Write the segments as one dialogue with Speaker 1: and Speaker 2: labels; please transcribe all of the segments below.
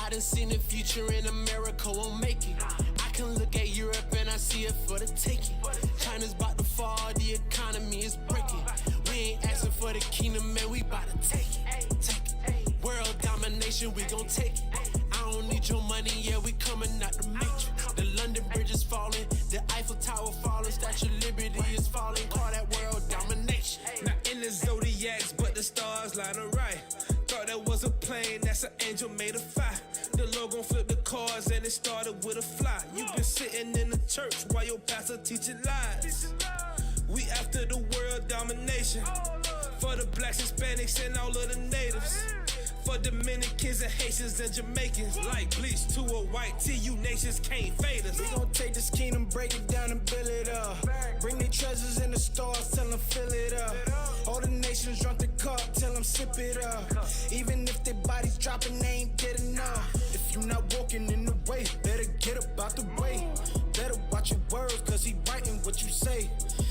Speaker 1: I done seen the future in America won't make it. I can look at Europe and I see it for the taking. China's about to fall, the economy is breaking. We ain't asking for the kingdom, man, we about to take it. Take it. World domination, we gon' take it. I don't need your money, yeah, we coming out the matrix. The London Bridge is falling, the Eiffel Tower falling, Statue of Liberty is falling, call that world domination.
Speaker 2: Not in the zodiacs, but the stars line up right. Thought that was a plane, that's an angel made of fire. The Lord gon' flip the cars and it started with a fly. You been sitting in the church while your pastor teaching lies. We after the world domination. For the blacks, Hispanics, and all of the natives. For Dominicans and Haitians and Jamaicans. Like bleach to a white tee, you nations can't fade us.
Speaker 3: We gon' take this kingdom, break it down and build it up. Bring the treasures in the stars, tell them fill it up. All the nations drunk the cup, tell them sip it up. Even if their bodies dropping, they ain't get enough. If you not walking in the way, better get up out the way. Better watch your words, cause he writing what you say.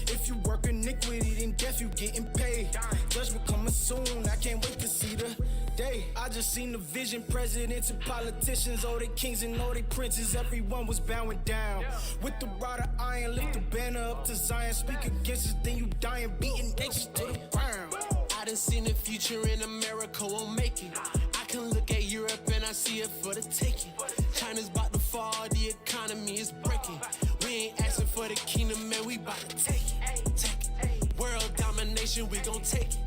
Speaker 3: If you work iniquity, then death you getting paid. Judgment coming soon, I can't wait to see the day. I just seen the vision, presidents and politicians, all they kings and all they princes, everyone was bowing down. With the rod of iron, lift the banner up to Zion, speak against us, then you dying, beating nations to the ground.
Speaker 1: I done seen the future in America won't make it. I can look at Europe and I see it for the taking. China's about to fall, the economy is breaking. We ain't asking for the kingdom, man, we about to take it. Take it. World domination, we gon' take it.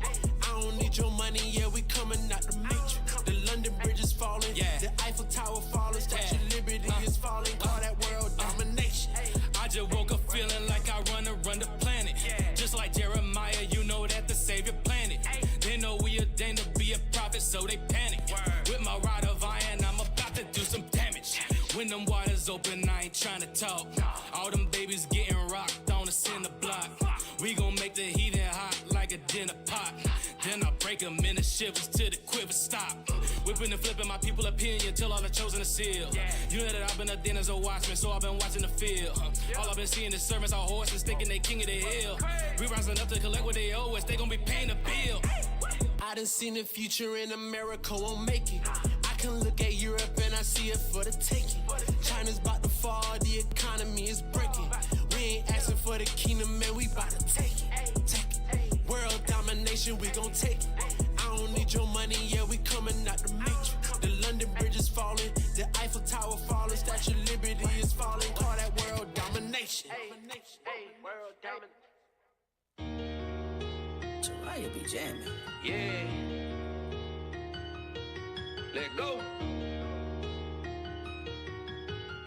Speaker 1: I don't need your money, yeah, we coming out the matrix. The London Bridge is falling, the Eiffel Tower falling, Statue of Liberty is falling, call that world domination.
Speaker 2: I just woke up feeling like I run the planet. Just like Jeremiah, you know that the Savior planted. They know we ordained to be a prophet, so they panic. With my rod of iron, I'm about to do some damage. When them waters open, I ain't trying to talk. All them babies getting rocked on the cinder block. We gon' make the heathen hot like a dinner pot. Then I break them in the shivers till the quivers stop. Whipping and flipping my people opinion till all the chosen to seal. You know that I've been a den as a watchman, so I've been watching the field. All I've been seeing is servants on horses thinking they king of the hill. We rising up to collect what they owe us, they gon' be paying the bill.
Speaker 1: I done seen the future in America won't make it. I can look at Europe and I see it for the taking. China's about to fall, the economy is breaking. We ain't asking for the kingdom, man, we about to take it. Take it. World domination, we gon' take it. I don't need your money, yeah, we coming out the matrix. The London Bridge is falling, the Eiffel Tower falling, Statue of Liberty is falling, call that world domination. World domination.
Speaker 3: Soraya be jamming.
Speaker 2: Yeah. Let go.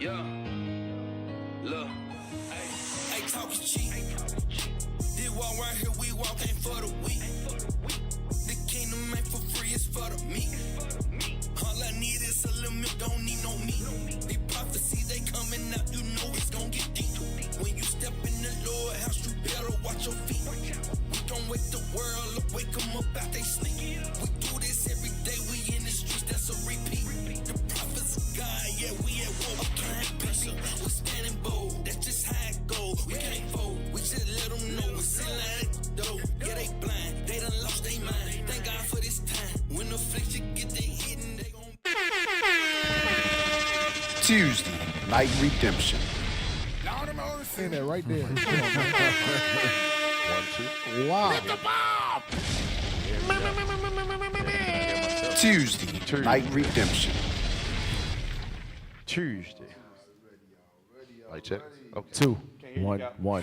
Speaker 2: Yeah. Look.
Speaker 3: Hey, talking cheap. This walk right here, we walk ain't for the weak. The kingdom ain't for free, it's for the meek. All I need is a little milk, don't need no meat. They prophecies, they coming out, you know it's gon' get deep. When you step in the Lord house, you better watch your feet. We don't wake the world up, wake them up out they sleep. We do this every day, we in the streets, that's a repeat. The prophets of God, yeah, we at war, we can't picture. We standing bold, that's just how it goes. We can't fold, we just let them know it's in line at the door. Yeah, they blind, they done lost their mind. Thank God for this time. When the affliction get they hidden, they gon'
Speaker 4: Tuesday, Night Redemption.
Speaker 5: Say that right there.
Speaker 4: 1, 2.
Speaker 5: Wow.
Speaker 4: Hit the bomb! Tuesday, Night Redemption.
Speaker 6: Tuesday.
Speaker 4: Light check. Okay.
Speaker 6: 2. 1, 1, 1, 1.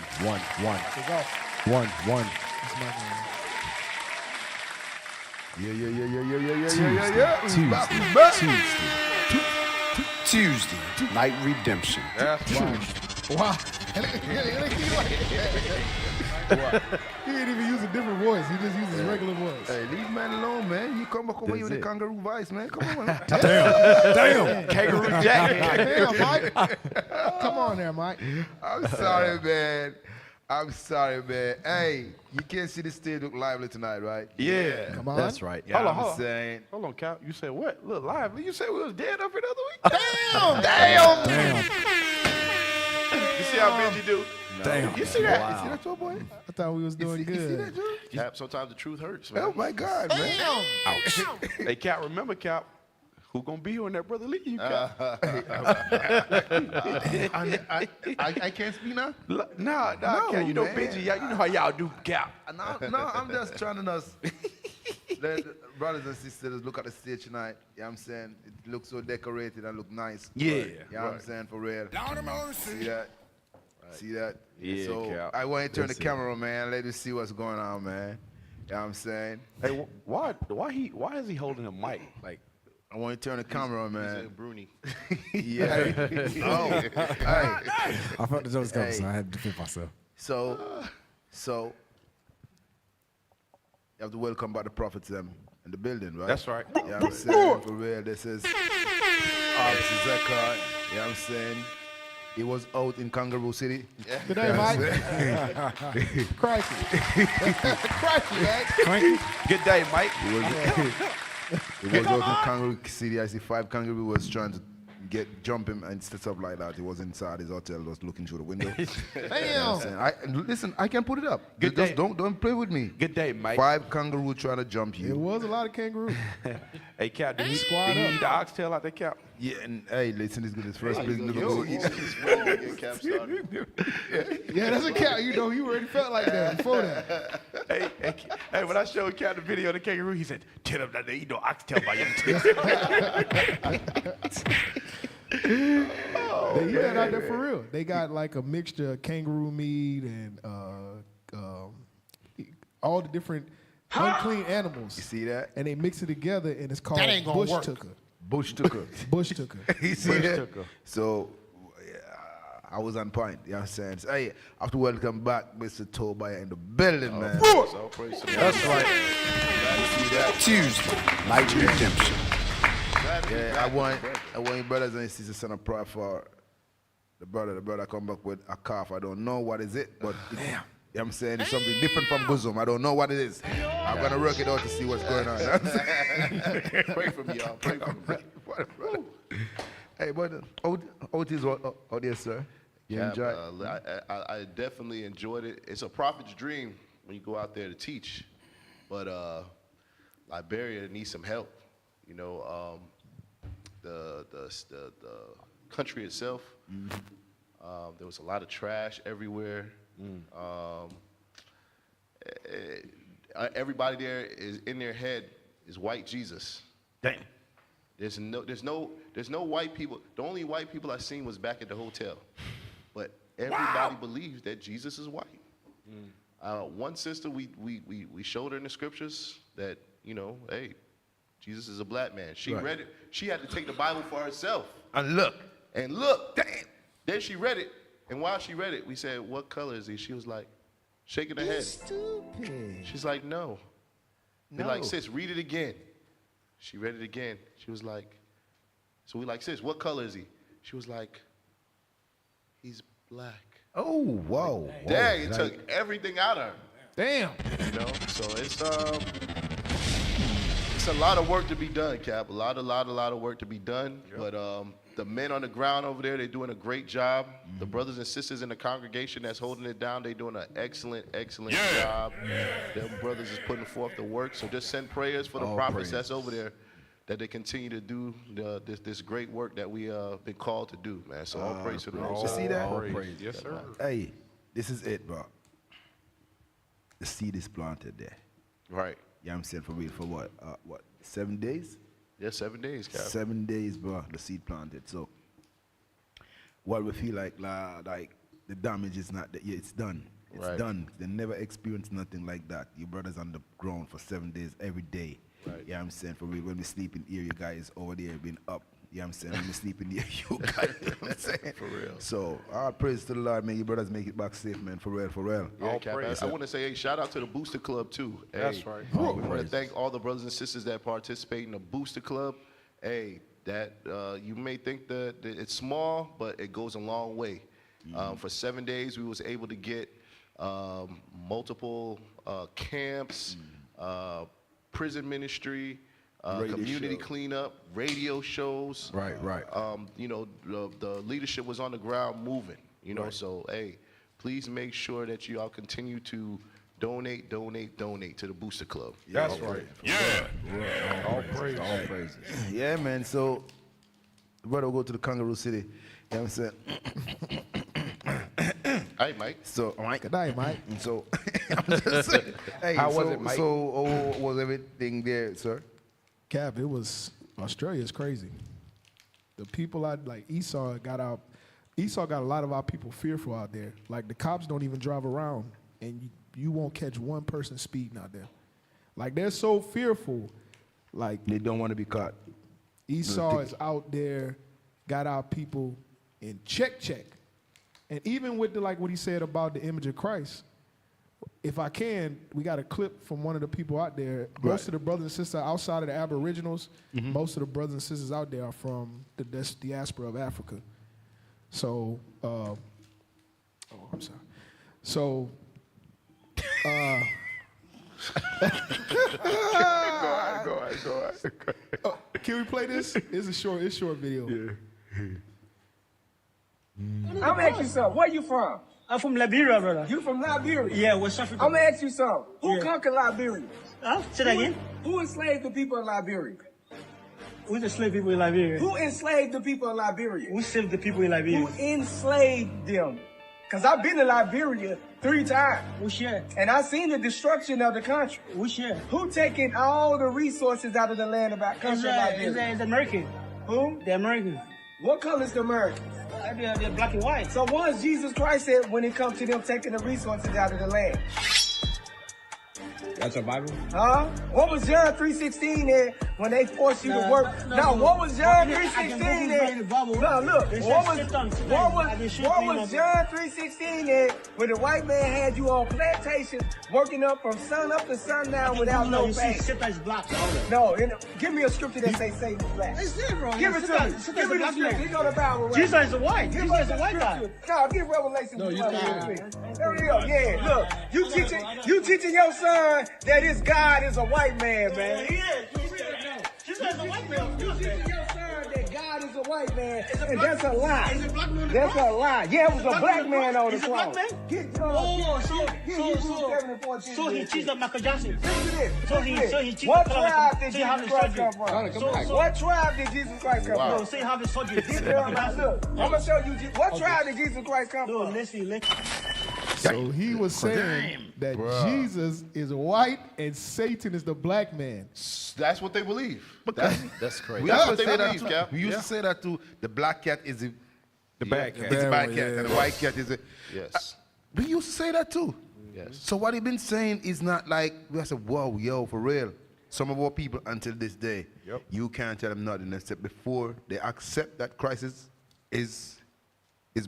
Speaker 6: 1, 1.
Speaker 4: Tuesday, Night Redemption.
Speaker 5: Wow. He didn't even use a different voice. He just used his regular voice.
Speaker 7: Hey, leave man alone, man. You come back over here with the kangaroo voice, man. Come on, man.
Speaker 6: Damn. Kangaroo Jack.
Speaker 5: Damn, Mike. Come on there, Mike.
Speaker 7: I'm sorry, man. I'm sorry, man. Hey, you can't see this still look lively tonight, right?
Speaker 6: Yeah.
Speaker 5: Come on.
Speaker 6: That's right.
Speaker 7: Yeah,
Speaker 6: Hold
Speaker 7: I'm saying.
Speaker 6: Hold on, Cal. You said what? Look lively. You said we was dead up here the other week?
Speaker 5: Damn.
Speaker 6: You see how Benji do?
Speaker 4: No.
Speaker 6: Damn. You see that?
Speaker 7: You see that, your boy?
Speaker 5: I thought we was doing
Speaker 7: You see
Speaker 5: good.
Speaker 7: that, Drew?
Speaker 4: Cap, sometimes the truth hurts, man.
Speaker 7: Oh, my God, man.
Speaker 4: Ouch.
Speaker 6: Hey, Cap, remember, Cap, Who gonna be on that brother Lee? You
Speaker 7: I can't speak now.
Speaker 6: Nah,
Speaker 7: No,
Speaker 6: Cap. You know,
Speaker 7: man.
Speaker 6: Benji, you know how y'all do, Cap.
Speaker 7: No, I'm just trying to let brothers and sisters look at the stage tonight. You know what I'm saying? It looks so decorated and look nice.
Speaker 6: Yeah,
Speaker 7: You know what I'm saying? For real. See that? See that?
Speaker 6: Yeah,
Speaker 7: So
Speaker 6: Cap.
Speaker 7: I want you to turn
Speaker 6: That's
Speaker 7: the camera, man. Let us see what's going on, man. You know what I'm saying?
Speaker 6: Hey, why is he holding a mic? Like,
Speaker 7: I want you to turn the camera, man.
Speaker 8: Bruni.
Speaker 7: Yeah. Oh. Hey.
Speaker 5: I felt the jokes coming,
Speaker 7: Hey.
Speaker 5: so I had to defend myself.
Speaker 7: So you have to welcome back the prophets in the building, right?
Speaker 6: that's right.
Speaker 7: You know what I'm saying? For real, this is Zechariah. You know what I'm saying? He was out in Kangaroo City.
Speaker 5: Good day, Mike. Crikey. Crikey, man. Cranky.
Speaker 6: Good day, Mike.
Speaker 7: He was out in Kangaroo City. I see 5 kangaroo was trying to jump him and stuff like that. He was inside his hotel, was looking through the window.
Speaker 5: Damn.
Speaker 7: Listen, I can put it up.
Speaker 6: Good
Speaker 7: Just
Speaker 6: day.
Speaker 7: don't play with me.
Speaker 6: Good day, Mike.
Speaker 7: 5 kangaroo trying to jump
Speaker 5: It
Speaker 7: you.
Speaker 5: was a lot of kangaroo.
Speaker 6: Hey, Cap, did he
Speaker 5: Squad
Speaker 6: need
Speaker 5: up.
Speaker 6: the oxtail out there, Cap?
Speaker 7: Yeah, and hey, listen, this good. His first big
Speaker 8: Yo,
Speaker 7: go
Speaker 8: he's
Speaker 7: eat.
Speaker 8: ready to get Cap started.
Speaker 5: Yeah, that's a cat. You know, he already felt like that before that.
Speaker 6: Hey, when I showed Cap the video of the kangaroo, he said, "Tell him that they eat no oxtail by your tail."
Speaker 5: They eat that out there for real. They got like a mixture of kangaroo meat and all the different unclean animals.
Speaker 7: You see that?
Speaker 5: And they mix it together, and it's called
Speaker 9: That ain't gonna
Speaker 5: bush
Speaker 9: work.
Speaker 5: tucker.
Speaker 7: Bush tucker.
Speaker 5: Bush tucker.
Speaker 7: You see that? So I was on point. You know what I'm saying? So, hey, I have to welcome back Mr. Tobiah in the building, man.
Speaker 8: So praise to
Speaker 7: That's right.
Speaker 4: Tuesday, Night Redemption.
Speaker 7: Yeah, I want you brothers and sisters to send a prayer for the brother come back with a cough. I don't know what is it, but you know what I'm saying? It's something different from bosom. I don't know what it is. I'm going to work it out to see what's going on. You know what I'm saying?
Speaker 8: Pray for me, y'all. Pray for me.
Speaker 7: Hey, but how it is out there, sir? You
Speaker 8: Yeah,
Speaker 7: enjoy it?
Speaker 8: I definitely enjoyed it. It's a prophet's dream when you go out there to teach, but Liberia needs some help. You know, the country itself. There was a lot of trash everywhere. Everybody there is in their head is white Jesus.
Speaker 6: Damn.
Speaker 8: There's no white people. The only white people I seen was back at the hotel, but everybody believes that Jesus is white. One sister, we showed her in the scriptures that, you know, hey, Jesus is a black man. She read it. She had to take the Bible for herself.
Speaker 7: And look.
Speaker 8: Damn. Then she read it, and while she read it, we said, "What color is he?" She was like, shaking her head.
Speaker 5: Stupid.
Speaker 8: She's like, "No." We're like, "Sis, read it again." She read it again. She was like, so we like, "Sis, what color is he?" She was like, "He's black."
Speaker 7: Oh, wow.
Speaker 8: Dang, it took everything out of her.
Speaker 5: Damn.
Speaker 8: You know, so it's a lot of work to be done, Cap. A lot of work to be done. Yep. But the men on the ground over there, they're doing a great job. The brothers and sisters in the congregation that's holding it down, they're doing an excellent job. Them brothers is putting forth the work. So just send prayers for the prophets that's over there, that they continue to do this great work that we been called to do, man. So all praise to the Lord.
Speaker 7: You see that?
Speaker 6: Praise. Yes, sir.
Speaker 7: Hey, this is it, bro. The seed is planted there.
Speaker 8: Right.
Speaker 7: You know what I'm saying? For real, for what, 7 days?
Speaker 8: Yeah, 7 days, Cap.
Speaker 7: 7 days, bro, the seed planted. So what we feel like the damage is not, yeah, it's done. It's done. They never experienced nothing like that. You brothers on the ground for 7 days every day.
Speaker 8: Right.
Speaker 7: You know what I'm saying? For real, when we sleep in here, you guys over there been up. You know what I'm saying? When we sleep in here, you guys, you know what I'm saying?
Speaker 8: For real.
Speaker 7: So, all praise to the Lord, man. You brothers make it back safe, man. For real, for real.
Speaker 8: Yeah, Cap, I want to say, hey, shout out to the Booster Club, too.
Speaker 6: That's
Speaker 8: Hey,
Speaker 6: right.
Speaker 8: We want to thank all the brothers and sisters that participate in the Booster Club. Hey, that you may think that it's small, but it goes a long way. For 7 days, we was able to get multiple camps, prison ministry, community cleanup, radio shows.
Speaker 7: Right.
Speaker 8: You know, the leadership was on the ground moving, you know, so, hey, please make sure that you all continue to donate to the Booster Club.
Speaker 6: That's right.
Speaker 9: Yeah.
Speaker 6: All praise.
Speaker 7: All praises. Yeah, man. So, brother, we'll go to the Kangaroo City. You know what I'm saying?
Speaker 8: All right, Mike.
Speaker 7: So, all right.
Speaker 5: Good night, Mike.
Speaker 7: And so, I'm just saying, hey,
Speaker 6: How was it, Mike?
Speaker 7: So, was everything there, sir?
Speaker 5: Cap, Australia is crazy. The people like Esau got a lot of our people fearful out there. Like the cops don't even drive around and you won't catch one person speeding out there. Like they're so fearful. Like
Speaker 7: They don't want to be caught.
Speaker 5: Esau is out there, got our people in check. And even with what he said about the image of Christ, if I can, we got a clip from one of the people out there. Most of the brothers and sisters outside of the Aboriginals, most of the brothers and sisters out there are from the diaspora of Africa. So, I'm sorry. So,
Speaker 6: Go ahead.
Speaker 5: can we play this? It's a short video.
Speaker 10: I'm gonna ask you something. Where you from?
Speaker 11: I'm from Liberia, brother.
Speaker 10: You from Liberia?
Speaker 11: Yeah, West Africa.
Speaker 10: I'm gonna ask you something. Who
Speaker 11: Yeah.
Speaker 10: conquered Liberia?
Speaker 11: Say that again?
Speaker 10: Who enslaved the people in Liberia?
Speaker 11: Who's enslaved people in Liberia?
Speaker 10: Who enslaved the people in Liberia?
Speaker 11: Who saved the people in Liberia?
Speaker 10: Who enslaved them? Because I've been to Liberia 3 times.
Speaker 11: Which year?
Speaker 10: And I seen the destruction of the country.
Speaker 11: Which year?
Speaker 10: Who taking all the resources out of the land about country Liberia?
Speaker 11: It's American.
Speaker 10: Who?
Speaker 11: The Americans.
Speaker 10: What color is the Americans?
Speaker 11: They're black and white.
Speaker 10: So what does Jesus Christ said when it comes to them taking the resources out of the land?
Speaker 11: That's a Bible?
Speaker 10: Huh? What was John 3:16 there when they forced you to work? What was John 3:16 there? No, look. What was John 3:16 there when the white man had you on plantations working up from sun up to sundown without no pay?
Speaker 11: Satan is black.
Speaker 10: No, give me a scripture that say Satan is black.
Speaker 11: It's there, bro.
Speaker 10: Give it to me. Give me the scripture. He go to Bible. Right?
Speaker 11: Jesus is white.
Speaker 10: Give
Speaker 11: Jesus
Speaker 10: us
Speaker 11: is a
Speaker 10: the
Speaker 11: white guy.
Speaker 10: scripture. No, give Revelation.
Speaker 5: No, you can't.
Speaker 10: There we go. Yeah, look. You teaching your son that his God is a white man, man.
Speaker 11: He is. Jesus is a white man.
Speaker 10: You teaching your son that God is a white man, and that's a lie. That's a lie. Yeah, it was a black man on the cross.
Speaker 11: So he cheated on Michael Jackson.
Speaker 10: So he what tribe did Jesus Christ come from? What tribe did Jesus Christ come from?
Speaker 11: So he have a soldier.
Speaker 10: Look, I'm gonna show you what tribe did Jesus Christ come from.
Speaker 11: Listen.
Speaker 5: So he was saying that Jesus is white and Satan is the black man.
Speaker 8: That's what they believe.
Speaker 9: That's crazy.
Speaker 7: We
Speaker 8: That's
Speaker 7: used
Speaker 8: what
Speaker 7: to
Speaker 8: they
Speaker 7: say that
Speaker 8: believe,
Speaker 7: too.
Speaker 8: Cap.
Speaker 7: We used to say that too. The black cat is the
Speaker 6: bad cat.
Speaker 7: It's the bad cat, and the white cat is the.
Speaker 8: Yes.
Speaker 7: We used to say that too.
Speaker 8: Yes.
Speaker 7: So what he been saying is not like we said, whoa, yo, for real. Some of our people until this day, you can't tell them nothing except before they accept that Christ is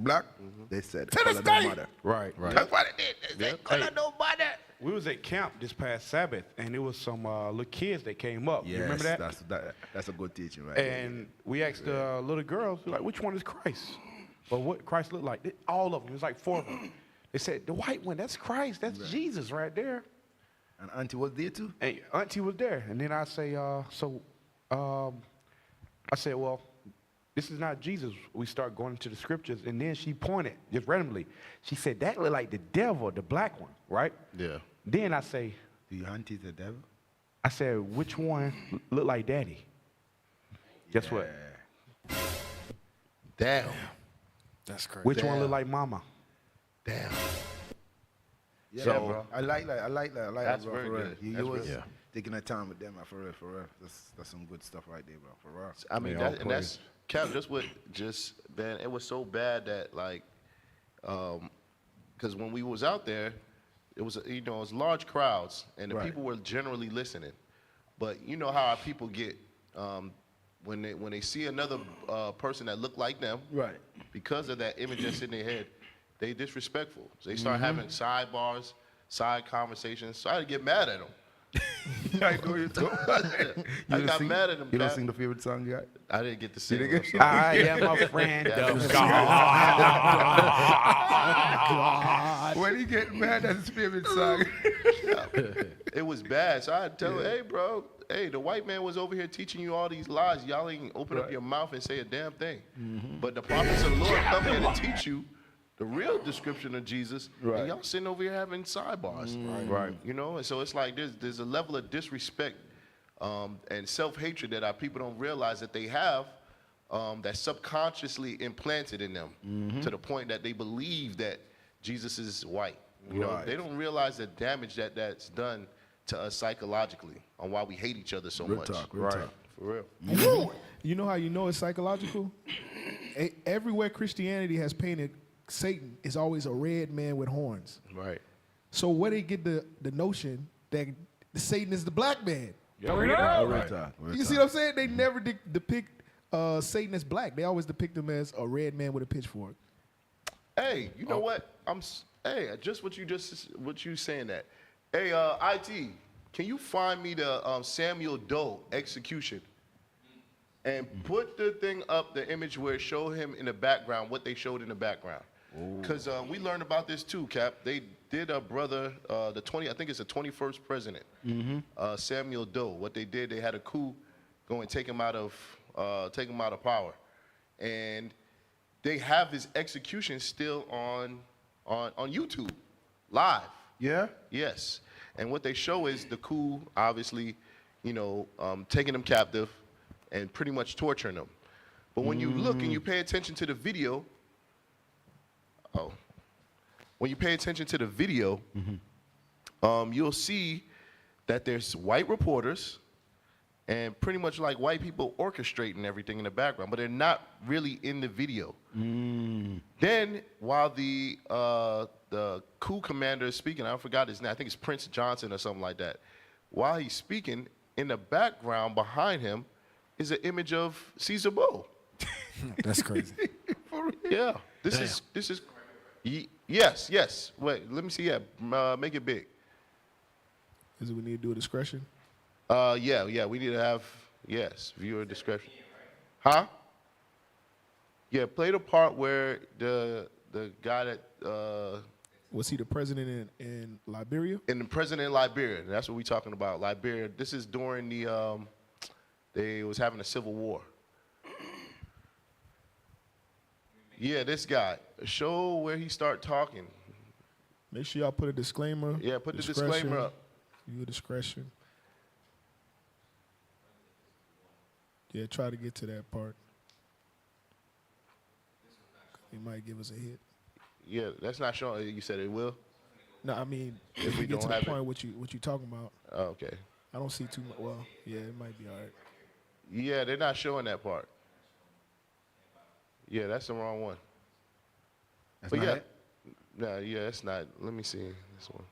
Speaker 7: black. They said, color no matter.
Speaker 6: Right.
Speaker 7: That's what it did. They said, color no matter.
Speaker 6: We was at camp this past Sabbath, and it was some little kids that came up. You remember that?
Speaker 7: That's a good teaching, right?
Speaker 6: And we asked the little girls, like, which one is Christ? Or what Christ looked like? All of them. It was like 4 of them. They said, the white one, that's Christ. That's Jesus right there.
Speaker 7: And Auntie was there too?
Speaker 6: And Auntie was there. And then I say, I said, well, this is not Jesus. We start going into the scriptures. And then she pointed, just randomly. She said, that looked like the devil, the black one, right?
Speaker 8: Yeah.
Speaker 6: Then I say,
Speaker 7: the auntie the devil?
Speaker 6: I said, which one look like daddy? Guess what?
Speaker 8: Damn.
Speaker 6: That's crazy. Which one look like mama?
Speaker 8: Damn.
Speaker 7: Yeah,
Speaker 8: So,
Speaker 7: bro. I like that.
Speaker 8: That's
Speaker 7: bro,
Speaker 8: very
Speaker 7: for real.
Speaker 8: good.
Speaker 7: You
Speaker 8: That's
Speaker 7: always
Speaker 8: very good.
Speaker 7: taking that time with them, for real. That's some good stuff right there, bro, for real.
Speaker 8: I mean, that's Cap. Man, it was so bad that because when we was out there, it was it was large crowds and the people were generally listening, but you know how our people get when they see another person that looked like them,
Speaker 7: right?
Speaker 8: Because of that image that's in their head, they disrespectful. So they start having sidebars, side conversations. So I had to get mad at them.
Speaker 7: I know you too.
Speaker 8: I got mad at them.
Speaker 7: You don't sing the favorite song yet?
Speaker 8: I didn't get to sing it.
Speaker 6: I am a friend of God.
Speaker 7: When he get mad, that's his favorite song.
Speaker 8: It was bad. So I had to tell him, hey, bro, the white man was over here teaching you all these lies. Y'all ain't open up your mouth and say a damn thing. But the prophets of the Lord come here to teach you the real description of Jesus,
Speaker 7: Right.
Speaker 8: and y'all sitting over here having sidebars.
Speaker 6: Right.
Speaker 8: You know, and so it's like there's a level of disrespect and self-hatred that our people don't realize that they have, that's subconsciously implanted in them to the point that they believe that Jesus is white. You know, they don't realize the damage that's done to us psychologically on why we hate each other so much.
Speaker 7: Real talk.
Speaker 8: For real.
Speaker 5: You know how you know it's psychological? Everywhere Christianity has painted Satan is always a red man with horns.
Speaker 8: Right.
Speaker 5: So where they get the notion that Satan is the black man?
Speaker 7: Real talk.
Speaker 5: You see what I'm saying? They never depict Satan as black. They always depict him as a red man with a pitchfork.
Speaker 8: Hey, you know what? Just what you saying that. Hey, IT, can you find me the Samuel Doe execution? And put the thing up, the image where it showed him in the background, what they showed in the background. Because we learned about this too, Cap. They did a brother, I think it's the 21st president, Samuel Doe. What they did, they had a coup go and take him out of power. And they have his execution still on YouTube, live.
Speaker 7: Yeah?
Speaker 8: Yes. And what they show is the coup, obviously, taking him captive and pretty much torturing them. But when you look and you pay attention to the video, you'll see that there's white reporters and pretty much like white people orchestrating everything in the background, but they're not really in the video. Then while the coup commander is speaking, I forgot his name, I think it's Prince Johnson or something like that. While he's speaking, in the background behind him is an image of Caesar Bow.
Speaker 5: That's crazy.
Speaker 8: Yeah. This is yes. Wait, let me see. Yeah, make it big.
Speaker 5: Is it we need to do a discretion?
Speaker 8: Yeah, we need to have, viewer discretion. Huh? Yeah, play the part where the guy that
Speaker 5: Was he the president in Liberia?
Speaker 8: in the president in Liberia. That's what we're talking about. Liberia. This is during the they was having a civil war. Yeah, this guy. Show where he start talking.
Speaker 5: Make sure y'all put a disclaimer.
Speaker 8: Yeah, put the disclaimer up.
Speaker 5: Viewer discretion. Yeah, try to get to that part. He might give us a hit.
Speaker 8: Yeah, that's not showing. You said it will?
Speaker 5: No, I mean, if we get
Speaker 8: don't
Speaker 5: to the
Speaker 8: have it.
Speaker 5: point what you talking about,
Speaker 8: Oh, okay.
Speaker 5: I don't see too much. Well, yeah, it might be all right.
Speaker 8: Yeah, they're not showing that part. Yeah, that's the wrong one.
Speaker 7: That's
Speaker 8: But
Speaker 7: not
Speaker 8: yeah,
Speaker 7: it?
Speaker 8: no, yeah, it's not. Let me see this one.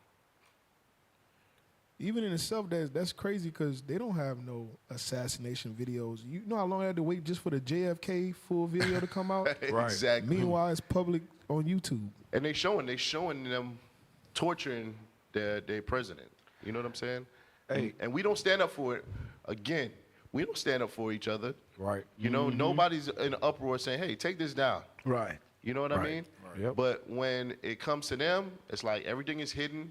Speaker 5: Even in itself, that's crazy because they don't have no assassination videos. You know how long I had to wait just for the JFK full video to come out?
Speaker 6: Right.
Speaker 8: Exactly.
Speaker 5: Meanwhile, it's public on YouTube.
Speaker 8: And they showing them torturing their president. You know what I'm saying?
Speaker 6: Hey.
Speaker 8: And we don't stand up for it. Again, we don't stand up for each other.
Speaker 6: Right.
Speaker 8: You know, nobody's in an uproar saying, hey, take this down.
Speaker 7: Right.
Speaker 8: You know what I mean?
Speaker 6: Yep.
Speaker 8: But when it comes to them, it's like everything is hidden.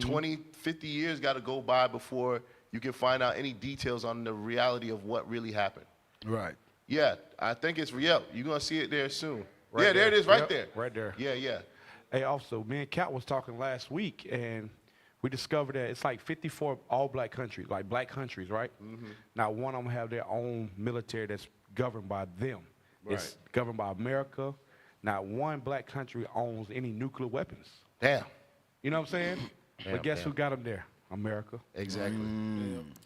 Speaker 8: 20, 50 years got to go by before you can find out any details on the reality of what really happened.
Speaker 7: Right.
Speaker 8: Yeah, I think it's real. You're going to see it there soon.
Speaker 6: Right
Speaker 8: yeah, there it is right
Speaker 6: Yep,
Speaker 8: there.
Speaker 6: Right there.
Speaker 8: Yeah.
Speaker 6: Hey, also, me and Kat was talking last week, and we discovered that it's like 54 all-black countries, like black countries, right? Now, one of them have their own military that's governed by them. It's governed by America. Not one black country owns any nuclear weapons.
Speaker 8: Damn.
Speaker 6: You know what I'm saying?
Speaker 8: Damn,
Speaker 6: But guess
Speaker 8: damn.
Speaker 6: who got them there? America.
Speaker 8: Exactly.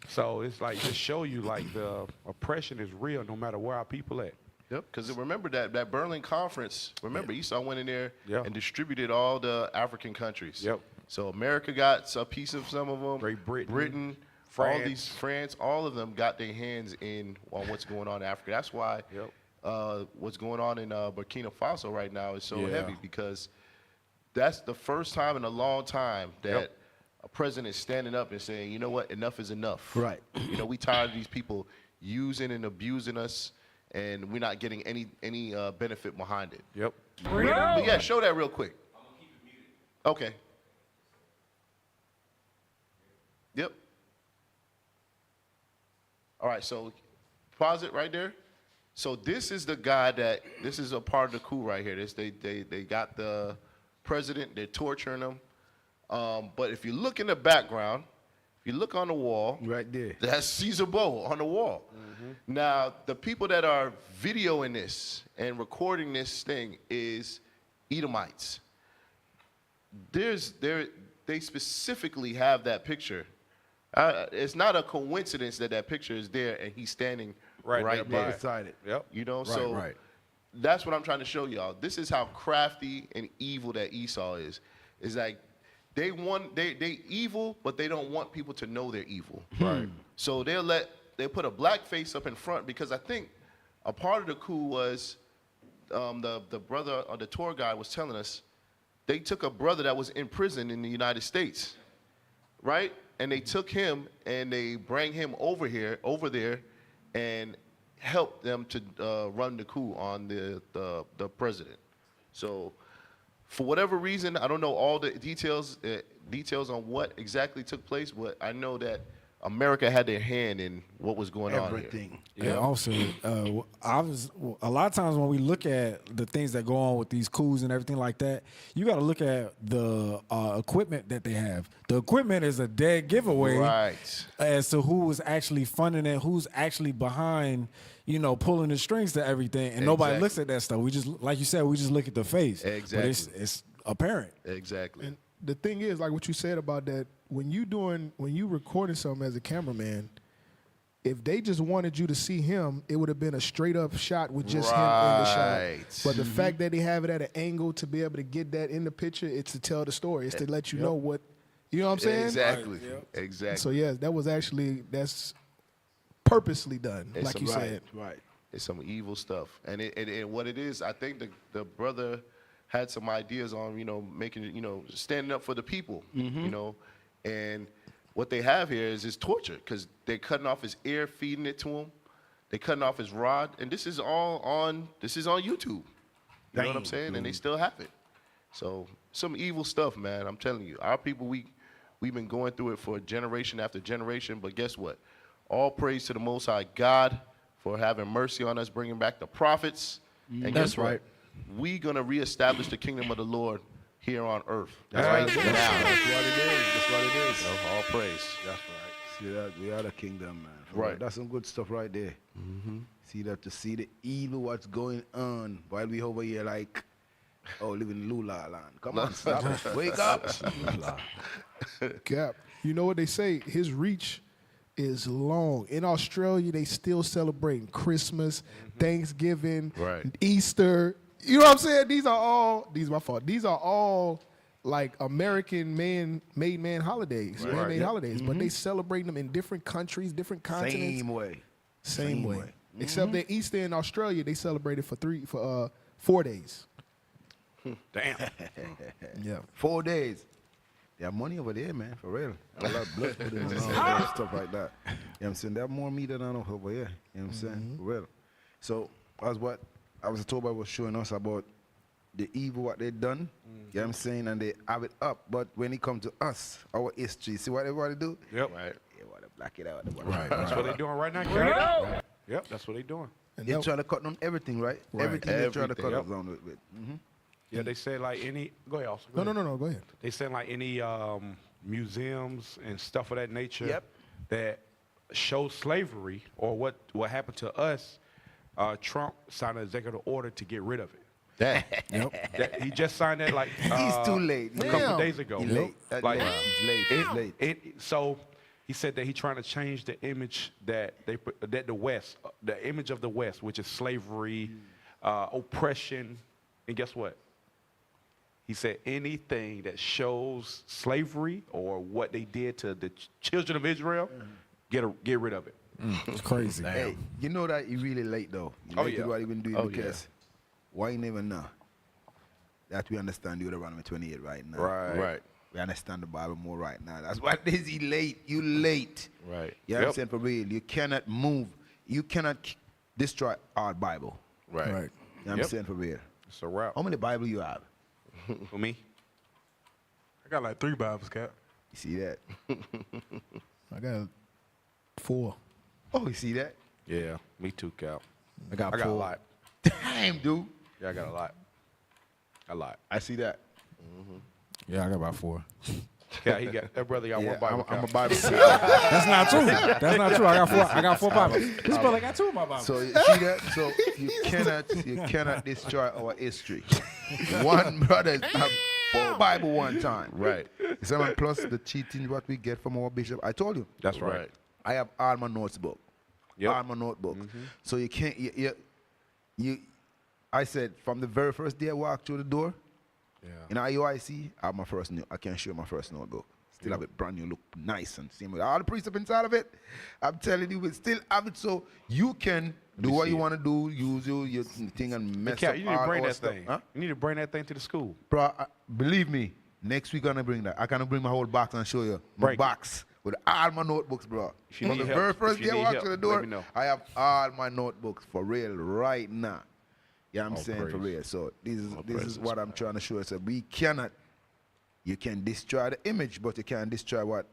Speaker 6: So it's like to show you like the oppression is real no matter where our people at.
Speaker 8: Yep, because remember that Berlin conference, remember Esau went in there
Speaker 6: Yeah.
Speaker 8: and distributed all the African countries.
Speaker 6: Yep.
Speaker 8: So America got a piece of some of them.
Speaker 6: Great Britain,
Speaker 8: France, all of them got their hands in on what's going on in Africa. That's why what's going on in Burkina Faso right now is so heavy, because that's the first time in a long time that a president is standing up and saying, you know what, enough is enough.
Speaker 7: Right.
Speaker 8: You know, we tired of these people using and abusing us, and we're not getting any benefit behind it.
Speaker 6: Yep.
Speaker 8: But yeah, show that real quick. I'm gonna keep it muted. Okay. Yep. All right, so pause it right there. So this is the guy that, this is a part of the coup right here. They got the president, they're torturing him. But if you look in the background, if you look on the wall,
Speaker 7: Right there.
Speaker 8: that's Caesar Bowl on the wall. Now, the people that are videoing this and recording this thing is Edomites. They specifically have that picture. It's not a coincidence that that picture is there and he's standing right by
Speaker 7: beside it.
Speaker 6: Yep.
Speaker 8: You know,
Speaker 7: Right,
Speaker 8: so
Speaker 7: right.
Speaker 8: that's what I'm trying to show y'all. This is how crafty and evil that Esau is. Is like they evil, but they don't want people to know they're evil. Right. So they put a black face up in front because I think a part of the coup was the brother or the tour guide was telling us they took a brother that was in prison in the United States, right? And they took him and they bring him over there, and help them to run the coup on the president. So for whatever reason, I don't know all the details on what exactly took place, but I know that America had their hand in what was going on here.
Speaker 7: Everything.
Speaker 9: Yeah, also, a lot of times when we look at the things that go on with these coups and everything like that, you got to look at the equipment that they have. The equipment is a dead giveaway as to who is actually funding it, who's actually behind, pulling the strings to everything, and nobody looks at that stuff. We just, like you said, we just look at the face.
Speaker 8: Exactly.
Speaker 9: But it's apparent.
Speaker 8: Exactly.
Speaker 5: And the thing is, like what you said about that, when you recording something as a cameraman, if they just wanted you to see him, it would have been a straight up shot with just him in the shot. But the fact that they have it at an angle to be able to get that in the picture, it's to tell the story. It's to let you know what, you know what I'm saying?
Speaker 8: Exactly. Exactly.
Speaker 5: So yeah, that's purposely done,
Speaker 8: It's
Speaker 5: like you said.
Speaker 7: Right.
Speaker 8: It's some evil stuff, and what it is, I think the brother had some ideas on making standing up for the people, and what they have here is torture because they're cutting off his ear, feeding it to him, they're cutting off his rod, and this is all on YouTube. You know what I'm saying? And they still have it. So some evil stuff, man. I'm telling you, our people, we've been going through it for generation after generation, but guess what? All praise to the Most High God for having mercy on us, bringing back the prophets. And guess what? We're going to reestablish the kingdom of the Lord here on earth.
Speaker 7: That's what it is. That's what it is.
Speaker 8: So, all praise.
Speaker 7: That's right. See that? We are the kingdom, man.
Speaker 8: Right.
Speaker 7: That's some good stuff right there. See that? To see the evil, what's going on, while we over here like, living in Lula land. Come on, stop it. Wake up.
Speaker 5: Cap. You know what they say? His reach is long. In Australia, they still celebrating Christmas, Thanksgiving, Easter. You know what I'm saying? These are all like American made man holidays, man-made holidays. But they celebrate them in different countries, different continents. Same way. Except that Easter in Australia, they celebrate it for 4 days.
Speaker 6: Damn.
Speaker 5: Yeah.
Speaker 7: 4 days. They have money over there, man, for real. A lot of blood put in and all that stuff like that. You know what I'm saying? They have more meat than I know over here. You know what I'm saying? For real. So, as what I was told, was showing us about the evil, what they done. You know what I'm saying? And they have it up. But when it comes to us, our history, see what everybody do?
Speaker 6: Yep.
Speaker 8: Right.
Speaker 7: They want to black it out.
Speaker 6: Right. That's what they're doing right now, Cal. Yep, that's what they're doing.
Speaker 5: And
Speaker 7: They try to cut down everything, right? Everything they try to cut us down with.
Speaker 6: Yeah, they say like any. Go ahead, also.
Speaker 5: No, go ahead.
Speaker 6: They say like any museums and stuff of that nature that show slavery or what happened to us. Trump signed an executive order to get rid of it. He just signed that like
Speaker 7: He's too late.
Speaker 6: a couple of days ago.
Speaker 7: He's late.
Speaker 6: Like,
Speaker 7: He's late.
Speaker 6: So he said that he's trying to change the image that the West, the image of the West, which is slavery, oppression, and guess what? He said anything that shows slavery or what they did to the children of Israel, get rid of it.
Speaker 9: It's crazy.
Speaker 7: Hey, you know that you're really late though. What he been doing because why you never know that we understand Deuteronomy 28 right now.
Speaker 8: Right.
Speaker 7: We understand the Bible more right now. That's why this is late. You late.
Speaker 8: Right.
Speaker 7: You know what I'm saying? For real. You cannot move. You cannot destroy our Bible.
Speaker 8: Right.
Speaker 7: You know what I'm saying? For real.
Speaker 6: It's a wrap.
Speaker 7: How many Bible you have?
Speaker 6: For me?
Speaker 12: I got like 3 Bibles, Cap.
Speaker 7: You see that?
Speaker 5: I got 4.
Speaker 7: Oh, you see that?
Speaker 6: Yeah, me too, Cal.
Speaker 9: I got
Speaker 6: a
Speaker 9: 4.
Speaker 6: lot.
Speaker 7: Damn, dude.
Speaker 6: Yeah, I got a lot. A lot.
Speaker 7: I see that.
Speaker 9: Yeah, I got about 4.
Speaker 6: Yeah, he got that brother got one Bible.
Speaker 7: I'm a Bible.
Speaker 9: That's not true. That's not true. I got 4 Bibles. This brother got 2 of my Bibles.
Speaker 7: So you see that? So you cannot destroy our history. One brother have 4 Bible one time.
Speaker 8: Right.
Speaker 7: Someone plus the cheating what we get from our bishop. I told you.
Speaker 6: That's right.
Speaker 7: I have all my notebook.
Speaker 6: Yep.
Speaker 7: All my notebook. So you can't. You. I said from the very first day I walked through the door. In IUIC, I have my first I can show you my first notebook. Still have it brand new, look nice and same with all the precepts inside of it. I'm telling you, we still have it so you can do what you want to do, use your thing and mess up
Speaker 6: You need to
Speaker 7: all
Speaker 6: bring
Speaker 7: our
Speaker 6: that
Speaker 7: stuff.
Speaker 6: thing.
Speaker 7: Huh?
Speaker 6: You need to bring that thing to the school.
Speaker 7: Bro, believe me, next week I'm gonna bring that. I'm gonna bring my whole box and show you my box with all my notebooks, bro.
Speaker 6: you
Speaker 7: From
Speaker 6: need
Speaker 7: the
Speaker 6: help,
Speaker 7: very first
Speaker 6: if you
Speaker 7: day I
Speaker 6: need
Speaker 7: walked
Speaker 6: help,
Speaker 7: through the
Speaker 6: let
Speaker 7: door,
Speaker 6: me know.
Speaker 7: I have all my notebooks for real right now. Yeah, I'm saying for
Speaker 6: praise.
Speaker 7: real. So this is what I'm trying to show you. So we cannot. You can destroy the image, but you can't destroy what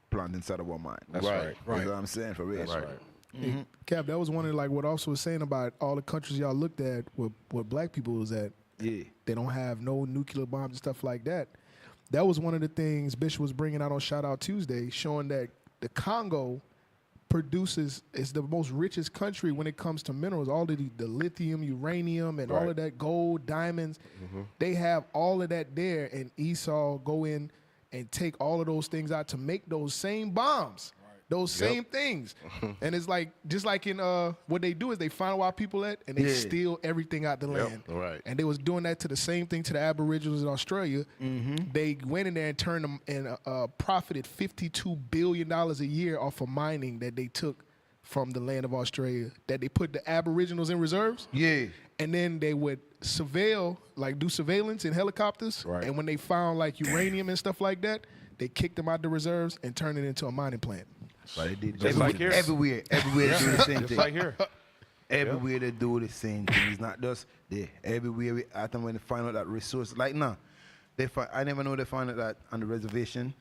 Speaker 7: planned inside of our mind.
Speaker 6: That's right.
Speaker 7: That's what I'm saying for real.
Speaker 6: That's right.
Speaker 5: Hey, Cap, that was one of like what also was saying about all the countries y'all looked at where black people was at.
Speaker 7: Yeah.
Speaker 5: They don't have no nuclear bombs and stuff like that. That was one of the things Bishop was bringing out on Shout Out Tuesday, showing that the Congo is the most richest country when it comes to minerals. All the lithium, uranium, and all of that gold, diamonds. They have all of that there, and Esau go in and take all of those things out to make those same bombs. Those same things. And it's like, just like in what they do is they find out where people at and they steal everything out the land.
Speaker 8: Right.
Speaker 5: And they was doing that to the same thing to the Aboriginals in Australia. They went in there and turned them and profited $52 billion a year off of mining that they took from the land of Australia, that they put the Aboriginals in reserves.
Speaker 7: Yeah.
Speaker 5: And then they would do surveillance in helicopters.
Speaker 6: Right.
Speaker 5: And when they found like uranium and stuff like that, they kicked them out the reserves and turned it into a mining plant.
Speaker 7: But they did
Speaker 6: Just like here.
Speaker 7: everywhere they do the same
Speaker 6: Just
Speaker 7: thing.
Speaker 6: like here.
Speaker 7: Everywhere they do the same thing. It's not just there. Everywhere we at them when they find out that resource. Like now, I never know they find out that on the reservation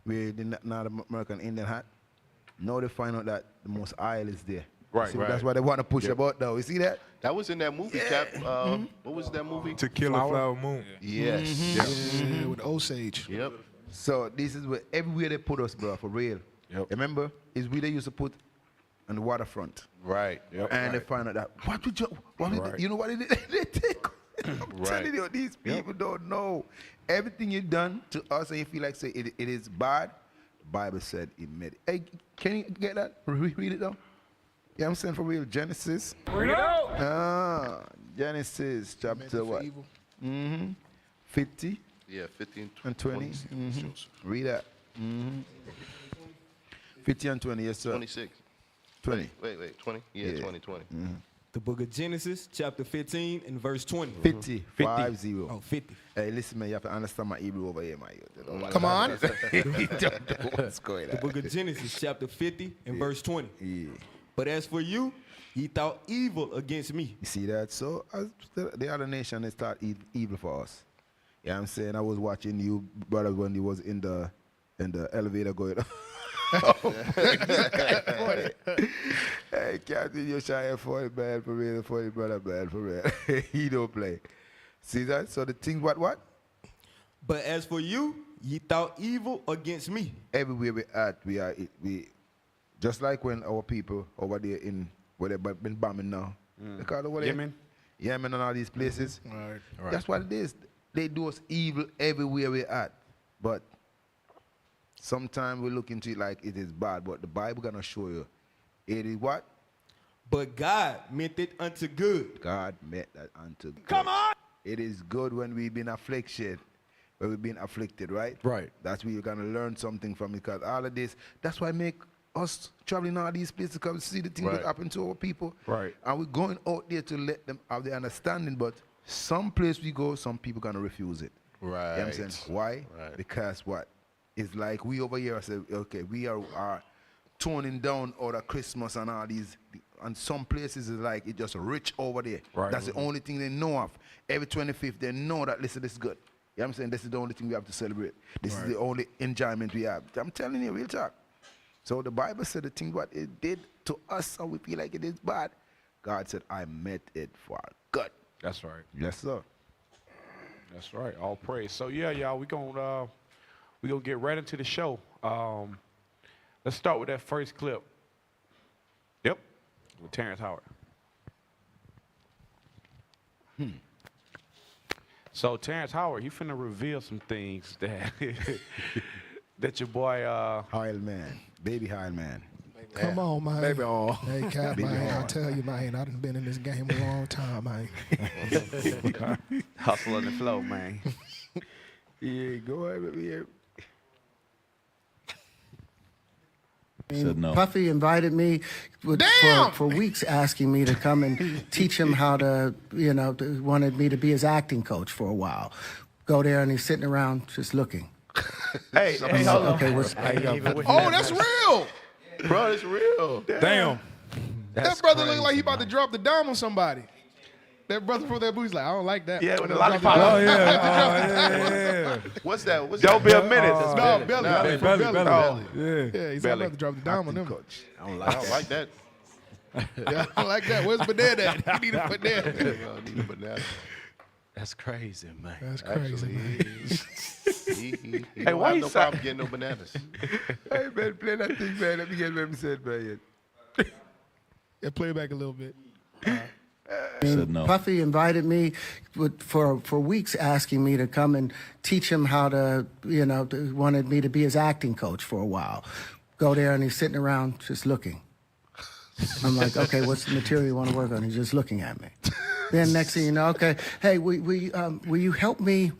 Speaker 7: where the Native American Indian hat. Now they find out that the most oil is there.
Speaker 6: Right,
Speaker 7: So
Speaker 6: right.
Speaker 7: That's why they want to push about though. You see that?
Speaker 8: That was in that movie, Cap. What was that movie?
Speaker 12: To Kill a Flower Moon.
Speaker 8: Yes.
Speaker 5: Yeah, with Osage.
Speaker 8: Yep.
Speaker 7: So this is where everywhere they put us, bro, for real.
Speaker 6: Yep.
Speaker 7: Remember, is where they used to put on the waterfront.
Speaker 8: Right.
Speaker 6: Yep.
Speaker 7: And they find out that you know what it is? They take. I'm telling you, these people don't know. Everything you done to us and you feel like say it is bad, the Bible said it made it. Hey, can you get that? Read it down. Yeah, I'm saying for real. Genesis.
Speaker 10: Bring it out.
Speaker 7: Genesis chapter what?
Speaker 5: Evil.
Speaker 7: 50
Speaker 8: Yeah, 50
Speaker 7: and 20. Read that. 50 and 20, yes sir.
Speaker 8: 26.
Speaker 7: 20.
Speaker 8: Wait, 20? Yeah, 20.
Speaker 13: The book of Genesis, chapter 15 and verse 20.
Speaker 7: 50. 50.
Speaker 13: Oh, 50.
Speaker 7: Hey, listen, man, you have to understand my Hebrew over here, man.
Speaker 5: Come on.
Speaker 7: What's going
Speaker 13: The
Speaker 7: on?
Speaker 13: book of Genesis, chapter 50 and verse 20.
Speaker 7: Yeah.
Speaker 13: But as for you, ye thought evil against me.
Speaker 7: You see that? So the other nation, they start evil for us. Yeah, I'm saying I was watching you, brother, when you was in the elevator going. Hey, Captain, you're shy for it, man, for real, for it, brother, man, for real. He don't play. See that? So the thing, what?
Speaker 13: But as for you, ye thought evil against me.
Speaker 7: Everywhere we at, we just like when our people over there in where they've been bombing now. They call it what?
Speaker 6: Yemen?
Speaker 7: Yemen and all these places.
Speaker 5: Right.
Speaker 7: That's what it is. They do us evil everywhere we're at. But sometimes we look into it like it is bad, but the Bible gonna show you it is what?
Speaker 13: But God meant it unto good.
Speaker 7: God meant that unto good.
Speaker 13: Come on!
Speaker 7: It is good when we've been afflicted, when we've been afflicted, right?
Speaker 6: Right.
Speaker 7: That's where you're gonna learn something from, because all of this, that's why make us traveling all these places to come see the things that happen to our people.
Speaker 6: Right.
Speaker 7: And we're going out there to let them have the understanding, but some place we go, some people gonna refuse it.
Speaker 8: Right.
Speaker 7: You know what I'm saying? Why?
Speaker 8: Right.
Speaker 7: Because what? It's like we over here say, okay, we are toning down all the Christmas and all these, and some places is like it's just rich over there.
Speaker 6: Right.
Speaker 7: That's the only thing they know of. Every 25th they know that, listen, this is good. You know what I'm saying? This is the only thing we have to celebrate. This is the only enjoyment we have. I'm telling you, real talk. So the Bible said the thing what it did to us and we feel like it is bad. God said, I meant it for good.
Speaker 6: That's right.
Speaker 7: Yes, sir.
Speaker 6: That's right. All praise. So yeah, y'all, we gonna get right into the show. Let's start with that first clip. Yep, with Terrence Howard. So Terrence Howard, he finna reveal some things that that your boy
Speaker 7: Heil man, baby Heil man.
Speaker 5: Come on, man.
Speaker 7: Baby all.
Speaker 5: Hey, Cap,
Speaker 7: Baby
Speaker 5: man,
Speaker 7: all.
Speaker 5: I tell you, man, I done been in this game a long time, man.
Speaker 6: hustle on the flow, man.
Speaker 7: Yeah, go ahead, baby.
Speaker 14: Puffy invited me for weeks, asking me to come and teach him how to, wanted me to be his acting coach for a while. Go there and he's sitting around just looking.
Speaker 6: Hey,
Speaker 14: I'm like, okay, what's
Speaker 5: Oh, that's real.
Speaker 8: Bro, it's real.
Speaker 6: Damn.
Speaker 5: That brother look like he about to drop the dime on somebody. That brother from that booty's like, I don't like that.
Speaker 6: Yeah, with the
Speaker 5: Drop
Speaker 6: lollipop.
Speaker 5: dime.
Speaker 6: Oh, yeah.
Speaker 8: What's that? What's
Speaker 6: Don't
Speaker 8: that?
Speaker 6: be a minute.
Speaker 5: No, belly.
Speaker 9: Belly.
Speaker 5: Yeah, he's about to drop the dime on them.
Speaker 7: Coach.
Speaker 8: I don't like that.
Speaker 5: Yeah, I don't like that. Where's banana at? You need a banana.
Speaker 8: Bro, I need a banana.
Speaker 13: That's crazy, man.
Speaker 5: That's crazy, man.
Speaker 8: He
Speaker 6: Hey,
Speaker 8: don't
Speaker 6: why
Speaker 8: have
Speaker 6: he
Speaker 8: no
Speaker 6: say-
Speaker 8: problem getting no bananas.
Speaker 7: Hey, man, play that thing, man. Let me get what he said, man.
Speaker 5: Yeah, play it back a little bit.
Speaker 14: Puffy invited me for weeks, asking me to come and teach him how to, wanted me to be his acting coach for a while. Go there and he's sitting around just looking. I'm like, okay, what's the material you want to work on? He's just looking at me. Then next thing you know, okay, hey, will you help me?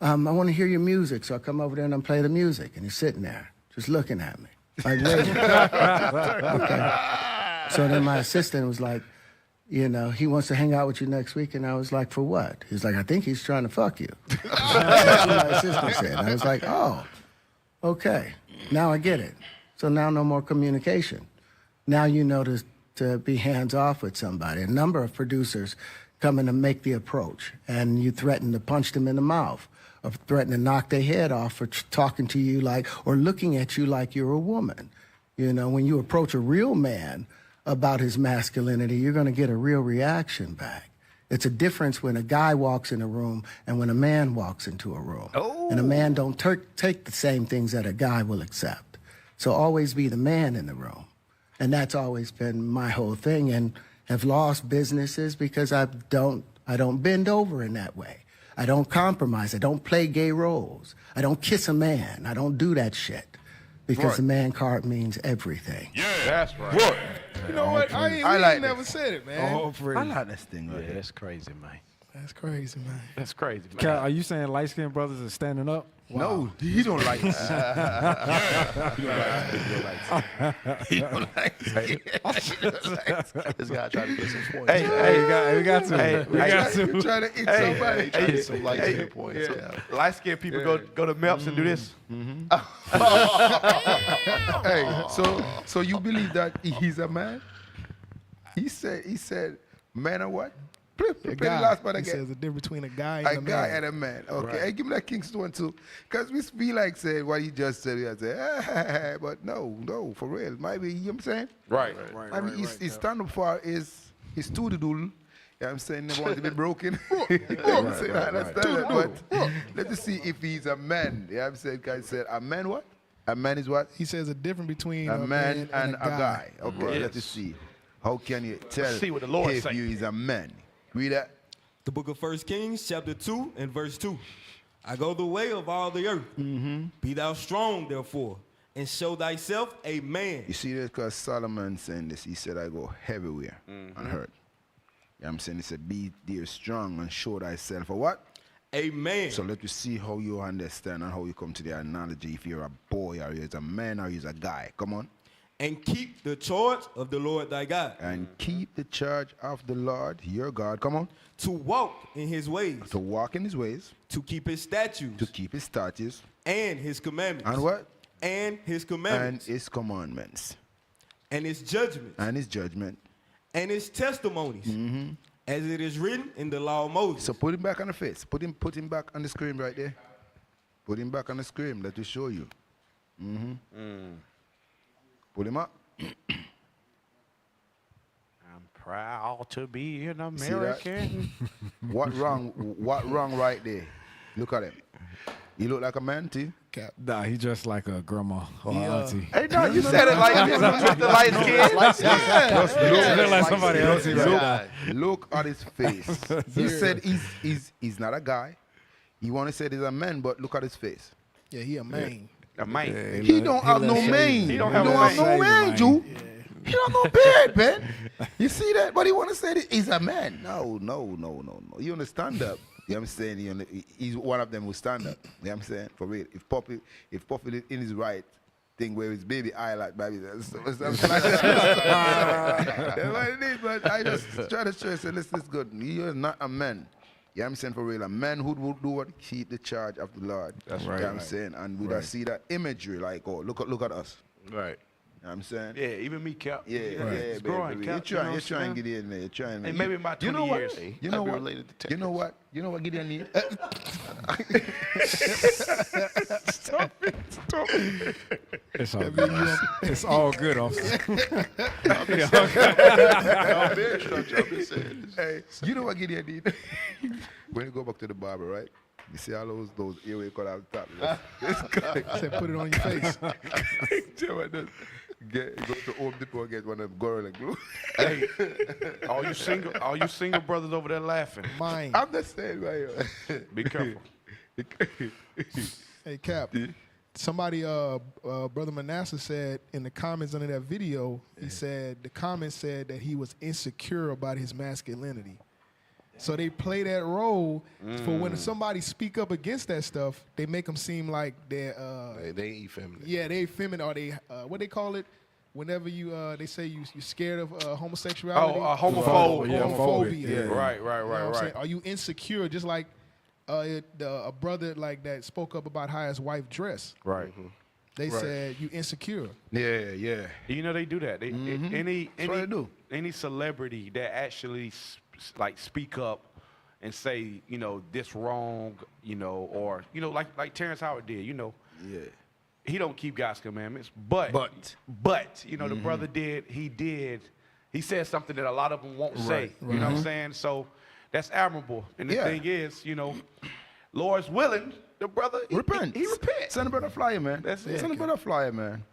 Speaker 14: I want to hear your music. So I come over there and I play the music. And he's sitting there just looking at me. Like, waiting. Okay. So then my assistant was like, he wants to hang out with you next week. And I was like, for what? He's like, I think he's trying to fuck you. That's what my assistant said. I was like, oh, okay. Now I get it. So now no more communication. Now you know to be hands-off with somebody. A number of producers come in to make the approach, and you threaten to punch them in the mouth, or threaten to knock their head off for talking to you or looking at you like you're a woman. When you approach a real man about his masculinity, you're going to get a real reaction back. It's a difference when a guy walks in a room and when a man walks into a room. Oh. And a man don't take the same things that a guy will accept. So always be the man in the room. And that's always been my whole thing, and have lost businesses because I don't bend over in that way. I don't compromise. I don't play gay roles. I don't kiss a man. I don't do that shit. Because the man card means everything.
Speaker 6: Yeah, that's right.
Speaker 7: What?
Speaker 5: You know what? I ain't never said it, man.
Speaker 7: I like this thing, right?
Speaker 13: Yeah, that's crazy, man.
Speaker 5: That's crazy, man.
Speaker 6: That's crazy, man.
Speaker 9: Cal, are you saying light-skinned brothers are standing up?
Speaker 7: No, he don't like it. He don't like it.
Speaker 8: This guy trying to get some points.
Speaker 9: We got to. We got to.
Speaker 7: Trying to eat
Speaker 8: Hey,
Speaker 7: somebody.
Speaker 8: trying to get some light skin points. Yeah.
Speaker 6: Light-skinned people go to Melps and do this.
Speaker 7: Hey, so you believe that he's a man? He said, man or what? Play the last part
Speaker 5: He
Speaker 7: again.
Speaker 5: says the difference between a guy and
Speaker 7: A
Speaker 5: a man.
Speaker 7: guy and a man. Okay,
Speaker 6: Right.
Speaker 7: hey, give me that Kingston one too. Because we feel like saying what he just said. We say, but no, for real. Maybe, you know what I'm saying?
Speaker 6: Right.
Speaker 7: I mean, his stand-up for his studidoodle. You know what I'm saying? Never want to be broken. You know what I'm saying? I understand that. But let me see if he's a man. You know what I'm saying? Guy said, a man what? A man is what?
Speaker 5: He says a difference between
Speaker 7: A man and a guy. Okay,
Speaker 6: Yes.
Speaker 7: let us see. How can you tell
Speaker 6: see what the Lord
Speaker 7: if
Speaker 6: say.
Speaker 7: you is a man? Read that.
Speaker 13: The book of 1 Kings, chapter 2 and verse 2. I go the way of all the earth. Be thou strong, therefore, and show thyself a man.
Speaker 7: You see this? Because Solomon saying this. He said, I go everywhere and hurt. You know what I'm saying? He said, be there strong and show thyself a what?
Speaker 13: A man.
Speaker 7: So let me see how you understand and how you come to the analogy if you're a boy or you're a man or you're a guy. Come on.
Speaker 13: And keep the charge of the Lord thy God.
Speaker 7: And keep the charge of the Lord, your God. Come on.
Speaker 13: To walk in his ways.
Speaker 7: To walk in his ways.
Speaker 13: To keep his statutes.
Speaker 7: To keep his statutes.
Speaker 13: And his commandments.
Speaker 7: And what?
Speaker 13: And his commandments.
Speaker 7: And his commandments.
Speaker 13: And his judgments.
Speaker 7: And his judgment.
Speaker 13: And his testimonies. As it is written in the law of Moses.
Speaker 7: So put him back on the face. Put him back on the screen right there. Put him back on the screen. Let me show you. Pull him up.
Speaker 6: I'm proud to be an
Speaker 7: See that?
Speaker 6: American.
Speaker 7: What wrong right there? Look at him. He look like a man too.
Speaker 9: Nah, he just like a grandma or auntie.
Speaker 6: Hey, no, you said it like this. With the light skin.
Speaker 9: Look like somebody else.
Speaker 7: Look at his face. He said he's not a guy. He want to say he's a man, but look at his face.
Speaker 5: Yeah, he a man.
Speaker 6: A man.
Speaker 7: He don't have no mane.
Speaker 6: He don't have
Speaker 7: no mane, Jew. He don't have no beard, man. You see that? But he want to say that he's a man. No. You understand that? You know what I'm saying? He's one of them who stand up. You know what I'm saying? For real. If Poppy in his right thing where his baby eye like baby, that's what it is, but I just try to stress and listen, it's good. He is not a man. You know what I'm saying? For real. A man who would do what? Keep the charge of the Lord. That's right. You know what I'm saying? And we see that imagery like, oh, look at us.
Speaker 6: Right.
Speaker 7: You know what I'm saying?
Speaker 6: Yeah, even me, Cap.
Speaker 7: Yeah,
Speaker 6: It's growing, Cap.
Speaker 7: You're trying to get in there. You're trying to.
Speaker 6: And maybe about 20 years.
Speaker 7: You know what? You know what? You know what Gideon need?
Speaker 6: Stop it.
Speaker 9: It's all good. It's all good, officer.
Speaker 7: Hey, you know what Gideon need? When you go back to the barber, right? You see all those earwax cut out the top.
Speaker 5: I said, put it on your face.
Speaker 7: Go to Home Depot and get one of them Gorilla Glue.
Speaker 6: Hey, all you single brothers over there laughing.
Speaker 5: Mine.
Speaker 7: I'm just saying, right?
Speaker 6: Be careful.
Speaker 5: Hey, Cap. Somebody, Brother Manasseh said in the comments under that video, he said, the comments said that he was insecure about his masculinity. So they play that role for when somebody speak up against that stuff, they make them seem like they're
Speaker 8: they ain't effeminate.
Speaker 5: Yeah, they feminine, or they what they call it whenever you they say you're scared of homosexuality.
Speaker 6: Oh, homophobia.
Speaker 5: Homophobia.
Speaker 6: Yeah. Right.
Speaker 5: You know what I'm saying? Are you insecure? Just like a brother like that spoke up about how his wife dressed.
Speaker 6: Right.
Speaker 5: They said you insecure.
Speaker 7: Yeah.
Speaker 6: You know they do that. They, any celebrity that actually like speak up and say, you know, this wrong, you know, or you know, like Terrence Howard did, you know.
Speaker 7: Yeah.
Speaker 6: He don't keep God's commandments, but you know, the brother did. He said something that a lot of them won't say. You know what I'm saying? So that's admirable. And the thing is, you know, Lord's willing, the brother
Speaker 7: repent.
Speaker 6: He repents.
Speaker 7: Send a brother flyer, man.
Speaker 6: That's it.
Speaker 7: Send a brother flyer, man.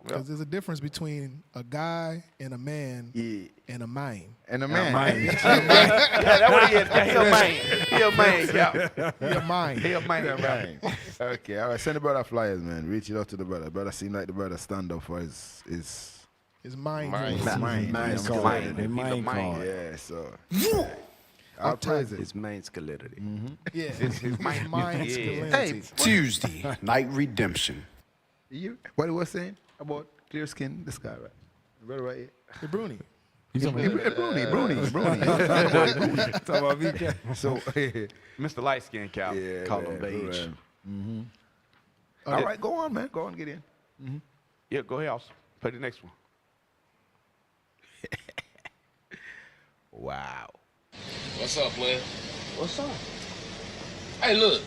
Speaker 5: Because there's a difference between a guy and a man and a man.
Speaker 7: And a man.
Speaker 6: Yeah, that's what he is. He a man. He a man, yeah.
Speaker 5: He a man.
Speaker 6: He a man.
Speaker 7: Okay, all right. Send the brother flyers, man. Reach it out to the brother. Brother seem like the brother stand up for his
Speaker 5: mind.
Speaker 9: Mind call.
Speaker 7: Yeah, so. I'll praise it.
Speaker 4: His masculinity.
Speaker 5: Yeah.
Speaker 6: His mind.
Speaker 5: Hey,
Speaker 4: Tuesday, night redemption.
Speaker 7: What he was saying about clear skin, this guy, right? Brother right here.
Speaker 5: Hey, Bruni.
Speaker 7: Bruni.
Speaker 9: Talk about me.
Speaker 7: So,
Speaker 6: Mr. Light Skin Cow.
Speaker 7: yeah,
Speaker 6: Call him beige.
Speaker 7: All right, go on, man. Go on, get in.
Speaker 6: Yeah, go ahead, Austin. Play the next one.
Speaker 7: Wow.
Speaker 15: What's up, man?
Speaker 11: What's up?
Speaker 15: Hey, look.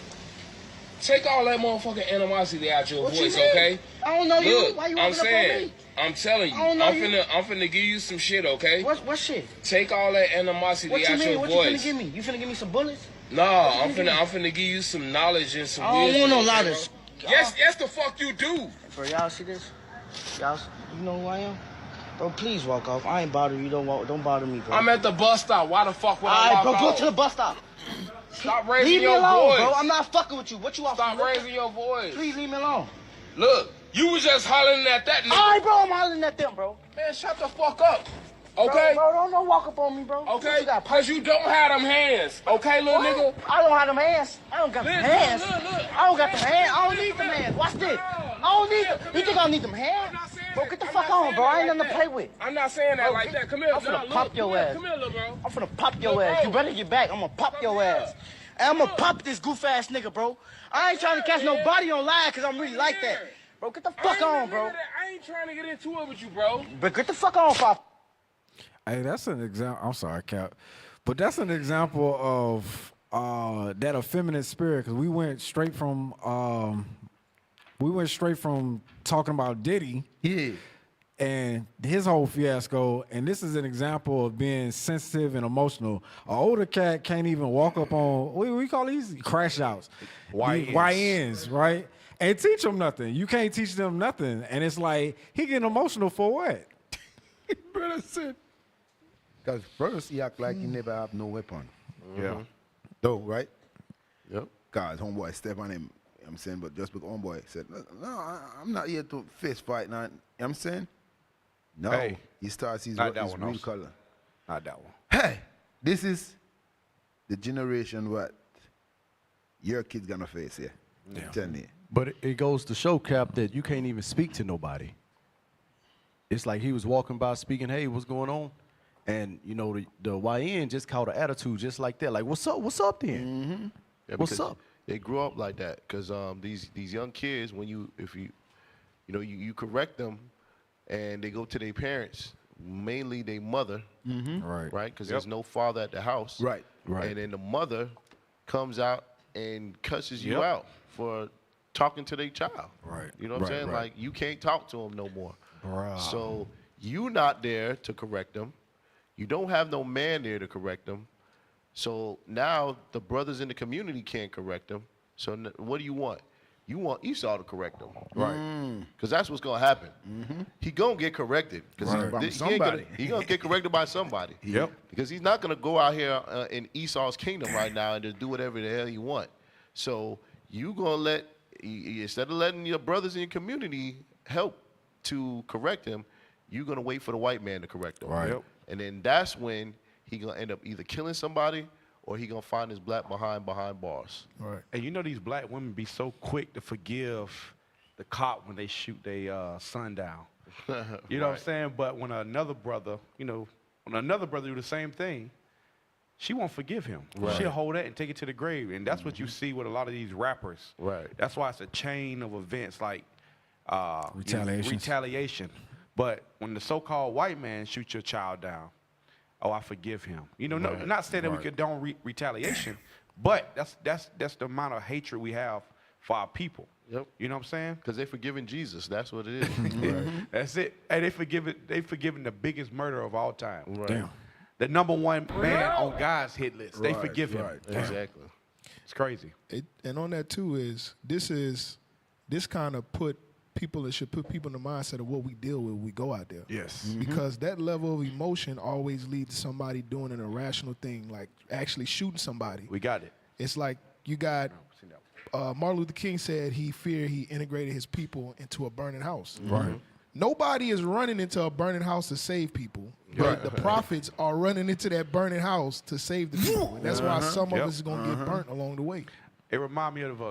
Speaker 15: Take all that motherfucking animosity out your
Speaker 11: What
Speaker 15: voice,
Speaker 11: you mean?
Speaker 15: okay?
Speaker 11: I don't know
Speaker 15: Look,
Speaker 11: you. Why you
Speaker 15: I'm
Speaker 11: walking up on
Speaker 15: saying,
Speaker 11: me?
Speaker 15: I'm telling you,
Speaker 11: I don't know you.
Speaker 15: I'm finna give you some shit, okay?
Speaker 11: What shit?
Speaker 15: Take all that animosity
Speaker 11: What you
Speaker 15: out
Speaker 11: mean?
Speaker 15: your
Speaker 11: What
Speaker 15: voice.
Speaker 11: you finna give me? You finna give me some bullets?
Speaker 15: No, I'm finna give you some knowledge and some
Speaker 11: I don't
Speaker 15: wisdom.
Speaker 11: want no
Speaker 15: okay,
Speaker 11: knowledge.
Speaker 15: bro? Yes, the fuck you do.
Speaker 11: Bro, y'all see this? Y'all, you know who I am? Bro, please walk off. I ain't bothering you. Don't bother me, bro.
Speaker 15: I'm at the bus stop. Why the fuck would
Speaker 11: All
Speaker 15: I
Speaker 11: right,
Speaker 15: walk
Speaker 11: bro,
Speaker 15: off?
Speaker 11: go to the bus stop.
Speaker 15: Stop raising
Speaker 11: Leave me
Speaker 15: your
Speaker 11: alone,
Speaker 15: voice.
Speaker 11: bro. I'm not fucking with you. What you want?
Speaker 15: Stop raising your voice.
Speaker 11: Please leave me alone.
Speaker 15: Look, you was just hollering at that nigga.
Speaker 11: All right, bro, I'm hollering at them, bro.
Speaker 15: Man, shut the fuck up. Okay?
Speaker 11: Bro, don't walk up on me, bro.
Speaker 15: Okay?
Speaker 11: You got
Speaker 15: Because you don't have them hands. Okay, little nigga?
Speaker 11: I don't have them hands. I don't got them hands.
Speaker 15: Look.
Speaker 11: I don't got them hands. I don't need them hands. Watch this. I don't need them. You think I don't need them hands? Bro, get the fuck on, bro. I ain't nothing to play with.
Speaker 15: I'm not saying that like that. Come here.
Speaker 11: I'm finna pop your ass.
Speaker 15: Come here, little bro.
Speaker 11: I'm finna pop your ass. You better get back. I'm gonna pop your ass. And I'm gonna pop this goof ass nigga, bro. I ain't trying to catch nobody on live because I'm really like that. Bro, get the fuck on, bro.
Speaker 15: I ain't trying to get into it with you, bro.
Speaker 11: But get the fuck on, Pop.
Speaker 9: Hey, that's an example. I'm sorry, Cap, but that's an example of that effeminate spirit. Because we went straight from talking about Diddy, And his whole fiasco, and this is an example of being sensitive and emotional. An older cat can't even walk up on, what we call these? Crash outs. YNs, right? And teach them nothing. You can't teach them nothing. And it's like, he getting emotional for what?
Speaker 7: Brother said. Because first he act like he never have no weapon.
Speaker 8: Yeah.
Speaker 7: Though, right?
Speaker 8: Yep.
Speaker 7: Guys, homeboy step on him. You know what I'm saying? But just because homeboy said, no, I'm not here to fist fight now. You know what I'm saying? No.
Speaker 6: Hey,
Speaker 7: he starts his
Speaker 6: not that
Speaker 7: his
Speaker 6: one,
Speaker 7: real
Speaker 6: also.
Speaker 7: color.
Speaker 6: Not that one.
Speaker 7: Hey, this is the generation what your kid's gonna face here.
Speaker 6: Yeah.
Speaker 7: I'm telling you.
Speaker 16: But it goes to show, Cap, that you can't even speak to nobody. It's like he was walking by speaking, hey, what's going on? And, you know, the YN just caught an attitude just like that. Like, what's up? What's up then?
Speaker 8: Mm-hmm. Yeah,
Speaker 16: what's
Speaker 8: because
Speaker 16: up?
Speaker 8: They grew up like that because these young kids, when you correct them and they go to their parents, mainly their mother, right? Because there's no father at the house.
Speaker 7: Right.
Speaker 8: And then the mother comes out and cusses you out for talking to their child.
Speaker 16: Right.
Speaker 8: You know what I'm saying?
Speaker 16: Right.
Speaker 8: Like, you can't talk to them no more.
Speaker 16: Bruh.
Speaker 8: So you not there to correct them. You don't have no man there to correct them. So now the brothers in the community can't correct them. So what do you want? You want Esau to correct them.
Speaker 7: Right.
Speaker 8: Because that's what's going to happen. He going to get corrected. Because he going to get corrected by somebody.
Speaker 6: Yep.
Speaker 8: Because he's not going to go out here in Esau's kingdom right now and just do whatever the hell he want. So you going to instead of letting your brothers in your community help to correct him, you're going to wait for the white man to correct him.
Speaker 6: Right. Yep.
Speaker 8: And then that's when he going to end up either killing somebody or he going to find his black behind bars.
Speaker 5: Right.
Speaker 6: And you know these black women be so quick to forgive the cop when they shoot their son down. You know what I'm saying? But when another brother, do the same thing, she won't forgive him.
Speaker 8: Right.
Speaker 6: She'll hold that and take it to the grave. And that's what you see with a lot of these rappers.
Speaker 8: Right.
Speaker 6: That's why it's a chain of events like
Speaker 9: Retaliation.
Speaker 6: But when the so-called white man shoots your child down, oh, I forgive him. You know, no, not saying that we condone retaliation, but that's the amount of hatred we have for our people.
Speaker 8: Yep.
Speaker 6: You know what I'm saying?
Speaker 8: Because they're forgiving Jesus. That's what it is.
Speaker 6: That's it. And they forgiven the biggest murder of all time.
Speaker 8: Right.
Speaker 9: Damn.
Speaker 6: The number one man on God's hit list. They
Speaker 7: Right,
Speaker 6: forgive him.
Speaker 7: right.
Speaker 8: Exactly.
Speaker 6: It's crazy.
Speaker 5: And on that too is this kind of should put people in the mindset of what we deal with when we go out there.
Speaker 6: Yes.
Speaker 5: Because that level of emotion always leads to somebody doing an irrational thing, like actually shooting somebody.
Speaker 6: We got it.
Speaker 5: It's like you got Martin Luther King said he feared he integrated his people into a burning house.
Speaker 9: Right.
Speaker 5: Nobody is running into a burning house to save people, but the prophets are running into that burning house to save the people. And that's why some of us is going to get burnt along the way.
Speaker 6: It remind me of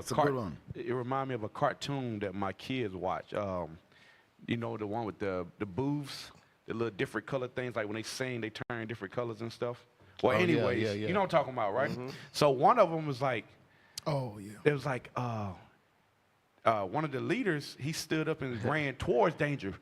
Speaker 7: It
Speaker 6: remind me of a cartoon that my kids watch. You know, the one with the booths, the little different color things, like when they sing, they turn different colors and stuff. Well, anyways,
Speaker 8: yeah.
Speaker 6: you know what I'm talking about, right? So one of them was like,
Speaker 5: Oh, yeah.
Speaker 6: it was like one of the leaders, he stood up and ran towards danger.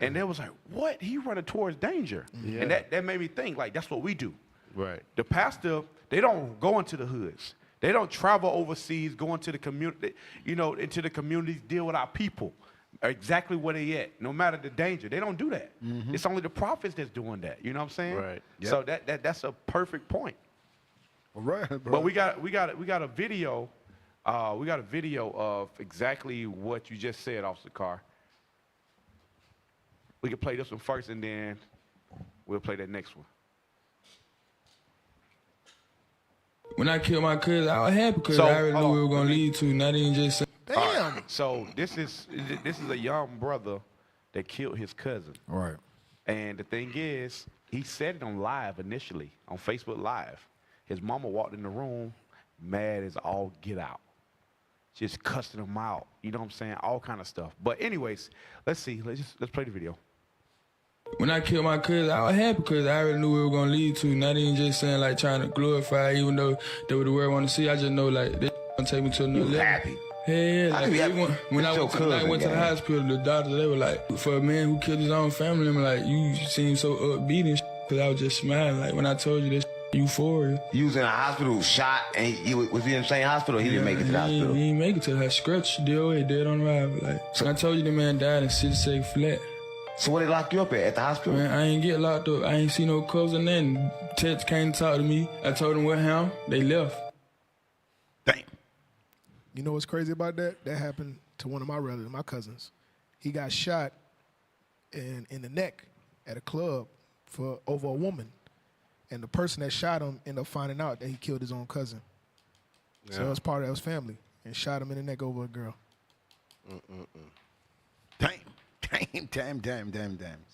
Speaker 6: And they was like, what? He running towards danger?
Speaker 8: Yeah.
Speaker 6: And that made me think, like, that's what we do.
Speaker 8: Right.
Speaker 6: The pastor, they don't go into the hoods. They don't travel overseas, go into the community, into the communities, deal with our people, exactly where they at, no matter the danger. They don't do that. It's only the prophets that's doing that. You know what I'm saying?
Speaker 8: Right.
Speaker 7: Yep.
Speaker 6: So that's a perfect point.
Speaker 7: All right, bro.
Speaker 6: But we got a video. We got a video of exactly what you just said, Officer Carr. We can play this one first, and then we'll play that next one.
Speaker 15: When I killed my cousin, I was happy because I already knew we were gonna lead to, not even just.
Speaker 5: Damn.
Speaker 6: Right. So this is a young brother that killed his cousin.
Speaker 9: Right.
Speaker 6: And the thing is, he said it on live initially, on Facebook Live. His mama walked in the room, mad as all get out. Just cussing him out. You know what I'm saying? All kind of stuff. But anyways, let's see. Let's play the video.
Speaker 15: When I killed my cousin, I was happy because I already knew we were gonna lead to, not even just saying like trying to glorify, even though that was the word I want to see. I just know like this gonna take me to another level.
Speaker 17: Happy.
Speaker 15: Yeah, like when I went to the hospital, the doctors, they were like, for a man who killed his own family, I'm like, you seem so upbeat and because I was just smiling. Like when I told you this, euphoria.
Speaker 17: You was in a hospital, shot, and was he in the same hospital? He didn't make it to the hospital.
Speaker 15: He didn't make it to the hospital. Scratch, dead on arrival. Like, so I told you the man died in 6 flat.
Speaker 17: So where they lock you up at the hospital?
Speaker 15: Man, I ain't get locked up. I ain't see no clothes or nothing. Tex came to talk to me. I told them what happened. They left.
Speaker 5: You know what's crazy about that? That happened to one of my relatives, my cousins. He got shot in the neck at a club for over a woman. And the person that shot him ended up finding out that he killed his own cousin. So it was part of his family. And shot him in the neck over a girl.
Speaker 7: Damn.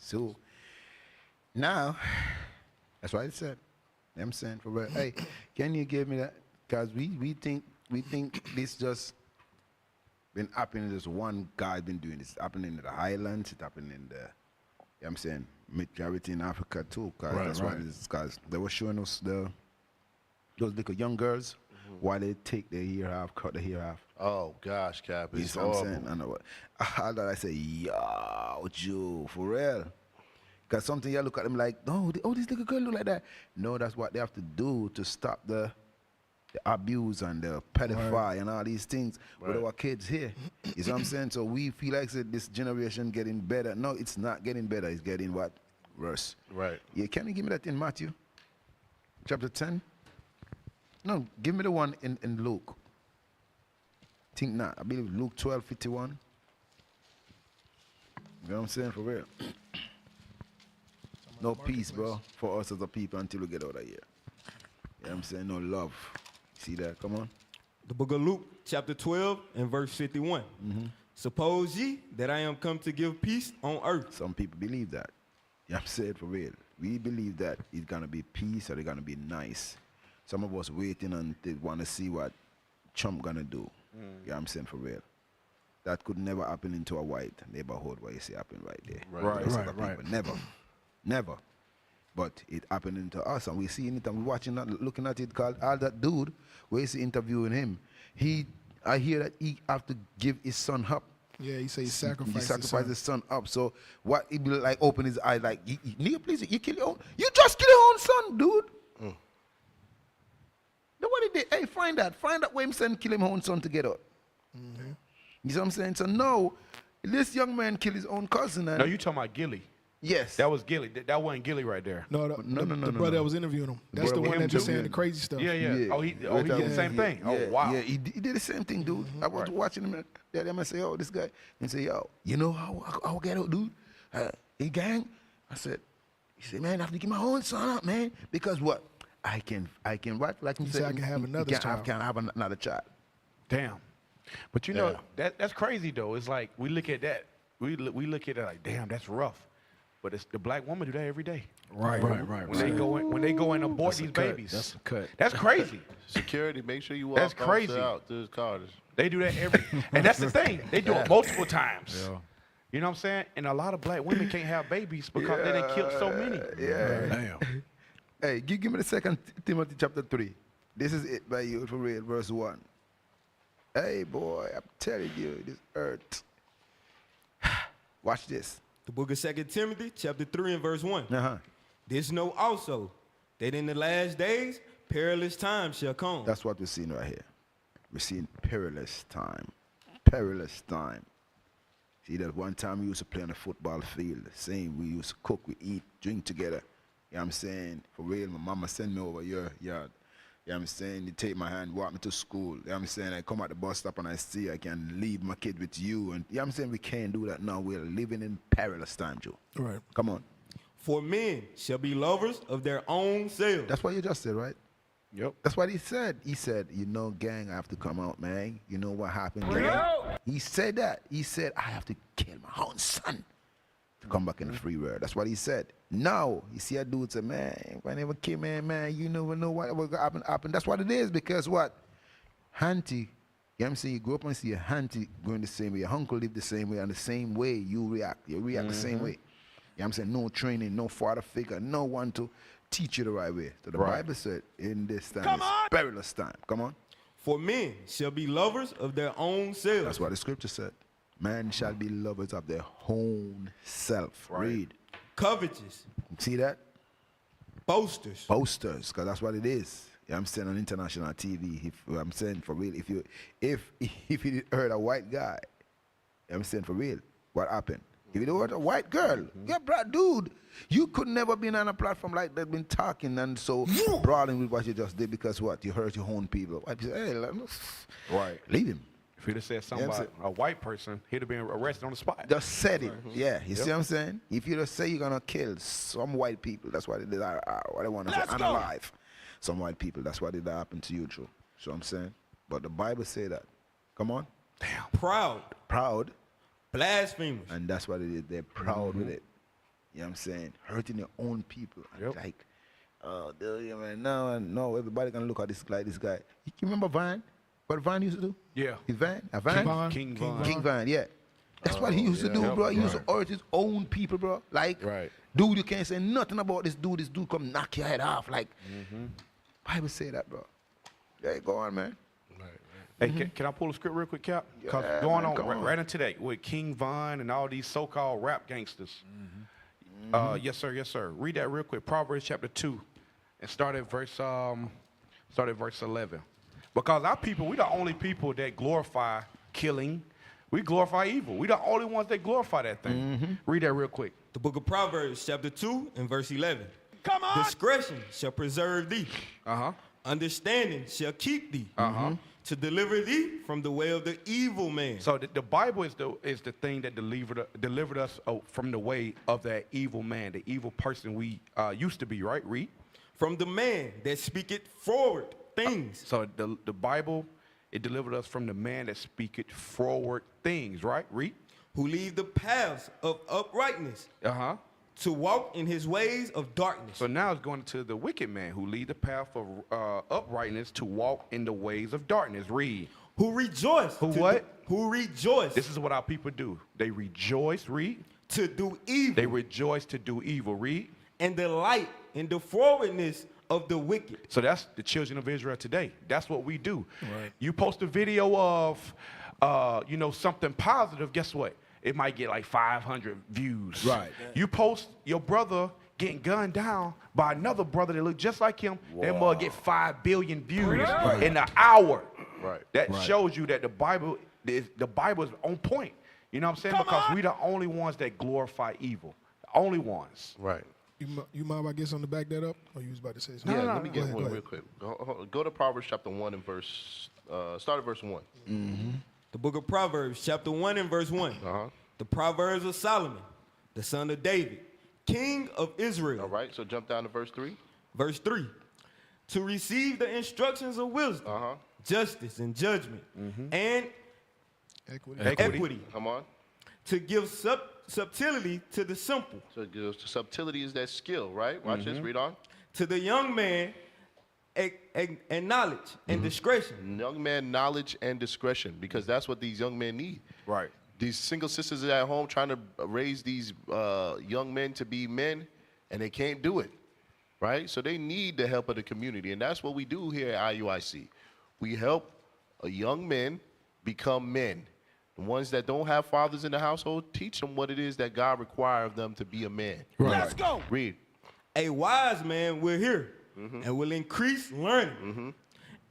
Speaker 7: So now, that's what I said. I'm saying for real. Hey, can you give me that? Because we think this just been happening. This one guy been doing this. It's happening in the Highlands. It's happening in the, I'm saying, majority in Africa too. Cause that's why because they were showing us those little young girls while they take their hair off, cut the hair off.
Speaker 8: Oh gosh, Cap,
Speaker 7: You
Speaker 8: it's
Speaker 7: see what I'm
Speaker 8: horrible.
Speaker 7: saying? I know what. How did I say, yo, Joe, for real? Because something you look at them like, no, this little girl look like that. No, that's what they have to do to stop the abuse and the pedophile and all these things with our kids here. You see what I'm saying? So we feel like this generation getting better. No, it's not getting better. It's getting what? Worse.
Speaker 8: Right.
Speaker 7: Yeah, can you give me that in Matthew? Chapter 10? No, give me the one in Luke. Think not. I believe Luke 12:51. You know what I'm saying? For real. No peace, bro, for us as a people until we get out of here. You know what I'm saying? No love. See that? Come on.
Speaker 13: The book of Luke, chapter 12 and verse 51. Suppose ye that I am come to give peace on earth.
Speaker 7: Some people believe that. You know what I'm saying? For real. We believe that it's going to be peace or it's going to be nice. Some of us waiting and they want to see what Trump going to do. You know what I'm saying? For real. That could never happen into a white neighborhood where you see happen right there. Right. Never. But it happening to us, and we seeing it, and we watching that, looking at it. Called all that dude, where you see interviewing him. I hear that he have to give his son up.
Speaker 5: Yeah, he say he sacrificed.
Speaker 7: He sacrificed his son up. So what? He be like open his eyes, like, nigga, please, you kill your own. You just kill your own son, dude. Then what did they? Hey, find that way him son kill his own son to get out. You see what I'm saying? So no, this young man killed his own cousin.
Speaker 6: No, you talking about Gilly?
Speaker 7: Yes.
Speaker 6: That was Gilly. That wasn't Gilly right there.
Speaker 5: No, the brother that was interviewing him. That's the one that just saying the crazy stuff.
Speaker 6: Yeah. Oh, he did the same thing. Oh, wow.
Speaker 7: Yeah, he did the same thing, dude. I was watching him. I say, oh, this guy. And say, yo, you know how I'll get out, dude? He gang. I said, he said, man, I have to get my own son up, man. Because what? I can what? Like you said,
Speaker 5: I can have another child.
Speaker 7: I can have another child.
Speaker 6: Damn. But you know, that's crazy, though. It's like, we look at that. We look at it like, damn, that's rough. But it's the black woman do that every day.
Speaker 16: Right.
Speaker 6: When they go and abort these babies.
Speaker 16: That's a cut.
Speaker 6: That's crazy.
Speaker 8: Security, make sure you walk
Speaker 6: That's crazy.
Speaker 8: out to his car.
Speaker 6: They do that and that's the thing. They do it multiple times. Yeah. You know what I'm saying? And a lot of black women can't have babies because they done killed so many.
Speaker 7: Yeah.
Speaker 16: Damn.
Speaker 7: Hey, give me the 2 Timothy chapter 3. This is it by you for real, verse 1. Hey, boy, I'm telling you, this earth. Watch this.
Speaker 13: The book of 2 Timothy, chapter 3 and verse 1. This know also, that in the last days, perilous times shall come.
Speaker 7: That's what we're seeing right here. We're seeing perilous time. Perilous time. See, that one time we used to play on the football field. Same, we used to cook, we eat, drink together. You know what I'm saying? For real, my mama send me over your yard. You know what I'm saying? You take my hand, walk me to school. You know what I'm saying? I come at the bus stop and I see I can leave my kid with you. And you know what I'm saying? We can't do that now. We're living in perilous time, Joe.
Speaker 5: Right.
Speaker 7: Come on.
Speaker 13: For men shall be lovers of their own selves.
Speaker 7: That's what you just said, right? Yep. That's what he said. He said, you know, gang, I have to come out, man. You know what happened, gang? He said that. He said, I have to kill my own son to come back in the free world. That's what he said. Now, you see a dude say, man, if I never kill man, you never know what will happen. That's what it is, because what? Auntie, you know what I'm saying? You grow up and see your auntie going the same way, your uncle live the same way, and the same way you react. You react the same way. You know what I'm saying? No training, no father figure, no one to teach you the right way. So the Bible said, in this time, it's perilous time. Come on.
Speaker 13: For men shall be lovers of their own selves.
Speaker 7: That's what the scripture said. Man shall be lovers of their own self. Read.
Speaker 13: Covetous.
Speaker 7: See that?
Speaker 13: Boasters.
Speaker 7: Boasters, because that's what it is. Yeah, I'm saying on international TV. I'm saying for real, if you heard a white guy, I'm saying for real, what happened? If you hurt a white girl, yeah, bro, dude, you could never been on a platform like that, been talking and so brawling with what you just did because what? You hurt your own people. White people say, hey,
Speaker 6: Right.
Speaker 7: leave him.
Speaker 6: If he'd have said something about a white person, he'd have been arrested on the spot.
Speaker 7: Just said it. Yeah, you see what I'm saying? If you just say you're going to kill some white people, that's what it is. What I want to say, unalive some white people. That's what did happen to you, Joe. So I'm saying? But the Bible say that. Come on.
Speaker 6: Damn.
Speaker 7: Proud.
Speaker 13: Blasphemers.
Speaker 7: And that's what it is. They're proud with it. You know what I'm saying? Hurting your own people. Like, no, everybody gonna look at this like this guy. You remember Vine? What Vine used to do?
Speaker 6: Yeah.
Speaker 7: His Vine? A Vine?
Speaker 6: King Vine.
Speaker 7: King Vine, yeah. That's what he used to do, bro. He used to hurt his own people, bro. Like, dude, you can't say nothing about this dude. This dude come knock your head off. Like, Bible say that, bro. Yeah, go on, man.
Speaker 6: Hey, can I pull a script real quick, Cap? Because going on right into that with King Vine and all these so-called rap gangsters. Yes, sir. Read that real quick. Proverbs chapter 2, and start at verse 11. Because our people, we the only people that glorify killing. We glorify evil. We the only ones that glorify that thing. Read that real quick.
Speaker 13: The book of Proverbs chapter 2 and verse 11.
Speaker 6: Come on.
Speaker 13: Discretion shall preserve thee. Understanding shall keep thee. To deliver thee from the way of the evil man.
Speaker 6: So the Bible is the thing that delivered us from the way of that evil man, the evil person we used to be, right? Read.
Speaker 13: From the man that speaketh forward things.
Speaker 6: So the Bible, it delivered us from the man that speaketh forward things, right? Read.
Speaker 13: Who leave the paths of uprightness. To walk in his ways of darkness.
Speaker 6: So now it's going to the wicked man who lead the path of uprightness to walk in the ways of darkness. Read.
Speaker 13: Who rejoice. Who rejoice.
Speaker 6: This is what our people do. They rejoice. Read.
Speaker 13: To do evil.
Speaker 6: They rejoice to do evil. Read.
Speaker 13: And delight in the forwardness of the wicked.
Speaker 6: So that's the children of Israel today. That's what we do. Right. You post a video of, something positive. Guess what? It might get like 500 views.
Speaker 5: Right.
Speaker 6: You post your brother getting gunned down by another brother that look just like him. That mug get 5 billion views in an hour.
Speaker 8: Right.
Speaker 6: That shows you that the Bible is on point. You know what I'm saying? Because we the only ones that glorify evil. The only ones.
Speaker 8: Right.
Speaker 5: You mind if I get something to back that up? Or you was about to say something?
Speaker 8: Yeah, let me get one real quick. Go to Proverbs chapter 1 and start at verse 1.
Speaker 13: The book of Proverbs, chapter 1 and verse 1. The Proverbs of Solomon, the son of David, king of Israel.
Speaker 8: All right, so jump down to verse 3.
Speaker 13: Verse 3. To receive the instructions of wisdom, justice and judgment, and equity.
Speaker 8: Come on.
Speaker 13: To give subtlety to the simple.
Speaker 8: So subtlety is that skill, right? Watch this, read on.
Speaker 13: To the young man, and knowledge and discretion.
Speaker 8: Young man, knowledge and discretion, because that's what these young men need.
Speaker 6: Right.
Speaker 8: These single sisters are at home trying to raise these young men to be men, and they can't do it, right? So they need the help of the community, and that's what we do here at IUIC. We help young men become men. The ones that don't have fathers in the household, teach them what it is that God requires of them to be a man.
Speaker 13: Right. Let's
Speaker 8: go. Read.
Speaker 13: A wise man will hear and will increase learning,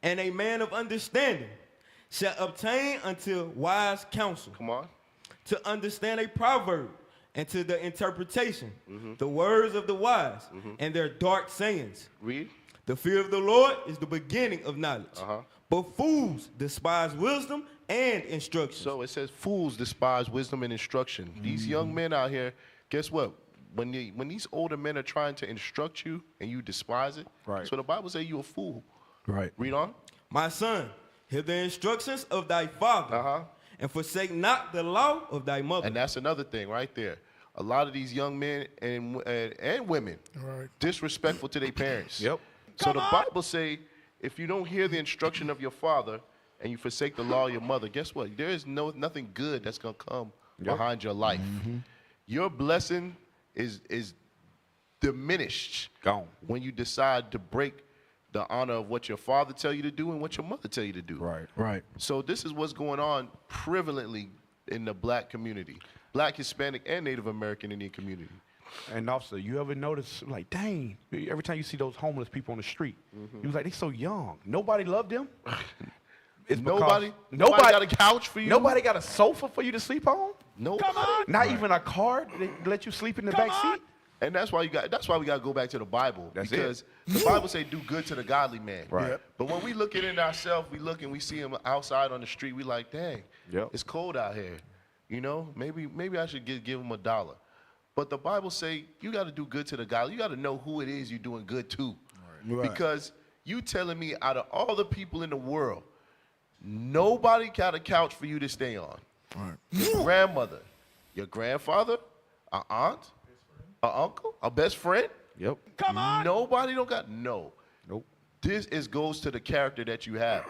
Speaker 13: and a man of understanding shall obtain unto wise counsel.
Speaker 8: Come on.
Speaker 13: To understand a proverb and to the interpretation, the words of the wise and their dark sayings.
Speaker 8: Read.
Speaker 13: The fear of the Lord is the beginning of knowledge. But fools despise wisdom and instruction.
Speaker 8: So it says fools despise wisdom and instruction. These young men out here, guess what? When these older men are trying to instruct you and you despise it, so the Bible says you're a fool.
Speaker 6: Right.
Speaker 8: Read on.
Speaker 13: My son, hear the instructions of thy father, and forsake not the law of thy mother.
Speaker 8: And that's another thing right there. A lot of these young men and women disrespectful to their parents.
Speaker 6: Yep.
Speaker 8: So the Bible say, if you don't hear the instruction of your father and you forsake the law of your mother, guess what? There is nothing good that's gonna come behind your life. Your blessing is diminished when you decide to break the honor of what your father tell you to do and what your mother tell you to do.
Speaker 6: Right.
Speaker 8: So this is what's going on prevalently in the black community, black, Hispanic, and Native American Indian community.
Speaker 6: And also, you ever notice, like, dang, every time you see those homeless people on the street, you was like, they so young. Nobody loved them.
Speaker 8: Nobody got a couch for you.
Speaker 6: Nobody got a sofa for you to sleep on.
Speaker 8: No.
Speaker 6: Not even a car. They let you sleep in the back seat.
Speaker 8: And that's why we got to go back to the Bible. Because the Bible say do good to the godly man.
Speaker 6: Right. Yep.
Speaker 8: But when we look at it ourselves, we look and we see him outside on the street, we like, dang, it's cold out here. You know, maybe I should give him $1. But the Bible say you got to do good to the godly. You got to know who it is you're doing good to. Right. Because you telling me out of all the people in the world, nobody got a couch for you to stay on. Right. Your grandmother, your grandfather, an aunt, an uncle, a best friend.
Speaker 6: Yep.
Speaker 8: Come on. Nobody don't got
Speaker 6: Nope.
Speaker 8: This goes to the character that you have.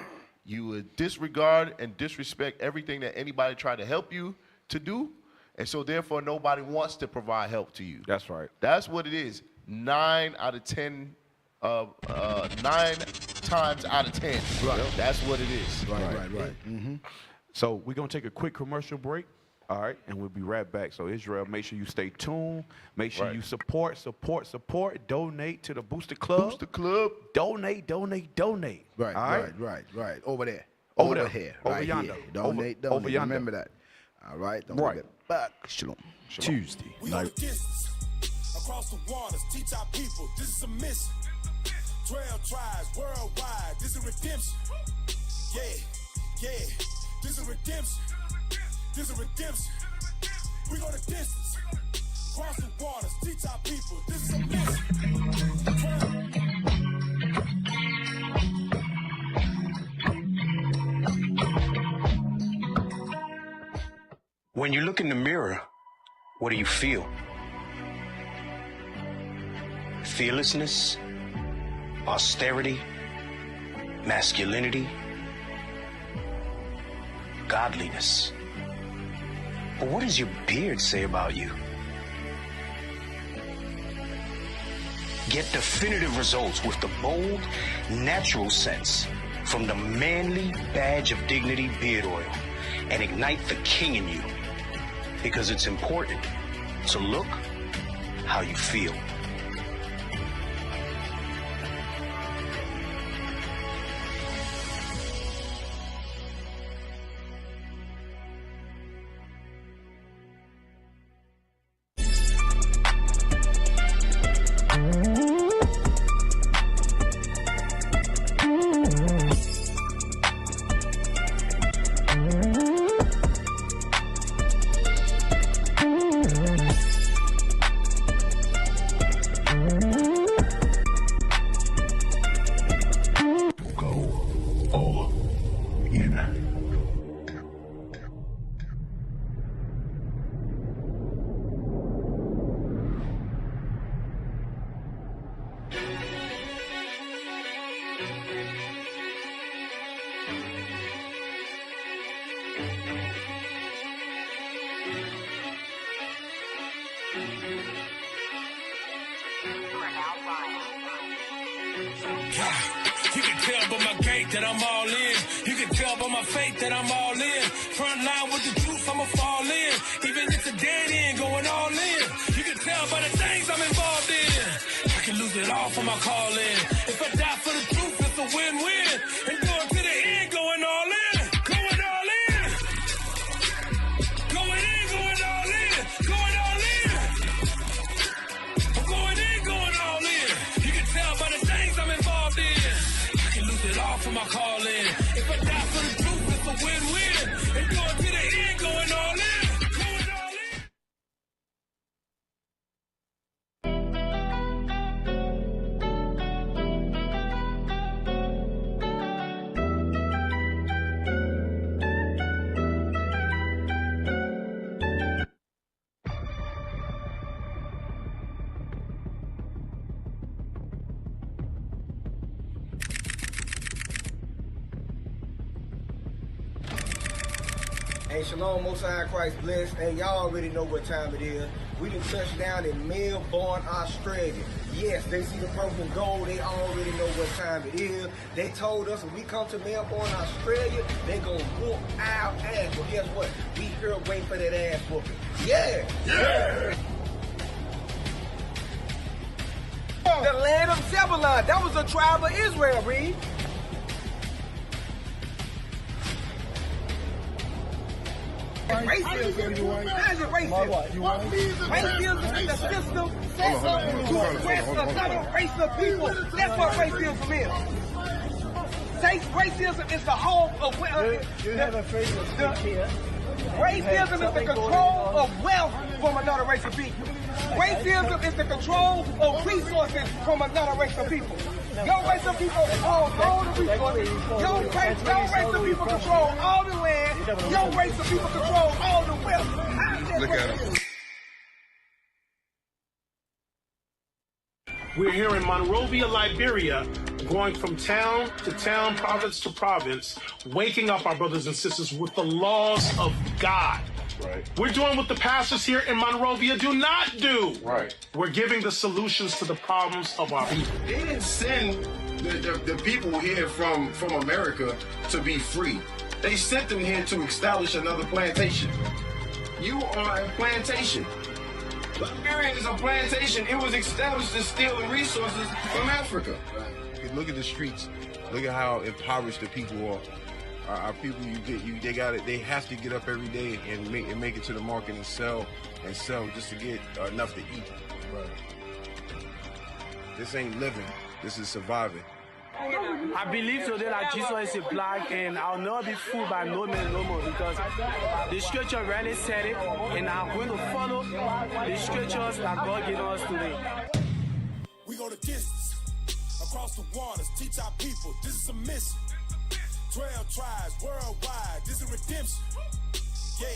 Speaker 8: You would disregard and disrespect everything that anybody tried to help you to do, and so therefore nobody wants to provide help to you.
Speaker 6: That's right.
Speaker 8: That's what it is. 9 out of 10, 9 times out of 10. Right. That's what it is.
Speaker 6: Right. So we're gonna take a quick commercial break. All right, and we'll be right back. So Israel, make sure you stay tuned. Make sure you support. Donate to the Booster Club.
Speaker 8: Booster Club.
Speaker 6: Donate.
Speaker 7: Right,
Speaker 6: all right?
Speaker 7: right. Over there.
Speaker 6: Over
Speaker 7: here.
Speaker 6: Over
Speaker 7: right
Speaker 6: yonder.
Speaker 7: Here. Donate.
Speaker 6: Over yonder.
Speaker 7: Remember that. All right. Don't
Speaker 6: Right.
Speaker 7: forget. Back. Shalom.
Speaker 16: Tuesday
Speaker 3: We
Speaker 16: night.
Speaker 3: on the distance, across the waters, teach our people, this is a mission. 12 tribes worldwide, this is redemption. Yeah, this is redemption. This is redemption. We go the distance, across the waters, teach our people, this is a mission.
Speaker 18: When you look in the mirror, what do you feel? Fearlessness, austerity, masculinity, godliness. But what does your beard say about you? Get definitive results with the bold, natural scents from the manly badge of dignity beard oil and ignite the king in you. Because it's important to look how you feel.
Speaker 3: You can tell by my gait that I'm all in. You can tell by my faith that I'm all in. Front line with the truth, I'ma fall in. Even if it's a dead end, going all in. You can tell by the things I'm involved in. I can lose it all for my calling. If I die for the truth, it's a win-win. And going to the end, going all in. Going all in. Going in, going all in. Going all in. I'm going in, going all in. You can tell by the things I'm involved in. I can lose it all for my calling. If I die for the truth, it's a win-win. And going to the end, going all in. Going all in.
Speaker 10: Hey, Shalom, Most High Christ bless. Hey, y'all already know what time it is. We done touched down in Melbourne, Australia. Yes, they see the purple and gold. They already know what time it is. They told us when we come to Melbourne, Australia, they gonna whoop our ass. Well, guess what? We here waiting for that ass whooping. Yeah! Yeah! The land of Zebulun. That was the tribe of Israel, Reed. Racism. That is racism. Racism is the system set up to oppress another race of people. That's what racism is. Say racism is the home of racism is the control of wealth from another race of people. Racism is the control of resources from another race of people. Your race of people own all the resources. Your race of people control all the land. Your race of people control all the wealth.
Speaker 7: Look at him.
Speaker 19: We're here in Monrovia, Liberia, going from town to town, province to province, waking up our brothers and sisters with the laws of God. Right. We're doing what the pastors here in Monrovia do not do. Right. We're giving the solutions to the problems of our people.
Speaker 20: They didn't send the people here from America to be free. They sent them here to establish another plantation. You are a plantation. Liberia is a plantation. It was established to steal the resources from Africa. Right. Look at the streets. Look at how impoverished the people are. Our people, they have to get up every day and make it to the market and sell just to get enough to eat. Right. This ain't living. This is surviving.
Speaker 21: I believe today that Jesus is a black, and I'll never be fooled by no man no more, because the scripture really said it, and I'm going to follow the scriptures that God gave us today.
Speaker 3: We go the distance, across the waters, teach our people, this is a mission. 12 tribes worldwide, this is redemption. Yeah,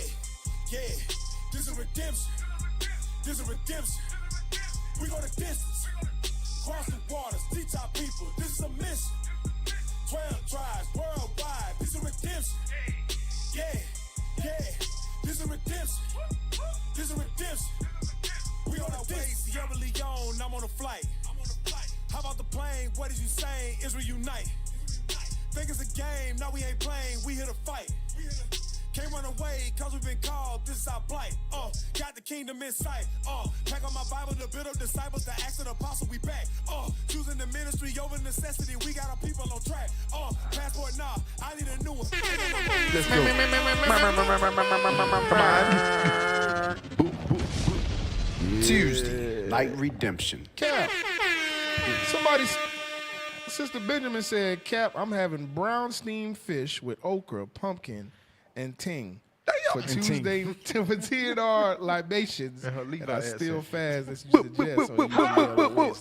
Speaker 3: this is redemption. This is redemption. We go the distance, across the waters, teach our people, this is a mission. 12 tribes worldwide, this is redemption. Yeah, this is redemption. This is redemption. We on our way, Sierra Leone, I'm on a flight. How about the plane? What is you saying? Israel unite. Think it's a game, now we ain't playing, we here to fight. Can't run away, cause we've been called, this is our plight. Got the kingdom in sight. Pack on my Bible to build up disciples, the acts of the apostle, we back. Choosing the ministry over necessity, we got our people on track. Passport, nah, I need a new one.
Speaker 7: Let's go.
Speaker 4: Tuesday, Night Redemption.
Speaker 5: Cap. Sister Benjamin said, Cap, I'm having brown steamed fish with okra, pumpkin, and ting for Tuesday for TNR libations. And I still fast as you suggest.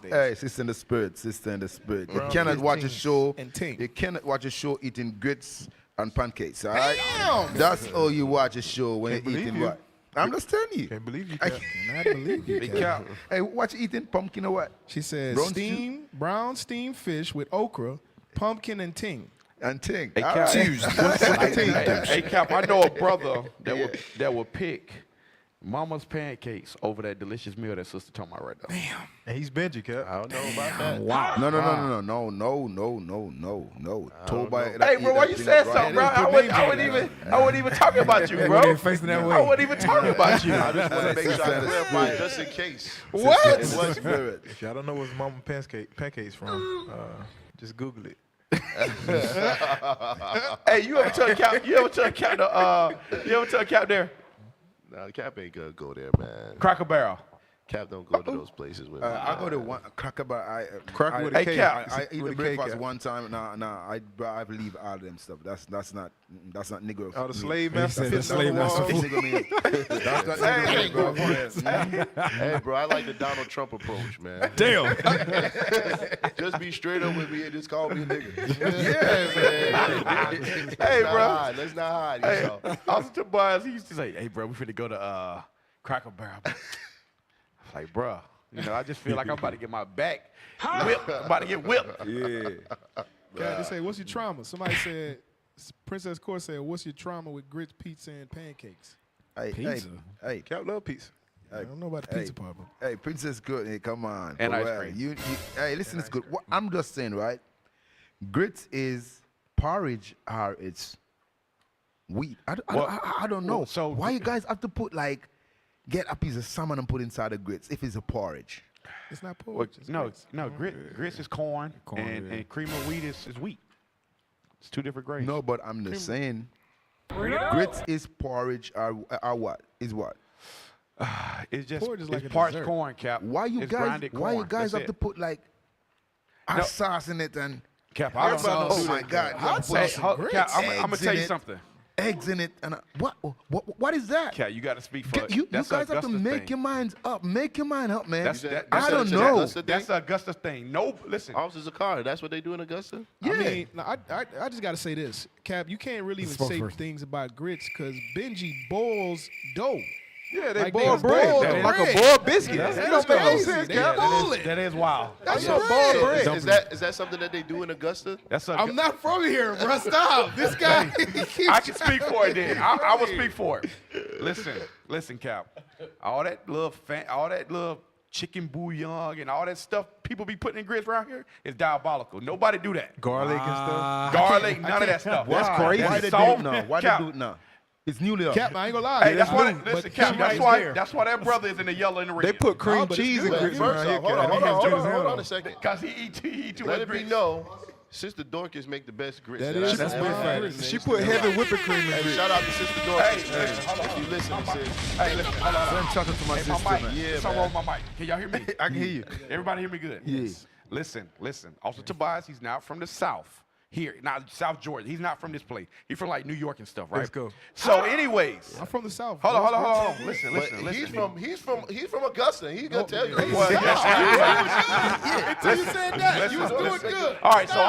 Speaker 7: Hey, sister in the spirit, sister in the spirit. You cannot watch a show. You cannot watch a show eating grits and pancakes. All right, that's all you watch a show when you're eating what. I'm just telling you.
Speaker 12: Can't believe you,
Speaker 5: I cannot believe you.
Speaker 7: Hey, what you eating? Pumpkin or what?
Speaker 5: She said brown steamed fish with okra, pumpkin, and ting.
Speaker 7: And ting.
Speaker 6: Hey, Cap, hey, Cap, I know a brother that will pick Mama's pancakes over that delicious meal that sister talking about right now.
Speaker 12: Damn. And he's Benji, Cap. I don't know about that.
Speaker 7: Wow. No. Told by
Speaker 6: hey, bro, why you saying something, bro? I wasn't even talking about you, bro. I wasn't even talking about you.
Speaker 8: I just want to make sure I clarify just in case.
Speaker 6: What?
Speaker 12: If y'all don't know where Mama pancakes from, just Google it.
Speaker 6: Hey, you ever tell Cap there?
Speaker 8: Nah, Cap ain't gonna go there, man.
Speaker 6: Cracker Barrel.
Speaker 8: Cap don't go to those places with me.
Speaker 7: I go to one Cracker Barrel.
Speaker 12: Cracker with a K.
Speaker 7: I eat the breakfast one time. I leave all of them stuff. That's not Negro.
Speaker 12: Oh, the slave master.
Speaker 7: The slave master. That's not Negro.
Speaker 8: Hey, bro, I like the Donald Trump approach, man.
Speaker 6: Damn.
Speaker 8: Just be straight up with me and just call me a nigga.
Speaker 6: Yeah, man. Hey, bro.
Speaker 8: Let's not hide.
Speaker 6: Hey, I was to boys. He used to say, "Hey, bro, we finna go to Cracker Barrel." Like, bro, I just feel like I'm about to get my back whipped. I'm about to get whipped.
Speaker 5: Yeah. God, they say, what's your trauma? Somebody said, Princess Court said, what's your trauma with grits, pizza, and pancakes?
Speaker 7: Pizza? Hey,
Speaker 12: Cap love pizza.
Speaker 5: I don't know about the pizza part, bro.
Speaker 7: Hey, Princess good. Hey, come on.
Speaker 6: And ice cream.
Speaker 7: Hey, listen, it's good. I'm just saying, right? Grits is porridge or it's wheat. I don't know. So why you guys have to put get a piece of salmon and put inside the grits if it's a porridge?
Speaker 5: It's not porridge.
Speaker 6: Well, no, grits is corn and cream of wheat is wheat. It's two different grains.
Speaker 7: No, but I'm just saying, Grits is porridge or what? Is what?
Speaker 6: It's just
Speaker 5: Porridge is like
Speaker 6: it's
Speaker 5: a
Speaker 6: parched
Speaker 5: dessert.
Speaker 6: corn, Cap.
Speaker 7: Why you
Speaker 6: It's
Speaker 7: guys?
Speaker 6: grinded
Speaker 7: Why you
Speaker 6: corn.
Speaker 7: guys
Speaker 6: That's
Speaker 7: have to
Speaker 6: it.
Speaker 7: put like hot sauce in it and?
Speaker 6: Cap, I don't know.
Speaker 7: Oh my God! You have to put
Speaker 6: Cap, I'm
Speaker 7: eggs
Speaker 6: gonna tell
Speaker 7: in
Speaker 6: you
Speaker 7: it,
Speaker 6: something.
Speaker 7: Eggs in it and what is that?
Speaker 6: Cap, you got to speak for
Speaker 7: You
Speaker 6: that's
Speaker 7: guys have to
Speaker 6: Augusta's
Speaker 7: make
Speaker 6: thing.
Speaker 7: your minds up. Make your mind up, man.
Speaker 6: I
Speaker 7: don't know.
Speaker 6: That's Augusta's thing. No, listen.
Speaker 8: Officers of car. That's what they do in Augusta.
Speaker 5: I mean, no, I just got to say this, Cap. You can't really even say things about grits because Benji boils dough.
Speaker 12: Yeah, they
Speaker 5: Like
Speaker 12: boil
Speaker 5: they
Speaker 12: bread
Speaker 5: boil
Speaker 12: like
Speaker 5: bread.
Speaker 12: a boiled biscuit.
Speaker 5: That's
Speaker 12: That don't make no
Speaker 5: crazy.
Speaker 12: sense,
Speaker 5: They
Speaker 12: Cap.
Speaker 5: boil it.
Speaker 6: That is wild.
Speaker 5: That's
Speaker 12: boiled bread.
Speaker 8: Is that something that they do in Augusta?
Speaker 6: That's
Speaker 5: I'm not from here, bro. Stop. This guy.
Speaker 6: I can speak for it then. I will speak for it. Listen, Cap. All that little chicken bouillon and all that stuff people be putting in grits around here is diabolical. Nobody do that.
Speaker 12: Garlic and stuff.
Speaker 6: Garlic, none of that stuff.
Speaker 7: That's crazy. Why they do it now? Why they do it now? It's newly up.
Speaker 5: Cap, I ain't gonna lie.
Speaker 6: Hey, that's why.
Speaker 5: new,
Speaker 6: Listen,
Speaker 5: but
Speaker 6: Cap.
Speaker 5: Cap
Speaker 6: That's why that brother is in the yellow and the red.
Speaker 12: They put cream
Speaker 5: but it's
Speaker 12: cheese
Speaker 5: good.
Speaker 12: and grits
Speaker 8: First
Speaker 12: around here.
Speaker 8: off, hold on a second.
Speaker 6: Because he eat too much
Speaker 8: Let it be
Speaker 6: grits.
Speaker 8: known, Sister Dorcas make the best grits.
Speaker 5: That
Speaker 8: that
Speaker 5: is
Speaker 8: I've
Speaker 5: true.
Speaker 8: ever
Speaker 5: That's
Speaker 8: had.
Speaker 5: big fact.
Speaker 12: She put heavy whipping cream in
Speaker 8: Hey,
Speaker 12: grits.
Speaker 8: shout out to Sister Dorcas.
Speaker 6: Hey,
Speaker 8: if you listen, sis.
Speaker 6: Hey, listen, hold on.
Speaker 7: Send chocolate to my
Speaker 6: Hey,
Speaker 7: sister,
Speaker 6: my mic.
Speaker 7: man.
Speaker 8: Yeah,
Speaker 6: Something
Speaker 8: man.
Speaker 6: wrong with my mic. Can y'all hear me?
Speaker 7: I can hear you.
Speaker 6: Everybody hear me good?
Speaker 7: Yes.
Speaker 6: Listen. Officer Tobias, he's not from the South. Here, not South Georgia. He's not from this place. He's from like New York and stuff, right?
Speaker 12: Let's go.
Speaker 6: So, anyways,
Speaker 5: I'm from the South.
Speaker 6: hold
Speaker 5: bro.
Speaker 6: on. Listen.
Speaker 8: He's from Augusta. He's gonna tell you.
Speaker 6: Well,
Speaker 5: Until you said that, you was doing good.
Speaker 6: All right, so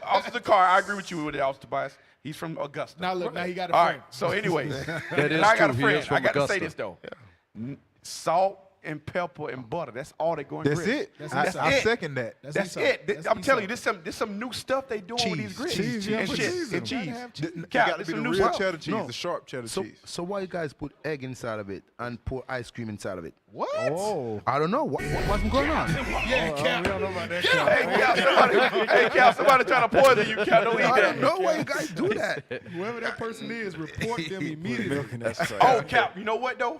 Speaker 6: Officer Carr, I agree with you with Officer Tobias. He's from Augusta.
Speaker 5: Now look, now he got a
Speaker 6: All
Speaker 5: friend.
Speaker 6: right, so anyways,
Speaker 16: That is
Speaker 6: now I got a
Speaker 16: true. He is
Speaker 6: friend.
Speaker 16: from
Speaker 6: I got to say
Speaker 16: Augusta.
Speaker 6: this though. Salt and pepper and butter. That's all they go in
Speaker 12: That's
Speaker 6: grits.
Speaker 12: it.
Speaker 5: That's
Speaker 12: I
Speaker 5: it.
Speaker 12: second that.
Speaker 6: That's it. I'm telling you, there's some new stuff they doing with these grits.
Speaker 12: Cheese, yeah,
Speaker 6: and
Speaker 12: put
Speaker 6: shit.
Speaker 12: cheese in
Speaker 6: And
Speaker 12: them.
Speaker 6: cheese.
Speaker 12: It
Speaker 6: Cap,
Speaker 12: got to
Speaker 6: there's
Speaker 12: be the
Speaker 6: some new
Speaker 12: real
Speaker 6: stuff.
Speaker 12: cheddar cheese,
Speaker 7: No.
Speaker 12: the sharp cheddar cheese.
Speaker 7: So why you guys put egg inside of it and pour ice cream inside of it?
Speaker 5: What?
Speaker 12: Oh.
Speaker 7: I don't know. What's going on?
Speaker 5: Yeah, Cap.
Speaker 12: We don't know about that.
Speaker 6: Hey, Cap, somebody trying to poison you, Cap. Don't eat
Speaker 7: I
Speaker 6: that.
Speaker 7: don't know why you guys do that.
Speaker 5: Whoever that person is, report them immediately.
Speaker 6: Oh, Cap, you know what though?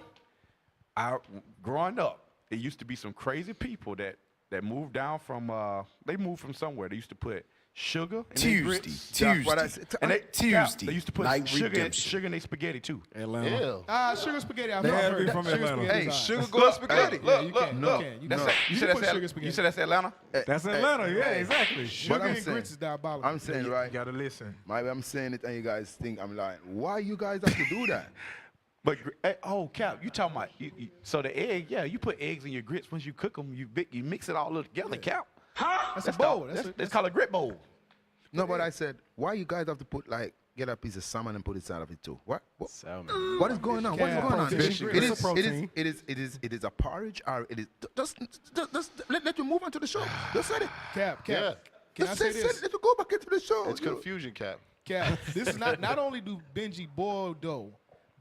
Speaker 6: Growing up, it used to be some crazy people that moved down from they moved from somewhere. They used to put sugar in their grits.
Speaker 7: That's what I said.
Speaker 6: And
Speaker 4: Tuesday.
Speaker 6: they used to put
Speaker 4: Night
Speaker 6: sugar in their spaghetti too.
Speaker 9: Atlanta.
Speaker 5: Sugar spaghetti. I've
Speaker 9: They have
Speaker 5: heard
Speaker 9: me
Speaker 5: that.
Speaker 9: from
Speaker 5: Sugar
Speaker 9: Atlanta.
Speaker 5: spaghetti
Speaker 12: Hey,
Speaker 5: is
Speaker 12: sugar
Speaker 5: alright.
Speaker 12: go on spaghetti.
Speaker 5: Yeah, you can.
Speaker 7: No.
Speaker 5: You can. You
Speaker 6: That's
Speaker 5: can.
Speaker 6: you
Speaker 5: You
Speaker 6: said
Speaker 5: can put
Speaker 6: that's
Speaker 5: sugar spaghetti.
Speaker 6: you said that's Atlanta.
Speaker 9: That's Atlanta. Yeah, exactly.
Speaker 5: Sugar
Speaker 7: I'm
Speaker 5: and
Speaker 7: saying-
Speaker 5: grits is diabolical.
Speaker 7: I'm saying,
Speaker 12: You
Speaker 7: right?
Speaker 12: gotta listen.
Speaker 7: Maybe I'm saying it and you guys think I'm lying. Why you guys have to do that?
Speaker 6: But Cap, you talking about so the egg? Yeah, you put eggs in your grits once you cook them. You mix it all together. Cap.
Speaker 5: That's a bowl.
Speaker 6: That's called a grit bowl.
Speaker 7: No, but I said, why you guys have to put get a piece of salmon and put it inside of it too? What is going on? What is going on?
Speaker 5: Protein.
Speaker 7: It is a porridge or it is just let you move on to the show. Just say it.
Speaker 5: Cap.
Speaker 8: Yeah.
Speaker 5: Can I say this?
Speaker 7: Let you go back into the show.
Speaker 8: It's confusion, Cap.
Speaker 5: Cap. This is not only do Benji boil dough,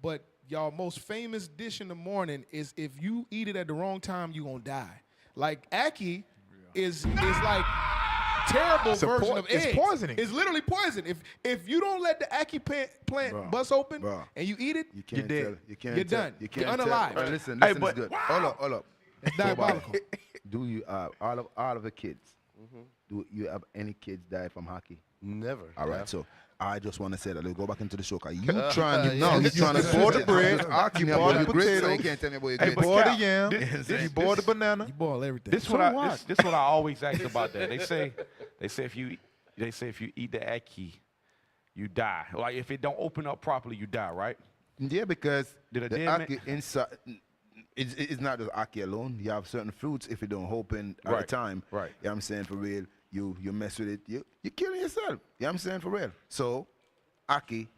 Speaker 5: but y'all most famous dish in the morning is if you eat it at the wrong time, you gonna die. Like Aki is like terrible version of eggs.
Speaker 12: It's poisoning.
Speaker 5: It's literally poison. If you don't let the Aki plant bust open and you eat it,
Speaker 7: You can't
Speaker 5: you're
Speaker 7: tell.
Speaker 5: dead.
Speaker 7: You can't
Speaker 5: You're
Speaker 7: tell.
Speaker 5: done.
Speaker 7: You can't
Speaker 5: You're
Speaker 7: tell.
Speaker 5: unalive.
Speaker 7: All right, listen,
Speaker 6: Hey,
Speaker 7: it's
Speaker 6: but-
Speaker 7: good. Hold up.
Speaker 5: It's diabolical.
Speaker 7: Do you all of the kids? Do you have any kids die from hockey?
Speaker 8: Never.
Speaker 7: All right, so I just want to say that. Let's go back into the show. Cause you trying to
Speaker 12: boil the bread,
Speaker 7: asking
Speaker 12: you
Speaker 7: me
Speaker 12: boil
Speaker 7: about
Speaker 12: the
Speaker 7: your grits, so you
Speaker 12: potatoes,
Speaker 7: can't tell me about your
Speaker 6: Hey,
Speaker 7: grits.
Speaker 6: but
Speaker 12: boil the
Speaker 6: Cap,
Speaker 12: yam,
Speaker 6: this-
Speaker 12: you boil the banana.
Speaker 5: You boil everything.
Speaker 6: This what I always ask about that. They say if you eat the ackee, you die. Like if it don't open up properly, you die, right?
Speaker 7: Yeah, because
Speaker 6: Did a
Speaker 7: the
Speaker 6: dead
Speaker 7: ackee inside, it's not just ackee alone. You have certain fruits if you don't open at
Speaker 6: Right,
Speaker 7: the time.
Speaker 6: right.
Speaker 7: You know what I'm saying? For real, you mess with it, you're killing yourself. You know what I'm saying? For real. So, ackee,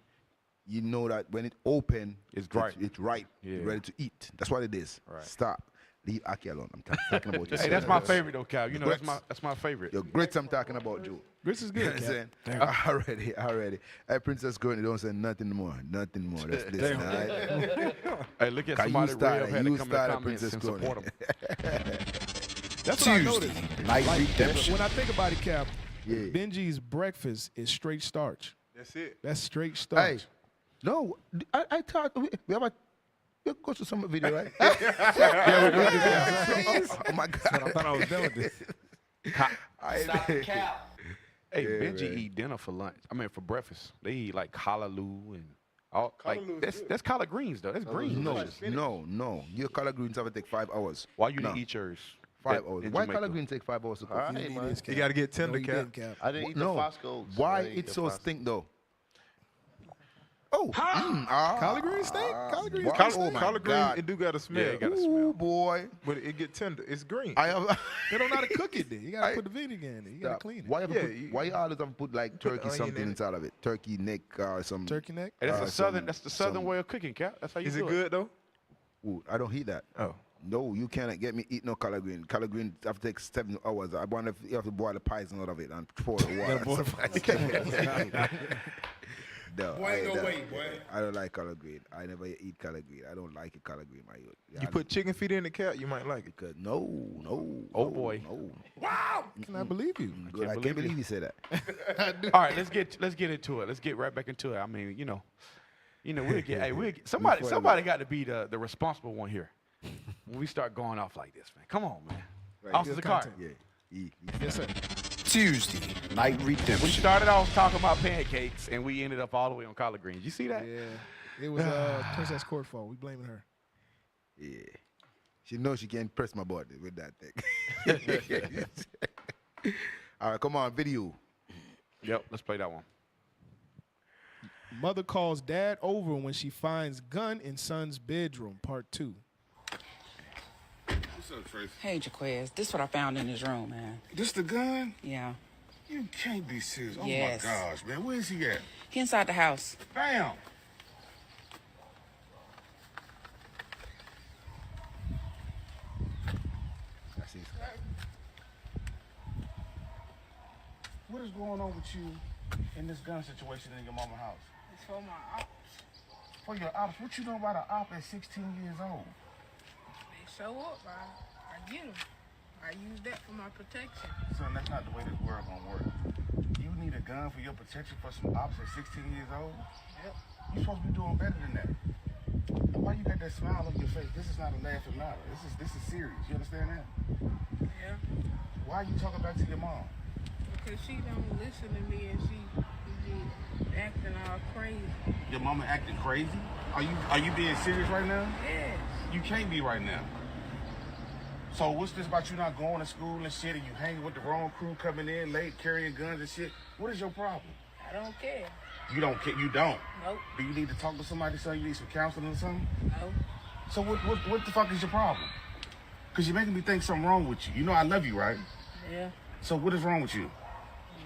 Speaker 7: you know that when it open,
Speaker 6: It's ripe.
Speaker 7: It's ripe.
Speaker 6: Yeah.
Speaker 7: You're ready to eat. That's what it is.
Speaker 6: Right.
Speaker 7: Stop. Leave ackee alone. I'm talking about
Speaker 6: Hey, that's my favorite though, Cal. You know that's my favorite.
Speaker 7: Your grits I'm talking about, Joe.
Speaker 5: Grits is
Speaker 7: You know
Speaker 5: good.
Speaker 7: what I'm
Speaker 5: Cap.
Speaker 7: saying? Already. Hey, Princess Courtney, don't say nothing more. Nothing more. Let's listen, all right?
Speaker 6: Hey, look at
Speaker 7: Can
Speaker 6: somebody
Speaker 7: you start
Speaker 6: real
Speaker 7: it?
Speaker 6: had to
Speaker 7: You
Speaker 6: come in
Speaker 7: start
Speaker 6: the
Speaker 7: it,
Speaker 6: comments
Speaker 7: Princess
Speaker 6: and
Speaker 7: Courtney.
Speaker 6: support them.
Speaker 5: That's what I
Speaker 4: Tuesday,
Speaker 5: noticed.
Speaker 4: night redemption.
Speaker 5: When I think about it, Cap,
Speaker 7: Yeah.
Speaker 5: Benji's breakfast is straight starch.
Speaker 12: That's it.
Speaker 5: That's straight
Speaker 7: Hey,
Speaker 5: starch.
Speaker 7: no, I thought we have a. You go to some video, right?
Speaker 5: Yeah,
Speaker 7: Oh my God!
Speaker 9: I thought I was done with this.
Speaker 6: Hey, Benji eat dinner for lunch. I mean, for breakfast. They eat like callaloo and Oh, like that's collard greens though. That's green.
Speaker 7: No. Your collard greens have to take 5 hours.
Speaker 6: Why you didn't eat yours?
Speaker 7: 5 hours. Why collard greens take 5 hours to cook?
Speaker 12: You got to get tender, Cap.
Speaker 8: I didn't eat the Foscos.
Speaker 7: Why it so stink though? Oh,
Speaker 5: collard green steak? Collard green steak?
Speaker 12: Collard green, it do got a smell.
Speaker 6: Yeah, it got a smell.
Speaker 7: Boy.
Speaker 12: But it get tender. It's green.
Speaker 5: They don't know how to cook it then. You got to put the vinegar in it. You got to clean it.
Speaker 7: Why you always have to put like turkey something inside of it? Turkey neck or some.
Speaker 5: Turkey neck?
Speaker 6: And that's the southern way of cooking, Cap. That's how you do it.
Speaker 12: Is it good though?
Speaker 7: Ooh, I don't eat that.
Speaker 12: Oh.
Speaker 7: No, you cannot get me eat no collard green. Collard green have to take 7 hours. I wonder if you have to boil the poison out of it and pour the water. No,
Speaker 20: Boy, ain't no way, boy.
Speaker 7: I don't like collard green. I never eat collard green. I don't like it collard green, my youth.
Speaker 12: You put chicken feet in the Cap, you might like it.
Speaker 7: Because no.
Speaker 6: Oh boy.
Speaker 7: No.
Speaker 5: Wow. Can I believe you?
Speaker 7: I can't believe you said that.
Speaker 6: All right, let's get into it. Let's get right back into it. I mean, we'll get somebody got to be the responsible one here. When we start going off like this, man. Come on, man.
Speaker 7: Right.
Speaker 6: Officer Carter.
Speaker 7: Yeah.
Speaker 5: Yes, sir.
Speaker 4: Tuesday, night redemption.
Speaker 6: We started off talking about pancakes, and we ended up all the way on collard greens. You see that?
Speaker 5: Yeah. It was Princess Court fault. We blaming her.
Speaker 7: Yeah. She knows she can't press my button with that thing. All right, come on, video.
Speaker 6: Yep, let's play that one.
Speaker 5: Mother calls dad over when she finds gun in son's bedroom, part 2.
Speaker 20: What's up, Tracy?
Speaker 1: Hey, Jaquez, this is what I found in his room, man.
Speaker 20: This the gun?
Speaker 1: Yeah.
Speaker 20: You can't be serious. Oh,
Speaker 1: Yes.
Speaker 20: my gosh, man. Where is he at?
Speaker 1: He inside the house.
Speaker 20: Bam! What is going on with you in this gun situation in your mama's house?
Speaker 22: It's for my ops.
Speaker 20: For your ops? What you know about an op at 16 years old?
Speaker 22: They show up, I get them. I use that for my protection.
Speaker 20: Son, that's not the way this world gonna work. You need a gun for your protection for some ops at 16 years old?
Speaker 22: Yep.
Speaker 20: You're supposed to be doing better than that. And why you got that smile on your face? This is not a laughing matter. This is serious. You understand that?
Speaker 22: Yeah.
Speaker 20: Why are you talking back to your mom?
Speaker 22: Because she don't listen to me and she be acting all crazy.
Speaker 20: Your mama acting crazy? Are you being serious right now?
Speaker 22: Yes.
Speaker 20: You can't be right now. So what's this about you not going to school and shit and you hanging with the wrong crew coming in late carrying guns and shit? What is your problem?
Speaker 22: I don't care.
Speaker 20: You don't care? You don't?
Speaker 22: Nope.
Speaker 20: Do you need to talk to somebody so you need some counseling or something?
Speaker 22: No.
Speaker 20: So what the fuck is your problem? Because you're making me think something wrong with you. You know I love you, right?
Speaker 22: Yeah.
Speaker 20: So what is wrong with you?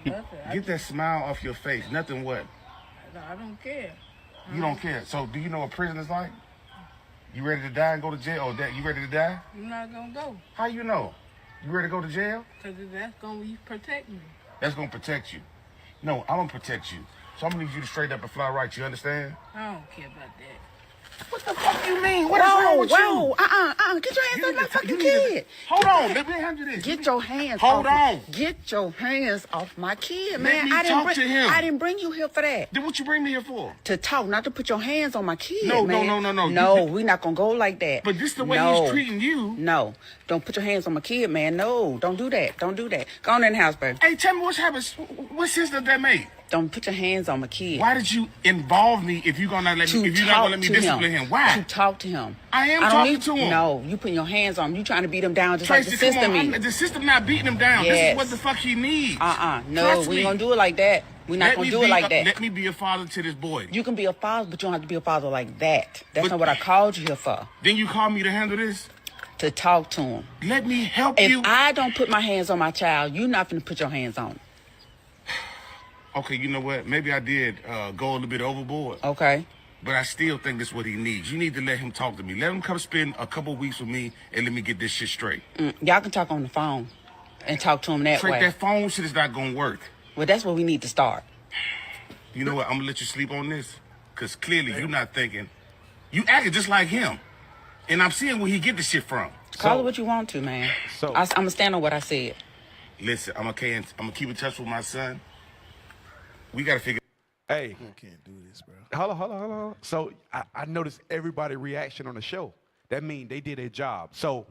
Speaker 22: Nothing.
Speaker 20: Get that smile off your face. Nothing what?
Speaker 22: I don't care.
Speaker 20: You don't care. So do you know what prison is like? You ready to die and go to jail? Or that you ready to die?
Speaker 22: I'm not going to go.
Speaker 20: How you know? You ready to go to jail?
Speaker 22: Because that's going to protect me.
Speaker 20: That's going to protect you. No, I'm going to protect you. So I'm going to need you to straight up and fly right. You understand?
Speaker 22: I don't care about that.
Speaker 20: What the fuck you mean? What is wrong with you?
Speaker 1: Get your hands off my fucking kid.
Speaker 20: Hold on, let me hand you this.
Speaker 1: Get your hands
Speaker 20: Hold
Speaker 1: off.
Speaker 20: on.
Speaker 1: Get your hands off my kid,
Speaker 20: Let
Speaker 1: man.
Speaker 20: me
Speaker 1: I didn't
Speaker 20: talk to him.
Speaker 1: I didn't bring you here for that.
Speaker 20: Then what you bring me here for?
Speaker 1: To talk, not to put your hands on my kid,
Speaker 20: No,
Speaker 1: man.
Speaker 20: no.
Speaker 1: No, we're not gonna go like that.
Speaker 20: But this the way
Speaker 1: No.
Speaker 20: he's treating you.
Speaker 1: No, don't put your hands on my kid, man. No, don't do that. Don't do that. Go on in the house, baby.
Speaker 20: Hey, tell me what's happened. What sense does that make?
Speaker 1: Don't put your hands on my kid.
Speaker 20: Why did you involve me if you're gonna let me? If you're not gonna let me discipline him? Why?
Speaker 1: To talk to him.
Speaker 20: I am
Speaker 1: don't
Speaker 20: talking
Speaker 1: need,
Speaker 20: to him.
Speaker 1: No, you putting your hands on him. You trying to beat him down just
Speaker 20: Tracy,
Speaker 1: like the system
Speaker 20: come on.
Speaker 1: is.
Speaker 20: The system not beating him down. This
Speaker 1: Yes.
Speaker 20: is what the fuck he needs.
Speaker 1: No,
Speaker 20: Trust
Speaker 1: we
Speaker 20: me.
Speaker 1: ain't gonna do it like that. We're not
Speaker 20: Let
Speaker 1: gonna
Speaker 20: me
Speaker 1: do
Speaker 20: be
Speaker 1: it like
Speaker 20: a-
Speaker 1: that.
Speaker 20: Let me be a father to this boy.
Speaker 1: You can be a father, but you don't have to be a father like that. That's not what I called you here for.
Speaker 20: Then you call me to handle this?
Speaker 1: To talk to him.
Speaker 20: Let me help
Speaker 1: if
Speaker 20: you.
Speaker 1: If I don't put my hands on my child, you're not gonna put your hands on him.
Speaker 20: Okay, you know what? Maybe I did go a little bit overboard.
Speaker 1: Okay.
Speaker 20: But I still think that's what he needs. You need to let him talk to me. Let him come spend a couple weeks with me and let me get this shit straight.
Speaker 1: Y'all can talk on the phone and talk to him that
Speaker 20: Trick,
Speaker 1: way.
Speaker 20: that phone shit is not gonna work.
Speaker 1: Well, that's where we need to start.
Speaker 20: You know what? I'm gonna let you sleep on this. Cause clearly you're not thinking. You acting just like him. And I'm seeing where he get the shit from.
Speaker 1: Call it what you want to, man. I'm gonna stand on what I said.
Speaker 20: Listen, I'm gonna keep in touch with my son. We gotta figure.
Speaker 6: Hey,
Speaker 5: I can't do this, bro.
Speaker 6: Hold on. So I noticed everybody's reaction on the show. That means they did their job. So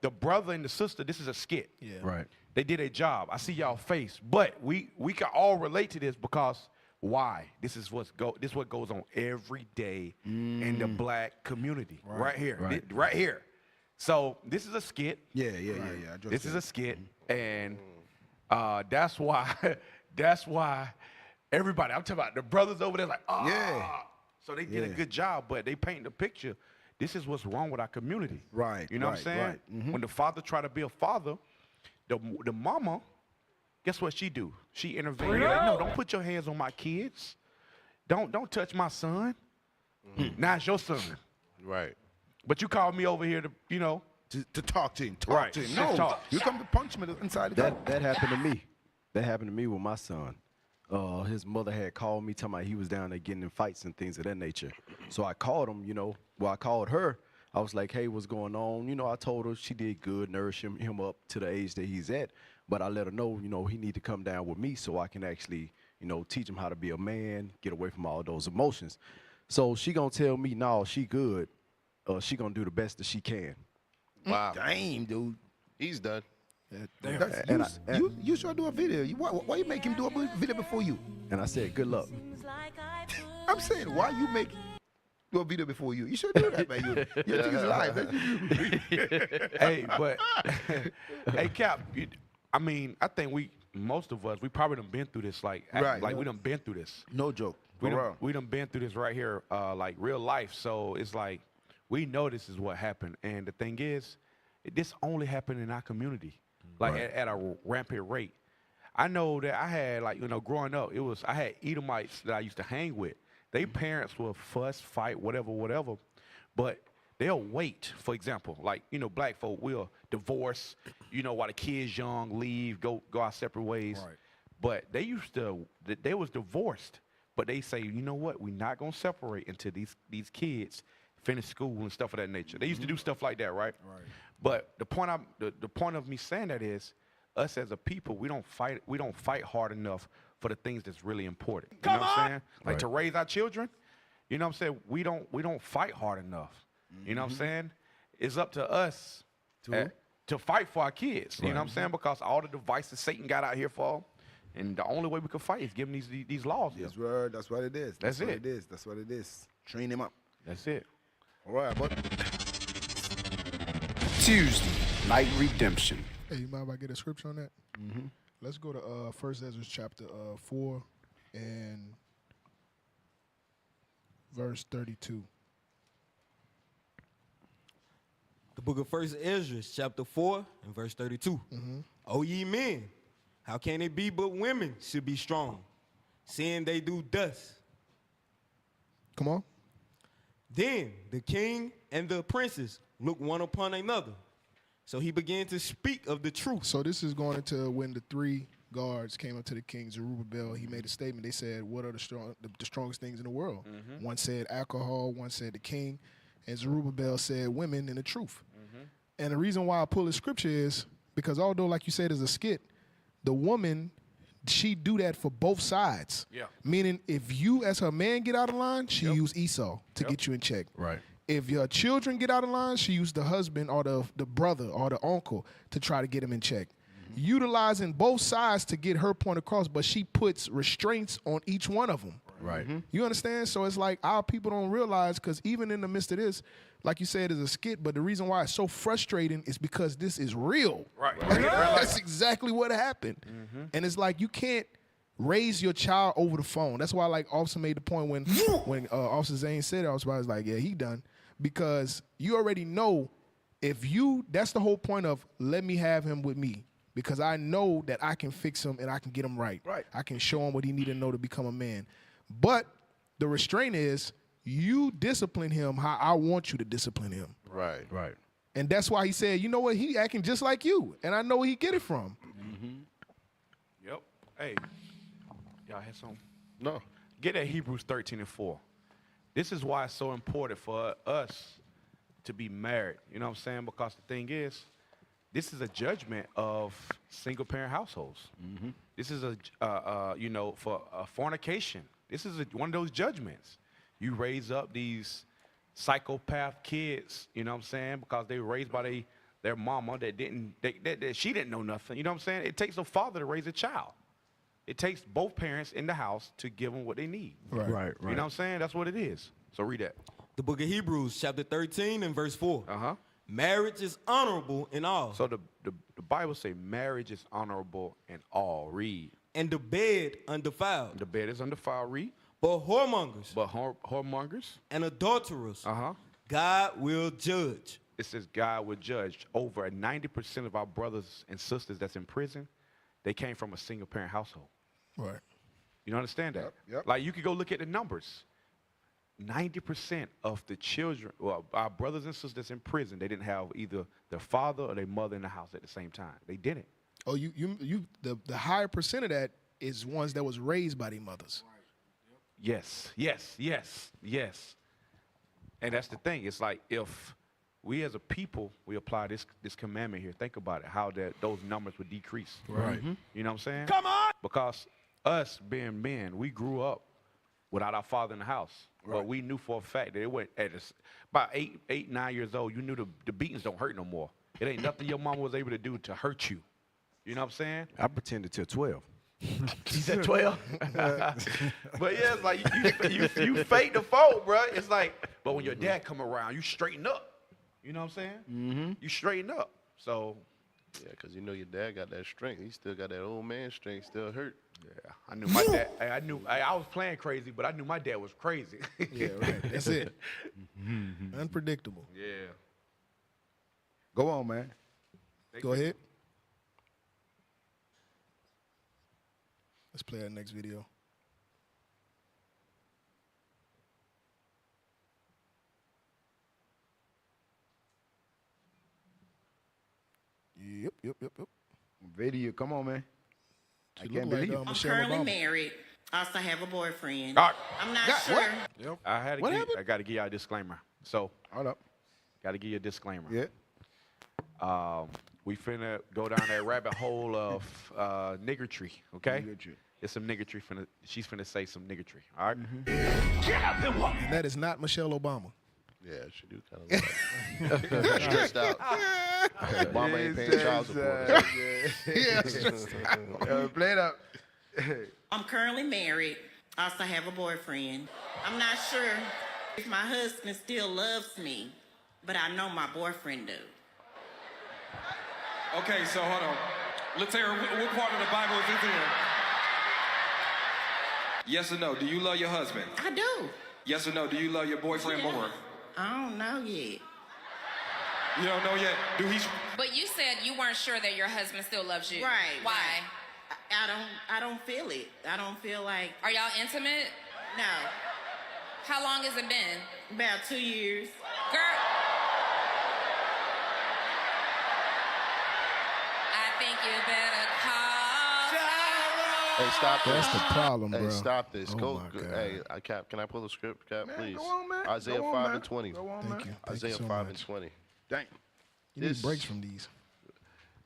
Speaker 6: the brother and the sister, this is a skit.
Speaker 5: Yeah.
Speaker 16: Right.
Speaker 6: They did a job. I see y'all face, but we can all relate to this because Why? This is what goes on every day in the black community, right here, right here. So this is a skit.
Speaker 7: Yeah.
Speaker 6: This is a skit, and that's why everybody. I'm talking about the brothers over there, like, So they did a good job, but they paint the picture. This is what's wrong with our community.
Speaker 7: Right.
Speaker 6: You know what I'm saying?
Speaker 7: Right. Mm-hmm.
Speaker 6: When the father try to be a father, the mama, guess what she do? She intervene. Like, no, don't put your hands on my kids. Don't touch my son. Now it's your son.
Speaker 8: Right.
Speaker 6: But you called me over here to, you know,
Speaker 7: to talk to him.
Speaker 6: Right.
Speaker 7: To him.
Speaker 6: Just
Speaker 7: No,
Speaker 6: talk.
Speaker 7: you come to punch him inside the door.
Speaker 16: That happened to me. That happened to me with my son. His mother had called me, talking about he was down there getting in fights and things of that nature. So I called him, I called her. I was like, hey, what's going on? I told her she did good, nourish him up to the age that he's at. But I let her know, he need to come down with me so I can actually, teach him how to be a man, get away from all those emotions. So she gonna tell me, no, she good. She gonna do the best that she can.
Speaker 8: Wow.
Speaker 7: Damn, dude.
Speaker 8: He's done.
Speaker 7: You should do a video. Why you make him do a video before you?
Speaker 16: And I said, good luck.
Speaker 7: I'm saying, why you make do a video before you? You should do that, man. Your thing is live.
Speaker 6: Hey, but hey, Cap. I think most of us, we probably done been through this. We done been through this.
Speaker 7: No joke.
Speaker 6: We done been through this right here, like real life. So it's like we know this is what happened. And the thing is, this only happened in our community, at a rampant rate. I know that I had, growing up, I had Edomites that I used to hang with. They parents will fuss, fight, whatever, but they'll wait. For example, black folk will divorce, while the kids young, leave, go our separate ways. Right. But they was divorced, but they say, you know what, we're not gonna separate until these kids finish school and stuff of that nature. They used to do stuff like that, right? Right. But the point of me saying that is, us as a people, we don't fight hard enough for the things that's really important. You know what I'm saying? Like to raise our children, you know what I'm saying? We don't fight hard enough. You know what I'm saying? It's up to us to fight for our kids. You know what I'm saying? Because all the devices Satan got out here for, and the only way we can fight is give them these laws.
Speaker 7: That's what it is. That's what it is. Train him up.
Speaker 6: That's it.
Speaker 7: All right, but
Speaker 4: Tuesday, Night Redemption.
Speaker 5: Hey, you mind if I get a scripture on that? Mm-hmm. Let's go to 1 Ezra chapter 4 and verse 32.
Speaker 13: The book of 1 Ezra, chapter 4 and verse 32. O ye men, how can it be but women should be strong, seeing they do thus?
Speaker 5: Come on.
Speaker 13: Then the king and the princes looked one upon another. So he began to speak of the truth.
Speaker 5: So this is going into when the three guards came up to the king, Zerubbabel. He made a statement. They said, what are the strongest things in the world? One said alcohol, one said the king, and Zerubbabel said women and the truth. And the reason why I pull this scripture is because although, like you said, it's a skit, the woman, she do that for both sides. Yeah. Meaning if you as her man get out of line, she use Esau to get you in check.
Speaker 16: Right.
Speaker 5: If your children get out of line, she used the husband or the brother or the uncle to try to get him in check. Utilizing both sides to get her point across, but she puts restraints on each one of them.
Speaker 16: Right.
Speaker 5: You understand? So it's like our people don't realize, because even in the midst of this, like you said, it's a skit, but the reason why it's so frustrating is because this is real.
Speaker 6: Right.
Speaker 5: That's exactly what happened. And it's like you can't raise your child over the phone. That's why, like, Officer made the point when Officer Zane said it, I was like, yeah, he done. Because you already know that's the whole point of let me have him with me. Because I know that I can fix him and I can get him right. I can show him what he need to know to become a man. But the restraint is you discipline him how I want you to discipline him.
Speaker 8: Right.
Speaker 5: And that's why he said, you know what, he acting just like you. And I know where he get it from.
Speaker 6: Yep. Hey, y'all had some?
Speaker 8: No.
Speaker 6: Get that Hebrews 13:4. This is why it's so important for us to be married. You know what I'm saying? Because the thing is, this is a judgment of single-parent households. This is for fornication. This is one of those judgments. You raise up these psychopath kids, you know what I'm saying, because they were raised by their mama that she didn't know nothing. You know what I'm saying? It takes a father to raise a child. It takes both parents in the house to give them what they need.
Speaker 16: Right.
Speaker 6: You know what I'm saying? That's what it is. So read that.
Speaker 13: The book of Hebrews, chapter 13 and verse 4. Marriage is honorable in all.
Speaker 6: So the Bible say marriage is honorable in all. Read.
Speaker 13: And the bed undefiled.
Speaker 6: The bed is undefiled. Read.
Speaker 13: But whoremongers.
Speaker 6: But whoremongers.
Speaker 13: And adulterers. God will judge.
Speaker 6: It says God will judge. Over 90% of our brothers and sisters that's in prison, they came from a single parent household.
Speaker 5: Right.
Speaker 6: You understand that? Like you could go look at the numbers. 90% of the children, well, our brothers and sisters in prison, they didn't have either their father or their mother in the house at the same time. They didn't.
Speaker 5: Oh, the higher percent of that is ones that was raised by their mothers.
Speaker 6: Yes. And that's the thing. It's like if we as a people, we apply this commandment here, think about it, how those numbers would decrease.
Speaker 5: Right.
Speaker 6: You know what I'm saying?
Speaker 5: Come on!
Speaker 6: Because us being men, we grew up without our father in the house. But we knew for a fact that it went at about 8, 9 years old, you knew the beatings don't hurt no more. It ain't nothing your mama was able to do to hurt you. You know what I'm saying?
Speaker 16: I pretended till 12.
Speaker 6: She said 12? But yeah, it's like you fake the fault, bro. It's like, but when your dad come around, you straighten up. You know what I'm saying?
Speaker 16: Mm-hmm.
Speaker 6: You straighten up. So.
Speaker 8: Yeah, because you know your dad got that strength. He still got that old man strength, still hurt.
Speaker 6: Yeah, I knew my dad. I was playing crazy, but I knew my dad was crazy.
Speaker 5: Yeah, right. That's it. Unpredictable.
Speaker 6: Yeah.
Speaker 7: Go on, man.
Speaker 5: Go ahead. Let's play our next video. Yep.
Speaker 7: Video, come on, man. I
Speaker 5: She
Speaker 7: can't
Speaker 5: look like,
Speaker 7: believe it.
Speaker 2: I'm currently married. I also have a boyfriend.
Speaker 6: Ah.
Speaker 2: I'm not sure.
Speaker 6: Yep. I got to give y'all a disclaimer. So,
Speaker 7: hold up.
Speaker 6: Got to give you a disclaimer.
Speaker 7: Yeah.
Speaker 6: We finna go down that rabbit hole of niggertry, okay? It's some niggertry. She's finna say some niggertry, all right?
Speaker 5: And that is not Michelle Obama.
Speaker 8: Yeah, she do kind of look stressed out. Obama ain't paying child support.
Speaker 7: Play it up.
Speaker 2: I'm currently married. I also have a boyfriend. I'm not sure if my husband still loves me, but I know my boyfriend do.
Speaker 14: Okay, so hold on. Let's hear what part of the Bible is this in? Yes or no? Do you love your husband?
Speaker 2: I do.
Speaker 14: Yes or no? Do you love your boyfriend more?
Speaker 2: I don't know yet.
Speaker 14: You don't know yet? Do he?
Speaker 23: But you said you weren't sure that your husband still loves you.
Speaker 2: Right.
Speaker 23: Why?
Speaker 2: I don't feel it. I don't feel like.
Speaker 23: Are y'all intimate?
Speaker 2: No.
Speaker 23: How long has it been?
Speaker 2: About 2 years.
Speaker 23: Girl. I think you better call.
Speaker 8: Hey, stop this.
Speaker 5: That's the problem,
Speaker 8: Hey,
Speaker 5: bro.
Speaker 8: stop this.
Speaker 5: Oh
Speaker 8: go.
Speaker 5: my God.
Speaker 8: Hey, Cap, can I pull the script, Cap, please?
Speaker 7: Go on, man.
Speaker 8: Isaiah
Speaker 7: Go on,
Speaker 8: 5
Speaker 7: man.
Speaker 8: and 20.
Speaker 7: Go on,
Speaker 5: Thank
Speaker 7: man.
Speaker 5: you.
Speaker 8: Isaiah
Speaker 5: so
Speaker 8: 5
Speaker 5: much.
Speaker 8: and 20.
Speaker 7: Dang.
Speaker 5: You need breaks from these.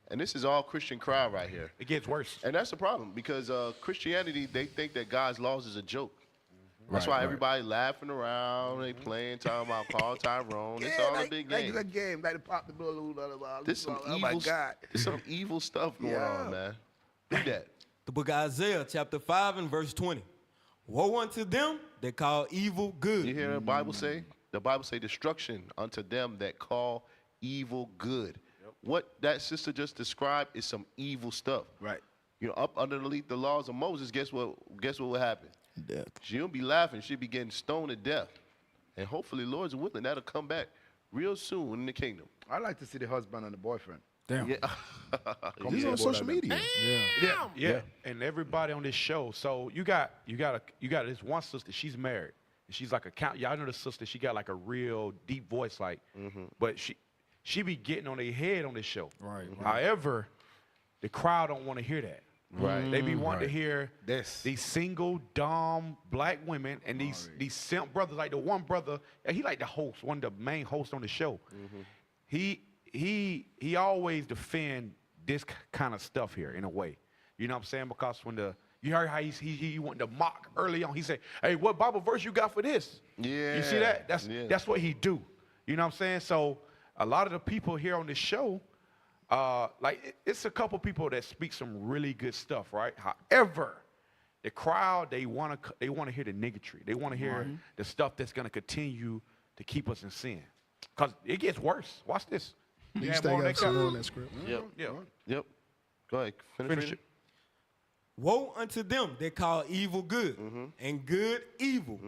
Speaker 8: And this is all Christian crowd right here.
Speaker 6: It gets worse.
Speaker 8: And that's the problem because Christianity, they think that God's laws is a joke. That's
Speaker 7: Right,
Speaker 8: why
Speaker 7: right.
Speaker 8: everybody laughing around, they playing, talking about Paul Tyrone. It's all a big game.
Speaker 7: Like a game, like to pop the balloon.
Speaker 8: This some
Speaker 7: oh
Speaker 8: evil,
Speaker 7: my God.
Speaker 8: There's some evil stuff going on, man. Do that.
Speaker 13: The book of Isaiah, chapter 5 and verse 20. Woe unto them that call evil good.
Speaker 8: You hear the Bible say? The Bible say destruction unto them that call evil good. What that sister just described is some evil stuff.
Speaker 7: Right.
Speaker 8: You know, up underneath the laws of Moses, guess what will happen?
Speaker 5: Death.
Speaker 8: She'll be laughing. She'll be getting stoned to death. And hopefully, Lord's willing, that'll come back real soon in the kingdom.
Speaker 7: I like to see the husband and the boyfriend.
Speaker 5: Damn.
Speaker 8: Yeah.
Speaker 5: These on social media.
Speaker 6: Yeah. And everybody on this show. So you got this one sister. She's married. And she's like y'all know the sister. She got like a real deep voice, like. But she be getting on their head on this show.
Speaker 5: Right.
Speaker 6: However, the crowd don't want to hear that.
Speaker 8: Right.
Speaker 6: They be wanting to hear
Speaker 7: This.
Speaker 6: these single, dumb black women and these simp brothers. Like the one brother, he like the host, one of the main hosts on the show. He always defend this kind of stuff here in a way. You know what I'm saying? Because when you heard how he wanted to mock early on. He said, "Hey, what Bible verse you got for this?"
Speaker 8: Yeah.
Speaker 6: You see that? That's what he do. You know what I'm saying? So a lot of the people here on this show, it's a couple people that speak some really good stuff, right? However, The crowd, they want to hear the niggatry. They want to hear the stuff that's going to continue to keep us in sin. Because it gets worse. Watch this.
Speaker 5: You stay up some more on that script.
Speaker 8: Yep. Go ahead. Finish it.
Speaker 13: Woe unto them that call evil good and good evil,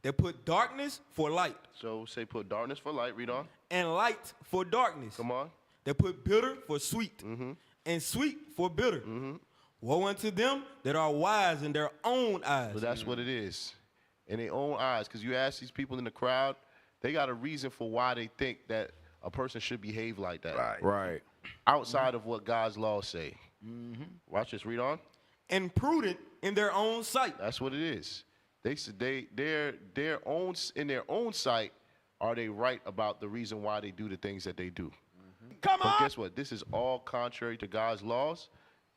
Speaker 13: that put darkness for light.
Speaker 8: So say put darkness for light. Read on.
Speaker 13: And light for darkness.
Speaker 8: Come on.
Speaker 13: That put bitter for sweet and sweet for bitter. Woe unto them that are wise in their own eyes.
Speaker 8: So that's what it is. In their own eyes. Because you ask these people in the crowd, they got a reason for why they think that a person should behave like that.
Speaker 6: Right.
Speaker 8: Outside of what God's laws say. Watch this. Read on.
Speaker 13: And prudent in their own sight.
Speaker 8: That's what it is. Their own sight are they right about the reason why they do the things that they do.
Speaker 13: Come on.
Speaker 8: But guess what? This is all contrary to God's laws.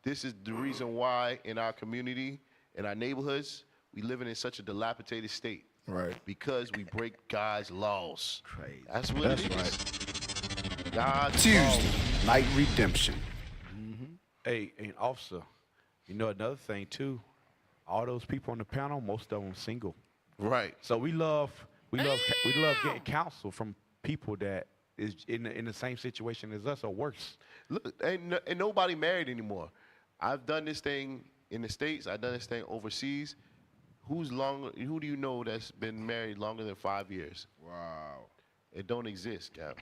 Speaker 8: This is the reason why in our community, in our neighborhoods, we living in such a dilapidated state.
Speaker 5: Right.
Speaker 8: Because we break God's laws.
Speaker 7: Crazy.
Speaker 8: That's what it is.
Speaker 7: Right.
Speaker 8: God's
Speaker 4: Tuesday,
Speaker 8: laws.
Speaker 4: night redemption.
Speaker 6: Hey, and officer, you know another thing too. All those people on the panel, most of them single.
Speaker 8: Right.
Speaker 6: So we love getting counsel from people that is in the same situation as us or worse.
Speaker 8: Look, ain't nobody married anymore. I've done this thing in the States. I've done this thing overseas. Who do you know that's been married longer than 5 years?
Speaker 7: Wow.
Speaker 8: It don't exist, Cap.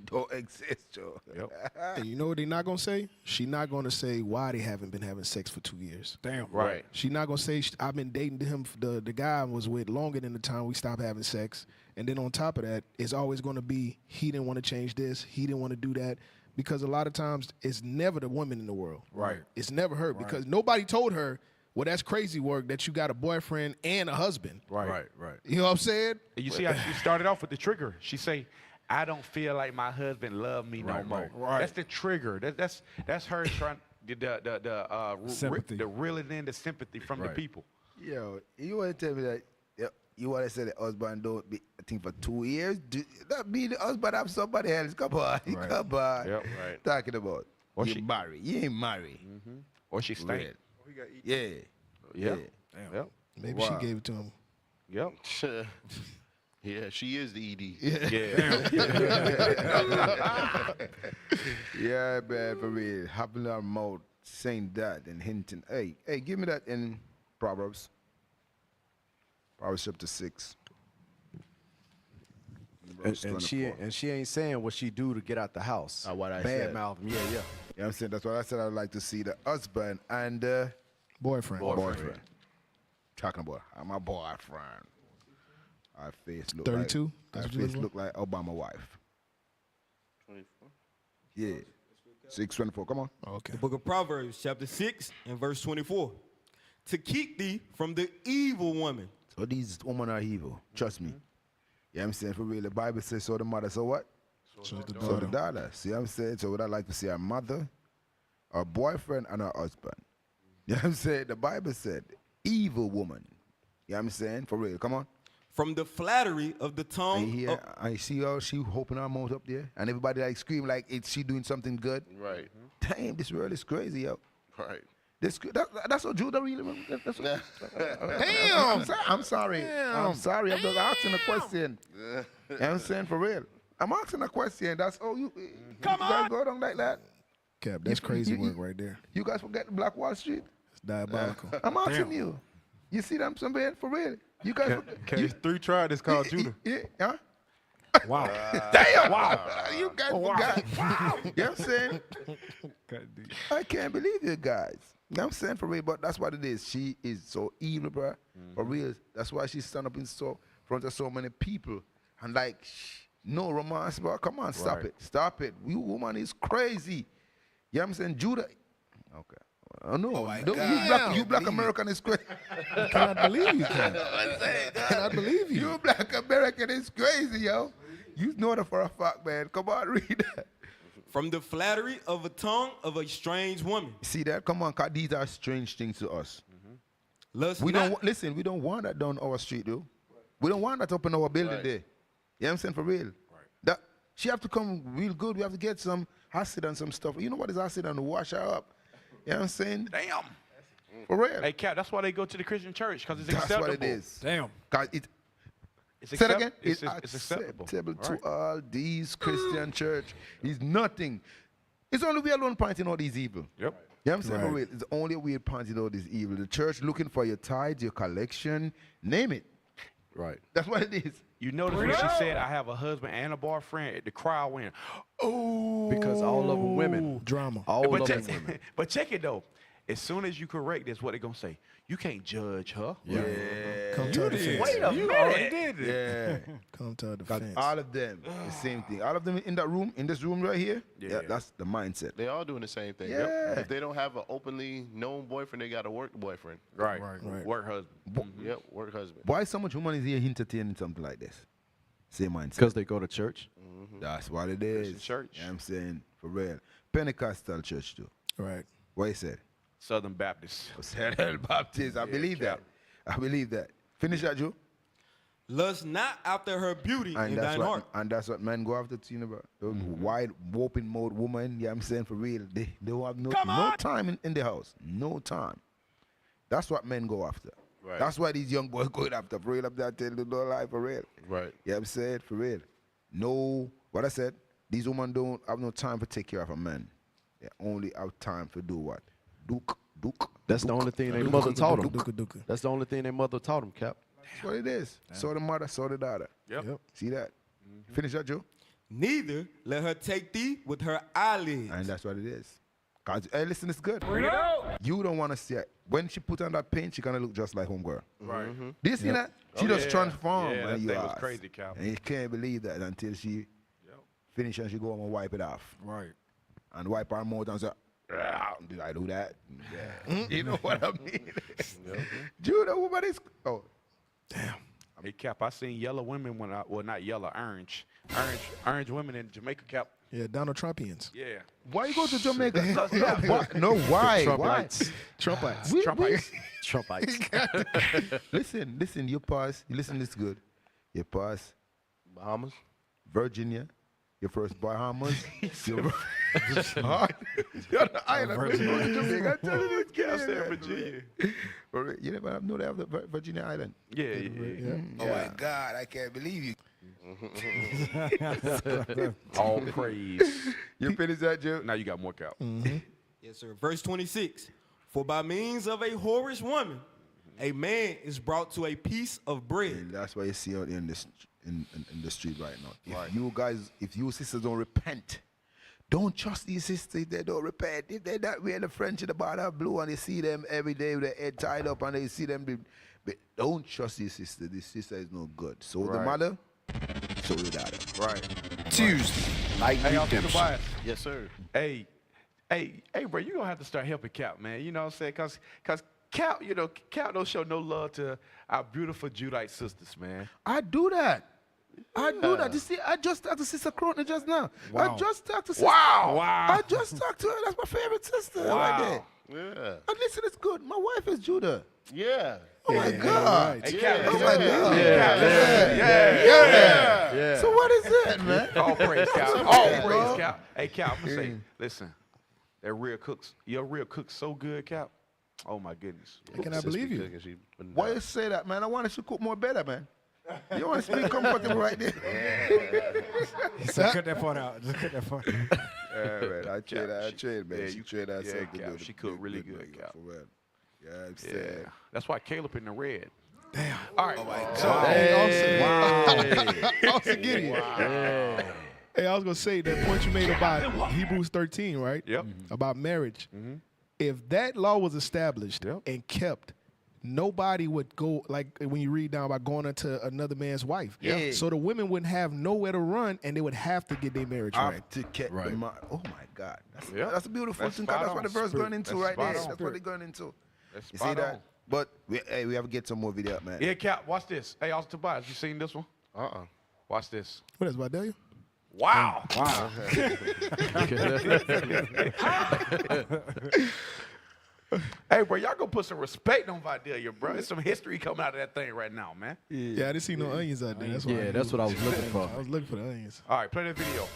Speaker 7: Don't exist, Joe.
Speaker 6: Yep.
Speaker 5: And you know what they're not going to say? She not going to say why they haven't been having sex for 2 years.
Speaker 6: Damn. Right.
Speaker 5: She not going to say, I've been dating him, the guy I was with longer than the time we stopped having sex. And then on top of that, it's always going to be, he didn't want to change this, he didn't want to do that. Because a lot of times, it's never the woman in the world.
Speaker 6: Right.
Speaker 5: It's never her because nobody told her, well, that's crazy work that you got a boyfriend and a husband.
Speaker 6: Right.
Speaker 5: You know what I'm saying?
Speaker 6: And you see how she started off with the trigger. She say, I don't feel like my husband love me no more.
Speaker 5: Right.
Speaker 6: That's the trigger. That's her trying
Speaker 9: Sympathy.
Speaker 6: the reeling in the sympathy from the people.
Speaker 7: Yo, you want to tell me that you want to say the husband don't be a thing for 2 years? That mean the husband have somebody else. Come on.
Speaker 5: Right.
Speaker 7: Come on.
Speaker 6: Yep, right.
Speaker 7: Talking about.
Speaker 6: Or
Speaker 7: you
Speaker 6: she
Speaker 7: married. You ain't married.
Speaker 6: Or she stank.
Speaker 7: Yeah.
Speaker 6: Yep. Yep.
Speaker 5: Maybe she gave it to him.
Speaker 6: Yep.
Speaker 8: Yeah, she is the ED.
Speaker 7: Yeah, man, for real. Having our mouth saying that and hinting. Hey, give me that in Proverbs. Proverbs chapter 6.
Speaker 16: And she ain't saying what she do to get out the house.
Speaker 7: What I
Speaker 16: Bad
Speaker 7: said.
Speaker 16: mouth. Yeah.
Speaker 7: You know what I'm saying? That's what I said. I'd like to see the husband and
Speaker 5: Boyfriend.
Speaker 7: Talking about my boyfriend. Our face look
Speaker 5: 32?
Speaker 7: Our face look like Obama wife.
Speaker 8: 24.
Speaker 7: Yeah. 624. Come on.
Speaker 5: Okay.
Speaker 13: The book of Proverbs, chapter 6 and verse 24. To keep thee from the evil woman.
Speaker 7: So these women are evil. Trust me. You know what I'm saying? For real, the Bible says so the mother, so what?
Speaker 5: So the
Speaker 7: So the daughter. See what I'm saying? So would I like to see our mother, our boyfriend, and our husband. You know what I'm saying? The Bible said, evil woman. You know what I'm saying? For real. Come on.
Speaker 13: From the flattery of the tongue.
Speaker 7: And here, I see her, she open her mouth up there, and everybody like scream like it's she doing something good.
Speaker 8: Right.
Speaker 7: Damn, this world is crazy, yo.
Speaker 8: Right.
Speaker 7: That's what Judah really. That's what,
Speaker 5: Damn.
Speaker 7: I'm sorry. I'm sorry. I'm just asking a question. You know what I'm saying? For real. I'm asking a question. That's all you.
Speaker 13: Come
Speaker 7: you guys go down like that.
Speaker 5: Cap, that's crazy work right there.
Speaker 7: You guys forget Black Wall Street?
Speaker 5: It's diabolical.
Speaker 7: I'm asking you. You see them somewhere for real? You guys.
Speaker 12: Case 3 tried. It's called Judah.
Speaker 7: Yeah. Huh?
Speaker 9: Wow.
Speaker 7: Damn! Wow! You guys forgot. Wow! You know what I'm saying? I can't believe you guys. You know what I'm saying? For real, but that's what it is. She is so evil, bro. For real. That's why she stand up in front of so many people and like, no romance, bro. Come on, stop it. Stop it. You woman is crazy. You know what I'm saying? Judah. Okay. Oh, no. You black American is crazy.
Speaker 5: I cannot believe you, Cap. I cannot believe you.
Speaker 7: You black American is crazy, yo. You know that for a fact, man. Come on, read that.
Speaker 13: From the flattery of a tongue of a strange woman.
Speaker 7: See that? Come on, cause these are strange things to us.
Speaker 13: We
Speaker 7: don't want that down our street, though. We don't want that up in our building there. You know what I'm saying? For real. That she have to come real good. We have to get some acid and some stuff. You know what is acid and wash her up? You know what I'm saying?
Speaker 6: Damn.
Speaker 7: For real.
Speaker 6: Hey, Cap, that's why they go to the Christian church, because it's
Speaker 7: That's
Speaker 6: acceptable.
Speaker 7: what it is.
Speaker 9: Damn.
Speaker 7: God,
Speaker 6: It's
Speaker 7: say it again.
Speaker 6: It's acceptable.
Speaker 7: To
Speaker 6: Right.
Speaker 7: all these Christian church. It's nothing. It's only we alone pointing out these evil.
Speaker 6: Yep.
Speaker 7: You know what I'm saying?
Speaker 9: Right.
Speaker 7: For real. It's only we pointing out this evil. The church looking for your tithes, your collection, name it.
Speaker 16: Right.
Speaker 7: That's what it is.
Speaker 6: You notice when she said, I have a husband and a boyfriend, the crowd went, oh.
Speaker 16: Because all of them women.
Speaker 5: Drama.
Speaker 16: All
Speaker 6: But
Speaker 16: of
Speaker 6: check,
Speaker 16: them women.
Speaker 6: but check it, though. As soon as you correct this, what they going to say? You can't judge her.
Speaker 7: Yeah.
Speaker 5: Come to our defense.
Speaker 6: Wait a
Speaker 16: You
Speaker 6: minute.
Speaker 16: already did it.
Speaker 7: Yeah.
Speaker 5: Come to our
Speaker 7: Because
Speaker 5: defense.
Speaker 7: all of them, the same thing. All of them in that room, in this room right here,
Speaker 6: Yeah.
Speaker 7: that's the mindset.
Speaker 8: They all doing the same thing.
Speaker 7: Yeah.
Speaker 8: If they don't have an openly known boyfriend, they got a work boyfriend.
Speaker 6: Right.
Speaker 5: Right.
Speaker 6: Work husband.
Speaker 8: Yep, work husband.
Speaker 7: Why so much woman is here entertaining something like this? Same mindset.
Speaker 16: Because they go to church.
Speaker 7: That's what it is.
Speaker 6: Christian church.
Speaker 7: You know what I'm saying? For real. Pentecostal church too.
Speaker 5: Right.
Speaker 7: What you said?
Speaker 6: Southern Baptist.
Speaker 7: Southern Baptist. I believe that. I believe that. Finish that, Joe.
Speaker 13: Lust not after her beauty in thine heart.
Speaker 7: And that's what men go after, you know, bro. Those wide, open mode woman, yeah, I'm saying for real. They don't have no time in the house. No time. That's what men go after.
Speaker 8: Right.
Speaker 7: That's why these young boys going after. For real, up there, tell them no lie, for real.
Speaker 8: Right.
Speaker 7: Yeah, I'm saying for real. No, what I said, these women don't have no time to take care of a man. They only have time to do what? Duke.
Speaker 16: That's the only thing their mother taught them.
Speaker 5: Duka.
Speaker 16: That's the only thing their mother taught them, Cap.
Speaker 7: That's what it is. So the mother, so the daughter.
Speaker 6: Yep.
Speaker 7: See that? Finish that, Joe.
Speaker 13: Neither let her take thee with her eyelids.
Speaker 7: And that's what it is. Cause hey, listen, it's good. You don't want to see it. When she put on that paint, she gonna look just like homegirl.
Speaker 6: Right.
Speaker 7: Do you see that? She just transformed.
Speaker 6: Yeah, that
Speaker 7: you
Speaker 6: thing was
Speaker 7: ass.
Speaker 6: crazy, Cal.
Speaker 7: And you can't believe that until she finish and she go home and wipe it off.
Speaker 9: Right.
Speaker 7: And wipe her mouth and say, did I do that? Yeah. You know what I mean? Judah, woman is. Oh, damn.
Speaker 6: Hey, Cap, I seen yellow women when well, not yellow, orange women in Jamaica, Cap.
Speaker 5: Yeah, Donald Trumpians.
Speaker 6: Yeah.
Speaker 7: Why you go to Jamaica? No, why?
Speaker 16: Trumpites.
Speaker 5: Trumpites.
Speaker 16: Trumpites.
Speaker 7: Listen, you pass. Listen, this good. You pass
Speaker 8: Bahamas.
Speaker 7: Virginia, your first Bahamas. You're on the island. Jamaica. I'm telling you,
Speaker 6: I said Virginia.
Speaker 7: You never know they have the Virginia Island.
Speaker 6: Yeah.
Speaker 7: Oh my God, I can't believe you.
Speaker 6: All praise.
Speaker 7: You finished that, Joe?
Speaker 6: Now you got more, Cap.
Speaker 13: Yes, sir. Verse 26. For by means of a whorish woman, a man is brought to a piece of bread.
Speaker 7: And that's why you see out in the street right now. If you guys, if you sisters don't repent, don't trust these sisters. They don't repent. If they're not wearing the French in the bottom blue and you see them every day with their head tied up and they see them, don't trust these sisters. This sister is no good. So the mother, so the daughter.
Speaker 6: Right.
Speaker 4: Tuesday, Night Redemption.
Speaker 8: Yes, sir.
Speaker 6: Hey, bro, you gonna have to start helping Cap, man. You know what I'm saying? Cause Cap, Cap don't show no love to our beautiful Judite sisters, man.
Speaker 7: I do that. You see, I just talked to Sister Crotner just now.
Speaker 6: Wow.
Speaker 7: I just talked to Sister.
Speaker 6: Wow.
Speaker 7: I just talked to her. That's my favorite sister right there.
Speaker 8: Yeah.
Speaker 7: And listen, it's good. My wife is Judah.
Speaker 8: Yeah.
Speaker 7: Oh my God.
Speaker 6: Hey, Cap,
Speaker 7: Oh my God.
Speaker 6: Yeah.
Speaker 7: So what is that, man?
Speaker 6: All praise, Cap. All praise, Cap. Hey, Cap, I'm gonna say, listen, that real cooks, your real cook's so good, Cap. Oh my goodness.
Speaker 5: I cannot believe you.
Speaker 7: Why you say that, man? I want her to cook more better, man. You want to speak comfortable right there?
Speaker 9: So cut that part out. Just cut that part out.
Speaker 7: All right, I trade, man.
Speaker 6: Yeah,
Speaker 7: She trade that
Speaker 6: yeah,
Speaker 7: something
Speaker 6: Cap,
Speaker 7: good.
Speaker 6: she cooked really good, Cap.
Speaker 7: For real. Yeah, I'm
Speaker 6: Yeah.
Speaker 7: saying.
Speaker 6: That's why Caleb in the red.
Speaker 5: Damn.
Speaker 6: All right.
Speaker 7: Oh my
Speaker 6: So,
Speaker 7: God.
Speaker 5: Austin Gideon. Hey, I was gonna say that point you made about Hebrews 13, right?
Speaker 6: Yep.
Speaker 5: About marriage. If that law was established and kept, nobody would go, like when you read down about going into another man's wife.
Speaker 7: Yeah.
Speaker 5: So the women wouldn't have nowhere to run, and they would have to get their marriage right.
Speaker 7: To get the oh my God.
Speaker 6: Yep.
Speaker 7: That's a beautiful
Speaker 6: That's
Speaker 7: thing. 'Cause
Speaker 6: spot
Speaker 7: that's what the
Speaker 6: on.
Speaker 7: verse
Speaker 6: Spirit.
Speaker 7: going into
Speaker 6: That's
Speaker 7: right
Speaker 6: spot
Speaker 7: there.
Speaker 6: on.
Speaker 7: That's what they're going into.
Speaker 6: That's
Speaker 7: You
Speaker 6: spot
Speaker 7: see that?
Speaker 6: on.
Speaker 7: But we have to get some more video up, man.
Speaker 6: Yeah, Cap, watch this. Hey, Austin Tobias, you seen this one? Watch this.
Speaker 5: What is about you?
Speaker 6: Wow.
Speaker 16: Wow.
Speaker 6: Hey, bro, y'all gonna put some respect on Vidalia, bro. There's some history coming out of that thing right now, man.
Speaker 5: Yeah, I didn't see no onions out there. That's why
Speaker 16: Yeah, that's what I was looking for.
Speaker 5: I was looking for the onions.
Speaker 6: All right, play that video.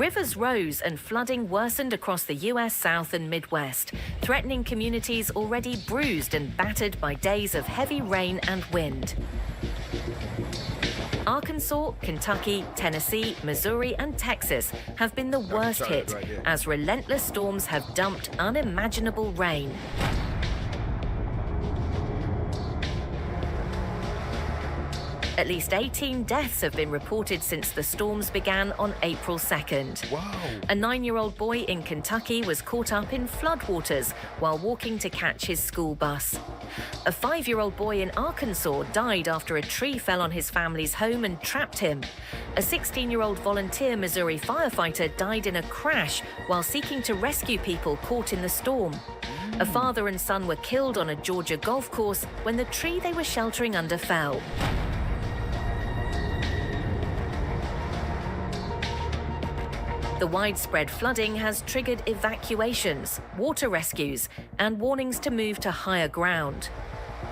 Speaker 11: Rivers rose and flooding worsened across the U.S. South and Midwest, threatening communities already bruised and battered by days of heavy rain and wind. Arkansas, Kentucky, Tennessee, Missouri and Texas have been the worst hit as relentless storms have dumped unimaginable rain. At least 18 deaths have been reported since the storms began on April 2nd.
Speaker 7: Wow.
Speaker 11: A 9-year-old boy in Kentucky was caught up in floodwaters while walking to catch his school bus. A 5-year-old boy in Arkansas died after a tree fell on his family's home and trapped him. A 16-year-old volunteer Missouri firefighter died in a crash while seeking to rescue people caught in the storm. A father and son were killed on a Georgia golf course when the tree they were sheltering under fell. The widespread flooding has triggered evacuations, water rescues, and warnings to move to higher ground.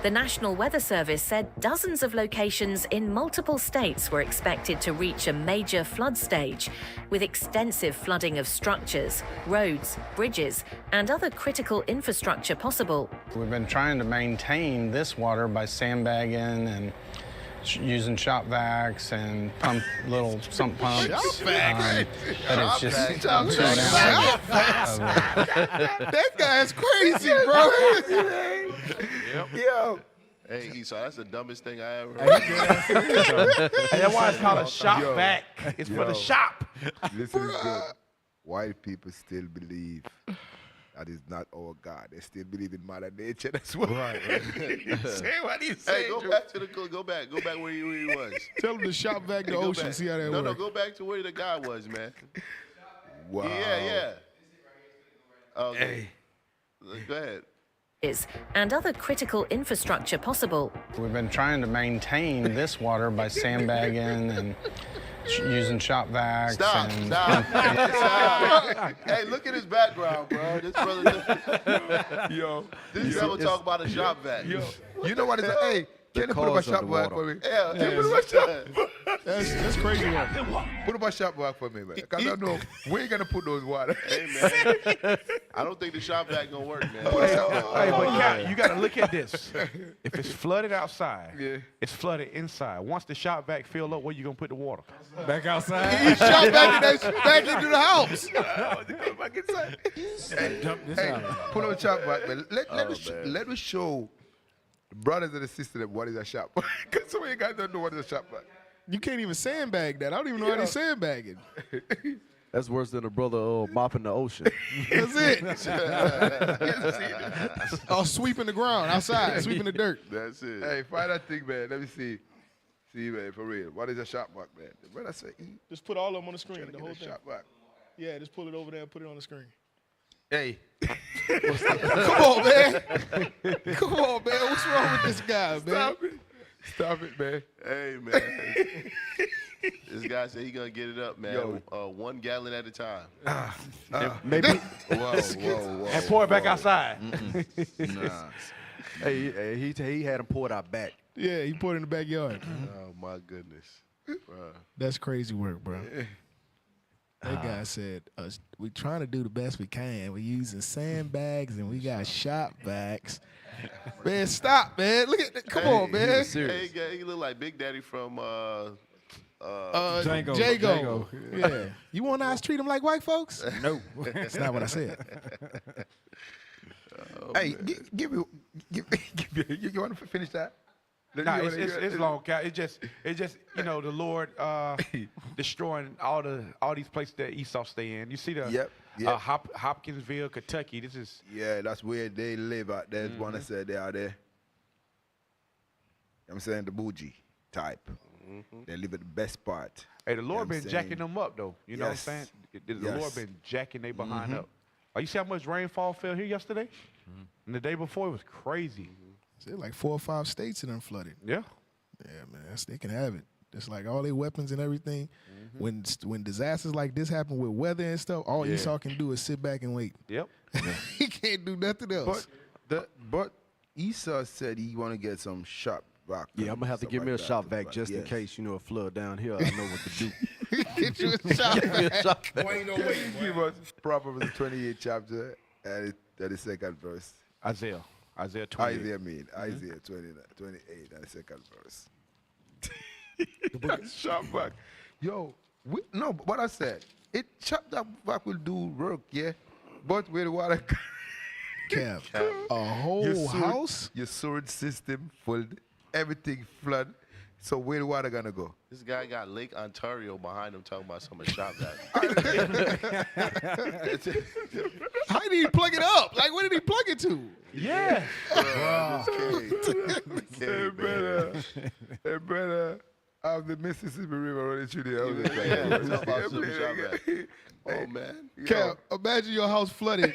Speaker 11: The National Weather Service said dozens of locations in multiple states were expected to reach a major flood stage, with extensive flooding of structures, roads, bridges, and other critical infrastructure possible.
Speaker 15: We've been trying to maintain this water by sandbagging and using shop vacs and little sump pumps.
Speaker 7: Shop vacs.
Speaker 15: But it's just
Speaker 7: Shop
Speaker 15: too
Speaker 7: vacs.
Speaker 15: down.
Speaker 7: That guy's crazy, bro. Yo.
Speaker 8: Hey, Esau, that's the dumbest thing I ever
Speaker 6: Hey,
Speaker 8: heard.
Speaker 6: that's why it's called a shop
Speaker 7: Yo.
Speaker 6: vac. It's for the shop.
Speaker 7: Listen, good. White people still believe that is not our God. They still believe in Mother Nature. That's what.
Speaker 6: Right.
Speaker 7: Say what he said.
Speaker 8: Hey, go back to the go back where he was.
Speaker 5: Tell him to shop back the
Speaker 8: Go
Speaker 5: ocean,
Speaker 8: back.
Speaker 5: see how that works.
Speaker 8: No, go back to where the guy was, man.
Speaker 7: Wow.
Speaker 8: Yeah. Okay. Go ahead.
Speaker 11: And other critical infrastructure possible.
Speaker 15: We've been trying to maintain this water by sandbagging and using shop vacs.
Speaker 8: Stop. Hey, look at his background, bro. This brother.
Speaker 7: Yo.
Speaker 8: This guy will talk about a shop vac.
Speaker 7: Yo. You know what is Hey, can you put up a shop vac for me?
Speaker 8: Yeah.
Speaker 7: Put up a shop.
Speaker 5: That's crazy work.
Speaker 7: Put up a shop vac for me, man. Because I know where you gonna put those water.
Speaker 8: Hey, man. I don't think the shop vac gonna work, man.
Speaker 6: Hey, but Cap, you got to look at this. If it's flooded outside, it's flooded inside. Once the shop vac fill up, where you gonna put the water?
Speaker 9: Back outside.
Speaker 7: He shot back into the house. Hey, put on a shop vac, man. Let me show the brothers and the sisters what is a shop vac. Because some of you guys don't know what is a shop vac.
Speaker 5: You can't even sandbag that. I don't even know how they sandbag it.
Speaker 16: That's worse than a brother mopping the ocean.
Speaker 5: That's it. Oh, sweeping the ground outside, sweeping the dirt.
Speaker 8: That's it.
Speaker 7: Hey, find that thing, man. Let me see. See, man, for real. What is a shop vac, man? The brother say,
Speaker 5: Just put all of them on the screen, the whole thing.
Speaker 7: shop vac.
Speaker 5: Yeah, just pull it over there and put it on the screen.
Speaker 7: Hey.
Speaker 5: Come on, man. Come on, man. What's wrong with this guy, man?
Speaker 7: Stop it, man.
Speaker 8: Hey, man. This guy said he gonna get it up, man. 1 gallon at a time.
Speaker 6: Maybe.
Speaker 7: Whoa.
Speaker 6: And pour it back outside.
Speaker 7: Nah.
Speaker 16: Hey, he had him poured out back.
Speaker 5: Yeah, he put it in the backyard.
Speaker 8: Oh, my goodness. Bruh.
Speaker 5: That's crazy work, bro. That guy said, we trying to do the best we can. We're using sandbags and we got shop vacs. Man, stop, man. Look at that. Come on, man.
Speaker 8: Hey, he look like Big Daddy from
Speaker 5: Django. Yeah. You want us to treat them like white folks? No. That's not what I said.
Speaker 7: Hey, give me. You want to finish that?
Speaker 6: Nah, it's long, Cap. It just the Lord destroying all these places that Esau stay in. You see the Hopkinsville, Kentucky. This is
Speaker 7: that's where they live out there. There's one that said they are there. I'm saying the bougie type. They live at the best part.
Speaker 6: Hey, the Lord been jacking them up though. You know what I'm saying? The Lord been jacking they behind up. You see how much rainfall fell here yesterday? And the day before it was crazy.
Speaker 5: There's like 4 or 5 states that done flooded.
Speaker 6: Yeah.
Speaker 5: Yeah, man. They can have it. It's like all their weapons and everything. When disasters like this happen with weather and stuff, all Esau can do is sit back and wait.
Speaker 6: Yep.
Speaker 5: He can't do nothing else.
Speaker 7: But Esau said he want to get some shop vac.
Speaker 16: Yeah, I'm gonna have to give me a shop vac just in case, a flood down here. I know what to do.
Speaker 7: Get you a shop vac.
Speaker 12: Boy, ain't no way.
Speaker 7: Give us Proverbs 28 chapter and 32nd verse.
Speaker 6: Isaiah 28.
Speaker 7: Isaiah 28 and the second verse. Shop vac. Yo, no, but what I said, shop vac will do work, yeah, but where the water.
Speaker 5: Cap. A whole house?
Speaker 7: Your sword system full, everything flood. So where the water gonna go?
Speaker 8: This guy got Lake Ontario behind him talking about some shop that.
Speaker 5: How did he plug it up? Like, where did he plug it to?
Speaker 6: Yeah.
Speaker 7: Hey, brother, out the Mississippi River running through there.
Speaker 8: Oh, man.
Speaker 5: Cap, imagine your house flooded.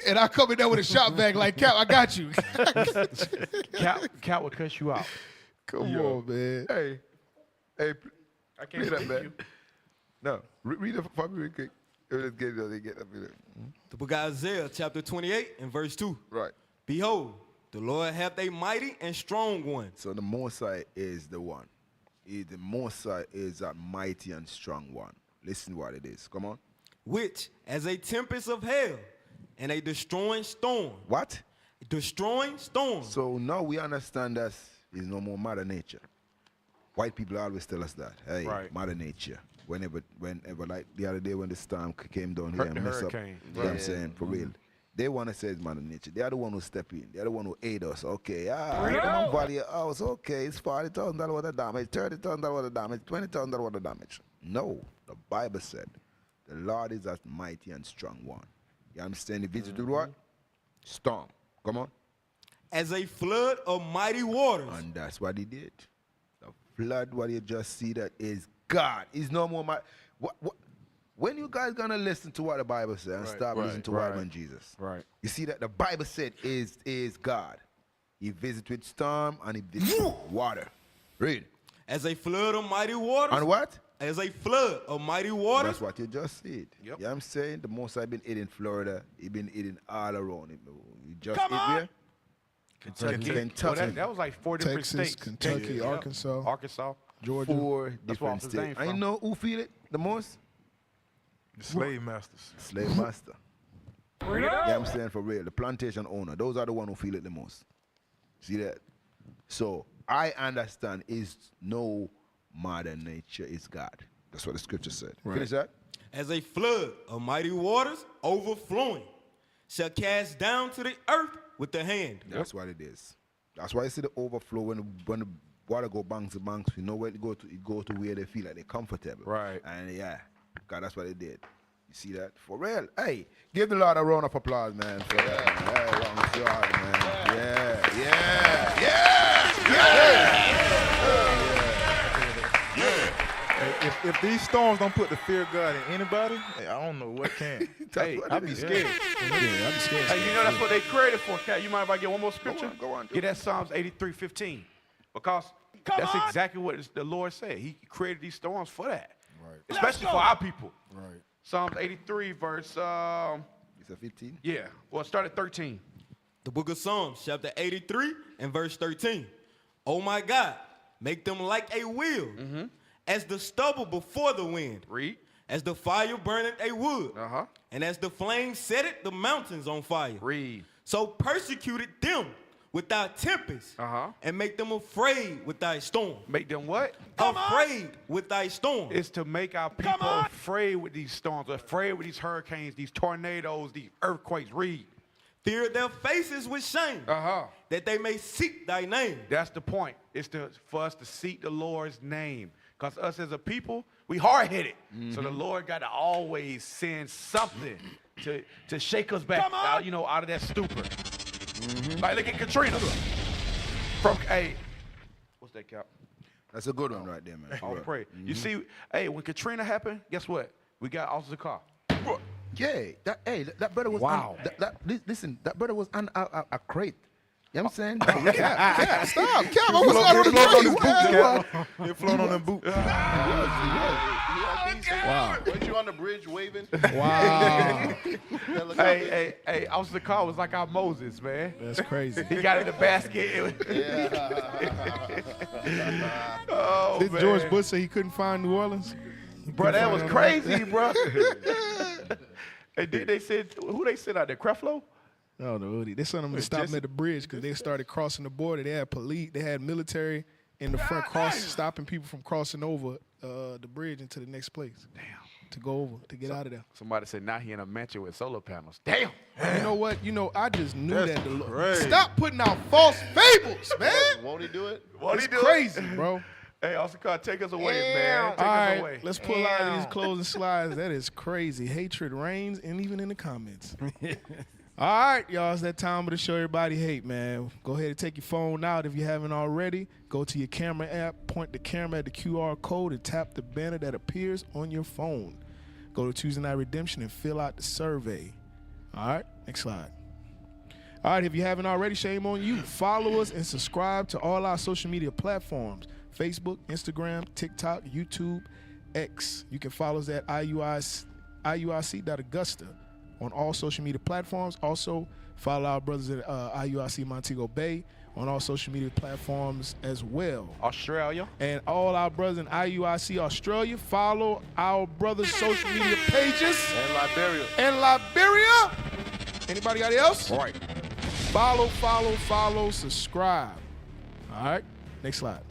Speaker 5: And I come in there with a shop vac like, Cap, I got you.
Speaker 6: Cap will cuss you out.
Speaker 5: Come on, man.
Speaker 7: Hey,
Speaker 6: I can't
Speaker 7: read that,
Speaker 6: believe
Speaker 7: man.
Speaker 6: you.
Speaker 7: No, read it for me real quick. Let's get up here.
Speaker 13: The book of Isaiah, chapter 28 and verse 2.
Speaker 7: Right.
Speaker 13: Behold, the Lord hath a mighty and strong one.
Speaker 7: So the Mosai is the one. The Mosai is a mighty and strong one. Listen what it is. Come on.
Speaker 13: Which, as a tempest of hell and a destroying storm.
Speaker 7: What?
Speaker 13: Destroying storm.
Speaker 7: So now we understand that is no more Mother Nature. White people always tell us that. Hey,
Speaker 6: Right.
Speaker 7: Mother Nature. Whenever, like the other day when the storm came down here and
Speaker 6: The
Speaker 7: messed up.
Speaker 6: hurricane.
Speaker 7: You know what I'm saying? For real. They want to say it's Mother Nature. They are the one who step in. They are the one who aid us. Okay, come on, value your house. Okay, it's $40,000 worth of damage, $30,000 worth of damage, $20,000 worth of damage. No, the Bible said the Lord is that mighty and strong one. You understand? He visited what? Storm. Come on.
Speaker 13: As a flood of mighty waters.
Speaker 7: And that's what he did. The flood, what you just see that is God. He's no more what when you guys gonna listen to what the Bible says and stop listening to what man Jesus?
Speaker 6: Right.
Speaker 7: You see that the Bible said is God. He visited with storm and he visited with water. Read.
Speaker 13: As a flood of mighty waters.
Speaker 7: And what?
Speaker 13: As a flood of mighty waters.
Speaker 7: That's what you just said. Yep. You know what I'm saying? The most I've been eating in Florida, he been eating all around. You just eat where?
Speaker 6: Kentucky. Well, that was like 4 different
Speaker 5: Texas,
Speaker 6: states.
Speaker 5: Kentucky, Arkansas.
Speaker 7: Georgia. 4
Speaker 6: That's where
Speaker 7: different
Speaker 6: his name
Speaker 7: states. I
Speaker 6: from.
Speaker 7: know who feel it the most?
Speaker 12: The slave masters.
Speaker 7: Slave master. Yeah, I'm saying for real. The plantation owner. Those are the one who feel it the most. See that? So I understand is no Mother Nature is God. That's what the scripture said.
Speaker 5: Right.
Speaker 7: Finish that?
Speaker 13: As a flood of mighty waters overflowing shall cast down to the earth with the hand.
Speaker 7: That's what it is. That's why you see the overflow when the water go banks to banks. You know where it go to where they feel like they're comfortable.
Speaker 6: Right.
Speaker 7: And yeah, God, that's what they did. You see that? For real. Hey, give the Lord a round of applause, man, for that. Hey, round God, man.
Speaker 12: If these storms don't put the fear of God in anybody, hey, I don't know what can.
Speaker 6: Hey,
Speaker 12: I'd be scared.
Speaker 5: I'd be scared.
Speaker 6: Hey, you know that's what they created for, Cat. You mind if I get one more scripture?
Speaker 7: Go on.
Speaker 6: Get that Psalms 83:15. Because that's exactly what the Lord said. He created these storms for that.
Speaker 5: Right.
Speaker 6: Especially for our people.
Speaker 5: Right.
Speaker 6: Psalms 83, verse,
Speaker 7: Is it 15?
Speaker 6: yeah. Well, start at 13.
Speaker 13: The book of Psalms, chapter 83 and verse 13. Oh my God, make them like a wheel, as the stubble before the wind.
Speaker 6: Read.
Speaker 13: As the fire burneth a wood,
Speaker 6: Uh-huh.
Speaker 13: and as the flame setteth the mountains on fire.
Speaker 6: Read.
Speaker 13: So persecuted them with thy tempest, and make them afraid with thy storm.
Speaker 6: Make them what?
Speaker 13: Afraid with thy storm.
Speaker 6: It's to make our people afraid with these storms, afraid with these hurricanes, these tornadoes, these earthquakes. Read.
Speaker 13: Fear their faces with shame, that they may seek thy name.
Speaker 6: That's the point. It's for us to seek the Lord's name. Because us as a people, we hard-headed. So the Lord got to always send something to shake us back out, out of that stupor. Like, look at Katrina. What's that, Cap?
Speaker 7: That's a good one right there, man.
Speaker 6: All pray. You see, when Katrina happened, guess what? We got Officer Carr.
Speaker 7: Yeah, that brother was.
Speaker 6: Wow.
Speaker 7: Listen, that brother was on a crate. You know what I'm saying?
Speaker 5: Cap, stop. Cap, I was out on the crate.
Speaker 12: They're floating on them boots.
Speaker 8: Wow. Weren't you on the bridge waving?
Speaker 5: Wow.
Speaker 6: Hey, Officer Carr was like our Moses, man.
Speaker 5: That's crazy.
Speaker 6: He got in the basket.
Speaker 5: Did George Bush say he couldn't find New Orleans?
Speaker 6: Bro, that was crazy, bro. And then they said, who they sent out there? Creflo?
Speaker 5: No, they sent them to stop them at the bridge because they started crossing the border. They had police, they had military in the front stopping people from crossing over the bridge into the next place. Damn. To go over, to get out of there.
Speaker 6: Somebody said now he in a mansion with solar panels. Damn.
Speaker 5: You know what? I just knew that. The Lord. Stop putting out false fables, man.
Speaker 8: Won't he do it?
Speaker 5: It's crazy, bro.
Speaker 6: Hey, Oscar, take us away, man. Take
Speaker 5: us
Speaker 6: away.
Speaker 5: Let's pull out these closing slides. That is crazy. Hatred reigns, and even in the comments. All right, y'all, it's that time to show everybody hate, man. Go ahead and take your phone out if you haven't already. Go to your camera app, point the camera at the QR code, and tap the banner that appears on your phone. Go to Tuesday Night Redemption and fill out the survey. All right, next slide. All right, if you haven't already, shame on you. Follow us and subscribe to all our social media platforms, Facebook, Instagram, TikTok, YouTube, X. You can follow us at iuic.augusta. on all social media platforms. Also, follow our brothers at IUIC Montego Bay on all social media platforms as well.
Speaker 6: Australia.
Speaker 5: And all our brothers in IUIC Australia, follow our brothers' social media pages.
Speaker 8: And Liberia.
Speaker 5: Anybody else?
Speaker 6: All right.
Speaker 5: Follow, subscribe. All right, next slide.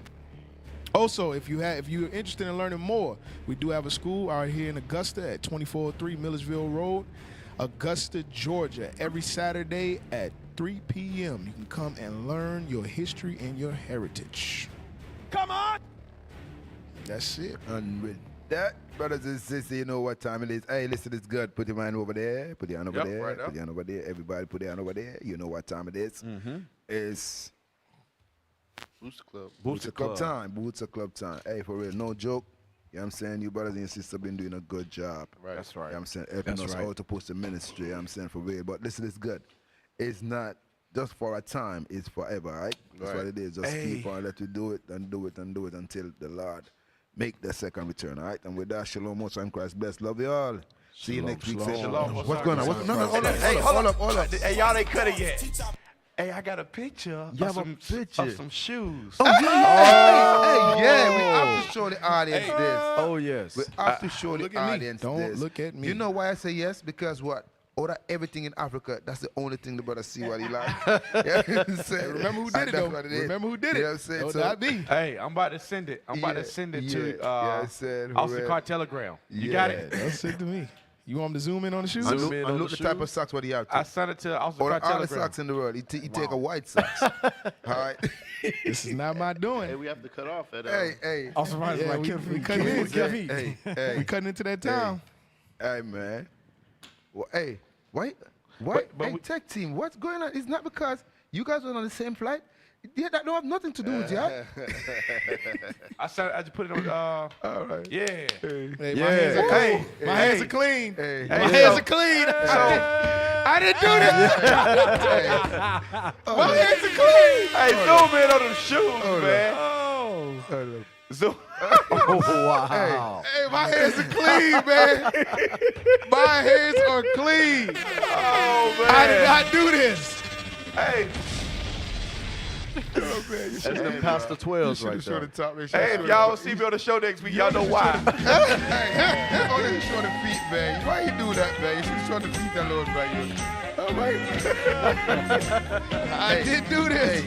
Speaker 5: Also, if you're interested in learning more, we do have a school out here in Augusta at 2403 Milledgeville Rd, Augusta, Georgia, every Saturday at 3 p.m. You can come and learn your history and your heritage.
Speaker 6: Come on!
Speaker 5: That's it.
Speaker 7: And with that, brothers and sisters, you know what time it is. Hey, listen, it's good. Put your hand over there. Put your hand over there.
Speaker 6: Right
Speaker 7: put your hand over there. Everybody put your hand over there. You know what time it is.
Speaker 6: Mm-hmm.
Speaker 7: It's
Speaker 8: Booster Club.
Speaker 7: Booster Club time. Booster Club time. Hey, for real, no joke. You know what I'm saying? You brothers and sisters have been doing a good job.
Speaker 6: Right. That's right.
Speaker 7: You know what I'm saying? Helping us out to post the ministry. You know what I'm saying? For real. But listen, it's good. It's not just for a time. It's forever, right? That's what it is. Just keep on let you do it and do it and do it until the Lord make the second return, all right? And with that, shalom, most in Christ, bless. Love you all. See you next week.
Speaker 6: Shalom.
Speaker 7: What's going on? Hold up.
Speaker 6: Hey,
Speaker 7: hold up.
Speaker 6: Hey, y'all ain't cut it yet. Hey, I got a picture of some shoes.
Speaker 7: Oh, yeah. Hey, we have to show the audience this.
Speaker 16: Oh, yes.
Speaker 7: We have to show the audience this.
Speaker 5: Don't look at me.
Speaker 7: You know why I say yes? Because what? Everything in Africa, that's the only thing the brother see what he like. Yeah,
Speaker 5: remember who did it, though. Remember who did it.
Speaker 7: You know what I'm saying?
Speaker 5: Don't that be.
Speaker 6: Hey, I'm about to send it. I'm about to send it to Austin Car Telegram. You got it?
Speaker 5: That's it to me. You want him to zoom in on the shoes?
Speaker 7: Look the type of socks what he have.
Speaker 6: I sent it to Austin Car Telegram.
Speaker 7: All the socks in the world. He take a white socks. All right.
Speaker 5: This is not my doing.
Speaker 8: Hey, we have to cut off at
Speaker 7: Hey.
Speaker 5: Austin Car we cutting in. We cutting into that time.
Speaker 7: Hey, man. Well, hey, why? Hey, tech team, what's going on? It's not because you guys were on the same flight. Yeah, that don't have nothing to do with you.
Speaker 6: I just put it on. All
Speaker 7: right.
Speaker 6: Yeah.
Speaker 5: Hey, my hands are clean. My hands are clean.
Speaker 7: Hey.
Speaker 5: My hands are clean. I didn't do this. My hands are clean.
Speaker 6: Hey, zoom in on them shoes, man.
Speaker 5: Oh.
Speaker 6: Zoom.
Speaker 16: Oh, wow.
Speaker 5: Hey, my hands are clean, man. My hands are clean.
Speaker 6: Oh, man.
Speaker 5: I did not do this.
Speaker 6: Hey.
Speaker 7: Oh, man,
Speaker 16: That's the Pastor 12s right there.
Speaker 6: Hey, if y'all see me on the show next week, y'all know why.
Speaker 7: Hey, only you show the feet, man. Why you do that, man? You should show the feet alone, man. All right.
Speaker 5: I did do this.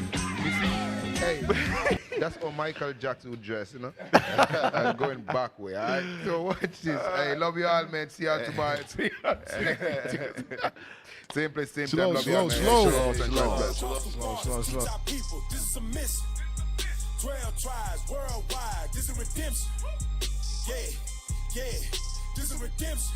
Speaker 7: Hey, that's how Michael Jackson would dress, you know? And going back way, all right? So watch this. Hey, love you all, man. See y'all tomorrow. Same place, same time. Love you all, man.
Speaker 5: Slow.
Speaker 3: People, this is a mission. 12 tribes worldwide. This is redemption. Yeah. This is redemption.